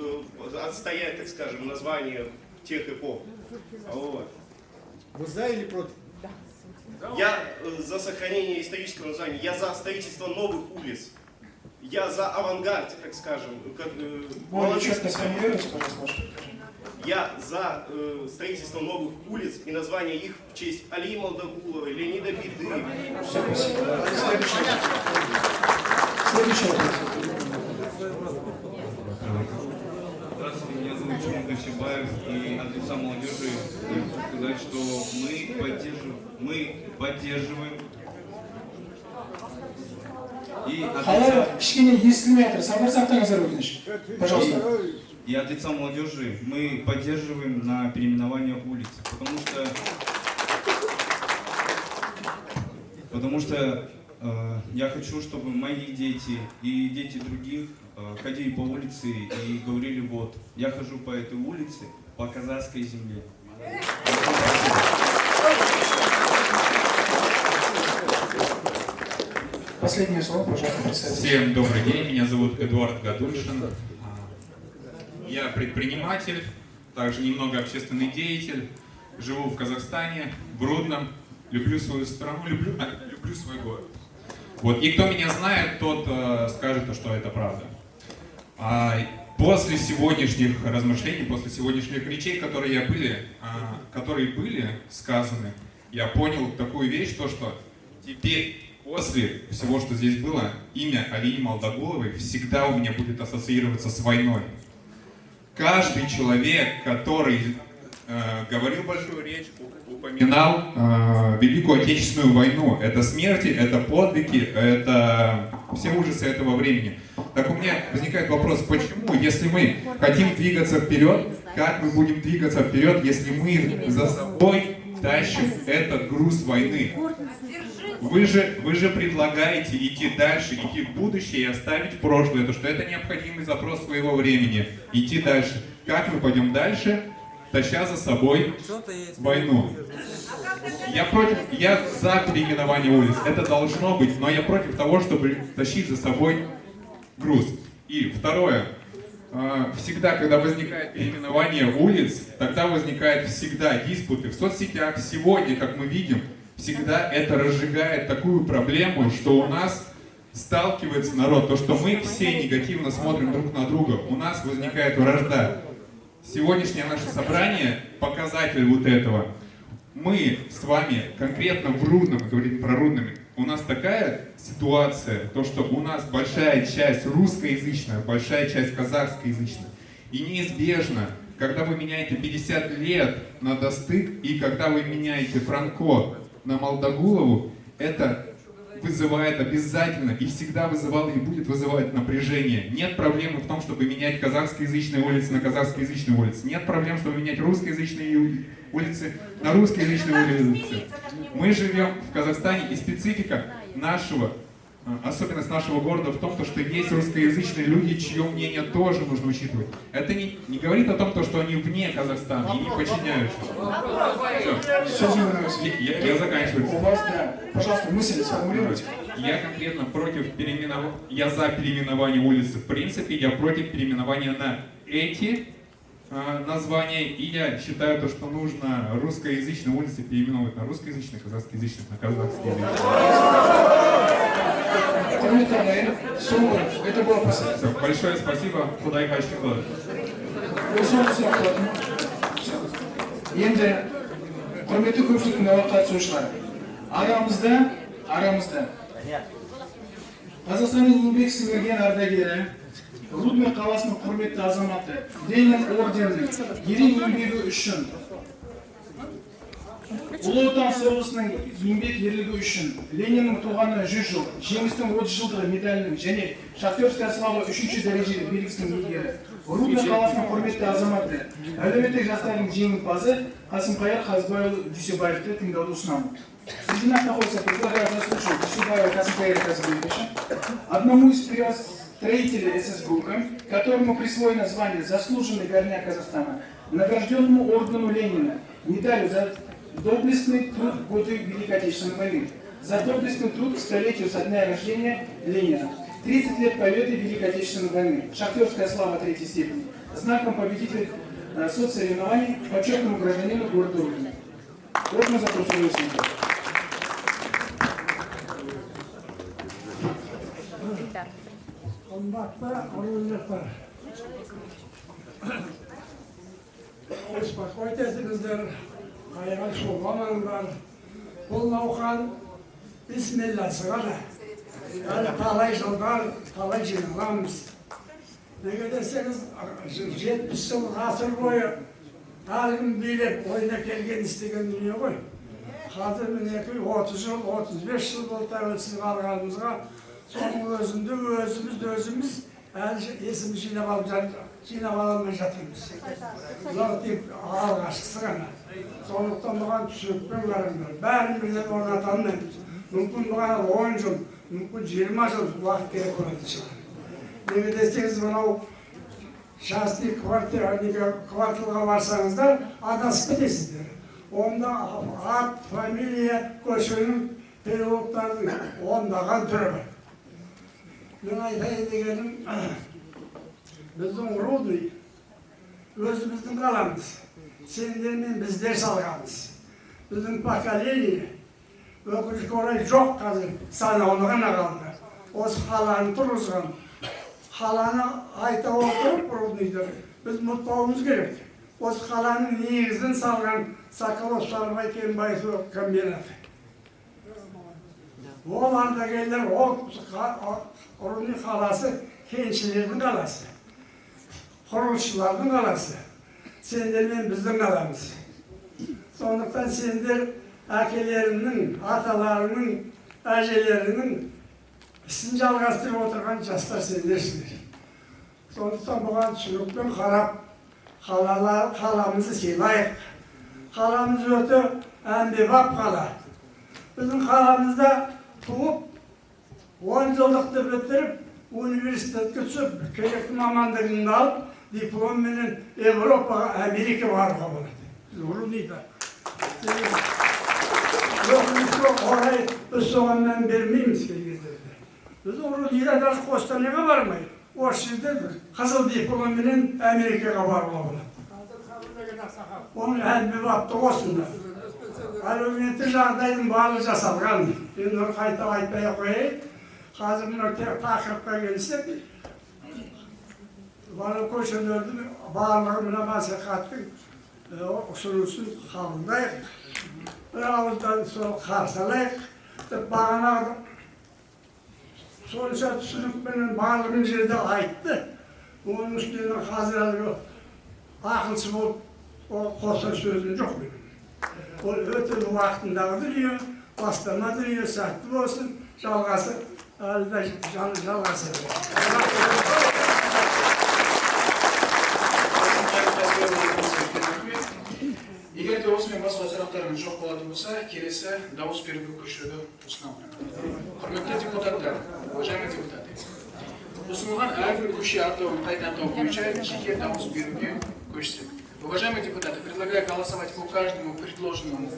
отстоять, так скажем, название тех эпох. Вы за или против? Я за сохранение исторического названия, я за строительство новых улиц, я за авангард, так скажем. Я за строительство новых улиц и название их в честь Алии Молдогуловой, Леонида Беды. Следующий вопрос. Здравствуйте, меня зовут Чумак Гасибаев, и от лица молодежи я хочу сказать, что мы поддерживаем и от лица молодежи мы поддерживаем на переименование улиц, потому что я хочу, чтобы мои дети и дети других ходили по улице и говорили: вот, я хожу по этой улице, по казахской земле. Последнее слово, пожалуйста, представьте. Всем добрый день, меня зовут Эдуард Гадульшин. Я предприниматель, также немного общественный деятель. Живу в Казахстане, в Рудном. Люблю свою страну, люблю свой город. Вот. И кто меня знает, тот скажет, что это правда. После сегодняшних размышлений, после сегодняшних речей, которые были сказаны, я понял такую вещь, что теперь, после всего, что здесь было, имя Алии Малдагуловой всегда у меня будет ассоциироваться с войной. Каждый человек, который говорил большую речь, упоминал Великую Отечественную войну. Это смерти, это подвиги, это все ужасы этого времени. Так у меня возникает вопрос, почему, если мы хотим двигаться вперед, как мы будем двигаться вперед, если мы за собой тащим этот груз войны? Вы же предлагаете идти дальше, идти в будущее и оставить прошлое, что это необходимый запрос своего времени, идти дальше. Как мы пойдем дальше, таща за собой войну? Я за переименование улиц, это должно быть, но я против того, чтобы тащить за собой груз. И второе, всегда, когда возникает переименование улиц, тогда возникают всегда диспуты. В соцсетях сегодня, как мы видим, всегда это разжигает такую проблему, что у нас сталкивается народ, то, что мы все негативно смотрим друг на друга, у нас возникает вражда. Сегодняшнее наше собрание – показатель вот этого. Мы с вами конкретно в Рудном, мы говорим про Рудном, у нас такая ситуация, то что у нас большая часть русскоязычная, большая часть казахскоязычная. И неизбежно, когда вы меняете 50 лет на Достык и когда вы меняете Франко на Малдагулову, это вызывает обязательно и всегда вызывало и будет вызывать напряжение. Нет проблемы в том, чтобы менять казахскоязычные улицы на казахскоязычные улицы. Нет проблем, чтобы менять русскоязычные улицы на русскоязычные улицы. Мы живем в Казахстане, и специфика нашего, особенность нашего города в том, что есть русскоязычные люди, чье мнение тоже нужно учитывать. Это не говорит о том, что они вне Казахстана и не подчиняются. Все. Я заканчиваю. У вас, да. Пожалуйста, мысль сформулируйте. Я конкретно против переименования, я за переименование улицы. В принципе, я против переименования на эти названия, и я считаю, что нужно русскоязычные улицы переименовывать на русскоязычные, казахскоязычных на казахскоязычные. Это было последнее. Большое спасибо. Кудай качество. Енді құрметті көпшіліктің қатысушылары, арамызда Қазақстанның еңбек сіңірген ардагері, Рудный қаласының құрметті азаматы, Ленин орденінің ерен еңбегі үшін, Ұлы Отан соғысының еңбек ерлігі үшін, Лениннің туғанына 100 жыл, жеңістің 30 жылдығы медалінің және шахтерская слава 3-ші дәрежелі белгісінің иегері, Рудный қаласының құрметті азаматы, әлеуметтік жастардың жеңімпазы Қасымқайыр Қазбайұлы Дүйсебаевты тыңдауды ұсынамын. Среди нас находится предлагаемый случай Дүйсебаева Қасымқайыр Қазбайевича, одному из строителей СС-группы, которому присвоено звание «Заслуженный горняк Казахстана», награжденному ордену Ленина, медалью за доблестный труд в годы Великой Отечественной войны, за доблестный труд к столетию со дня рождения Ленина, 30 лет победы Великой Отечественной войны, шахтерская слава 3-й степени, знаком победителя соцсоревнований, почетному гражданину города Рудня. Можно запрос выяснить? Қойтесіңіздер, қайған шоғамаңдар, бұл науқан бисмилла сығады. Әлі талай жылдар, талай жиналамыз. Неге десеңіз, 70 жыл ғасыр бойы әркім билеп, ойына келген істеген дүние ғой. Қазір мінекі 30 жыл, 35 жыл болды тәуелсіздік алғанымызға, соның өзіміз әлі есіміз жинап аламай жатырмыз. Бұлар тек алғашқысы ғана. Сондықтан бұған түсінікпен қараңдар. Бәрін бірден орната алмаймыз. Мүмкін бұған 10 жыл, мүмкін 20 жыл уақыт керек болатын шығар. Неге десеңіз, мынау частный кварталға барсаңыздар, адасып кетесіздер. Онда ат, фамилия, көшенің, переулоктардың ондаған түрі бар. Мен айтайын дегенім, біздің Рудный өзіміздің қаламыз. Сендер мен біздер салғанбыз. Біздің поколение өкінішке орай жоқ қазір, санаулы ғана қалды. Осы қаланы тұрғызған, қаланы айта отырып Рудныйды біз ұмытпауымыз керек. Осы қаланың негізін салған Соколов-Сарыбай кен байыту комбинаты. Ол ардагерлер, ол Рудный қаласы кеншілердің қаласы, құрылысшылардың қаласы. Сендер мен біздің қаламыз. Сондықтан сендер әкелерінің, аталарының, әжелерінің ісін жалғастырып отырған жастар сендерсіңдер. Сондықтан бұған түсінікпен қарап, қаламызы сыйлайық. Қаламыз өте әмбебап қала. Біздің қаламызда туып, 10 жылдықты бітіріп, университетке түсіп, керекті мамандығын алып, дипломменен Европаға, Америка баруға болады. Рудныйда. Өкінішке орай біз соған мән бермейміз келгендерде. Біз Рудныйда даже Қостанайға бармай, осы жерде қызыл дипломменен Америкаға баруға болады. Оның әмбебапты осында. Әлеуметтік жағдайдың барлығы жасалған. Енді қайта айтпай қойайын. Қазір мына тақырыпқа келсек, бала көшелердің барлығы мына мәслихаттың ұсынысын қабылдайық. Бір ауыздан сол қарсы алайық. Бағанағы сонша түсінікпенен барлығын жерде айтты. Оның үстіне қазір әлгі ақылшы болып қоса сөзім жоқ менің. Ол өте уақытындағы дүние, бастама дүние сәтті болсын, жалғасы әлі де жалғасы. Егер де осымен басқа сұрақтарыңыз жоқ болатын болса, келесі дауыс беруге көшуді ұсынамын. Құрметті депутаттар, уважаемые депутаты, ұсынылған әрбір көше атауын қайта атау бойынша жеке дауыс беруге көшсек. Уважаемые депутаты, предлагаю голосовать по каждому предложенному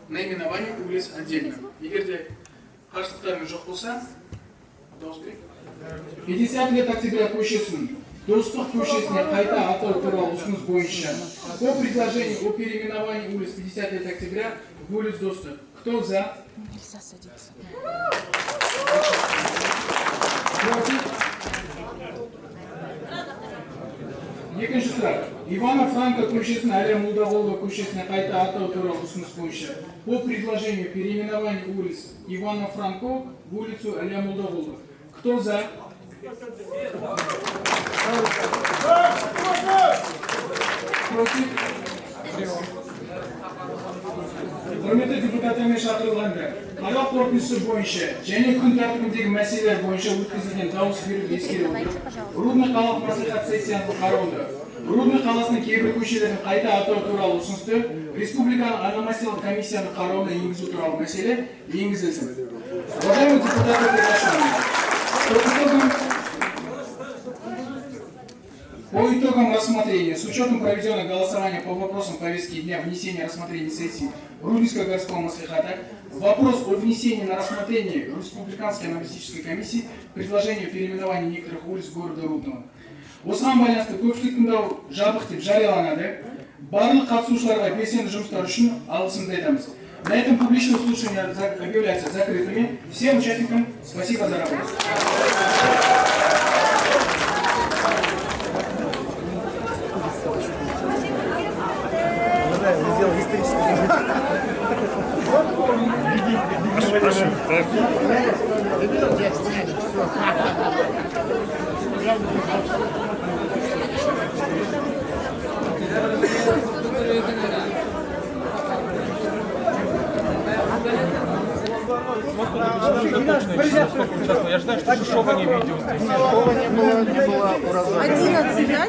наименованию улиц отдельно. Егер де қарсылықтарыңыз жоқ болса, дауыс берейік. 50 лет октября көшесін Достық көшесіне қайта атау туралы ұсыныс бойынша по предложению о переименовании улиц 50 лет октября в улиц Достық. Кто за? Нельзя садиться. Против? Екінші сұрақ. Ивана Франко көшесін Әлия Молдағұлова көшесіне қайта атау туралы ұсыныс бойынша по предложению переименования улиц Ивана Франко в улицу Әлия Молдағұлова. Кто за? Против? Құрметті депутаттармен шақырылғандар, қарау қорытындысы бойынша және күн тәртібіндегі мәселелер бойынша өткізілген дауыс беруді ескере отырып, Рудный қалалық мәслихат сессиясының қарауында Рудный қаласының кейбір көшелерін қайта атау туралы ұсынысты Республиканың аномастиялық комиссияның қарауына енгізу туралы мәселе енгізілсін. Уважаемые депутаты, приглашенные. По итогам рассмотрения, с учетом проведенного голосования по вопросам повестки дня внесения рассмотрения сессии Руднийского городского маслихата, вопрос о внесении на рассмотрение Республиканской аналитической комиссии предложения о переименовании некоторых улиц города Рудного. Осыған байланысты көпшіліктің дауы жабық деп жарияланады. Барлық қатысушыларға белсенді жұмыстар үшін алғысымды айтамыз. На этом публичное слушание объявляется закрытыми. Всем участникам спасибо за работу. Сделал исторический Я знаю, что Шишова не видел. 11, да?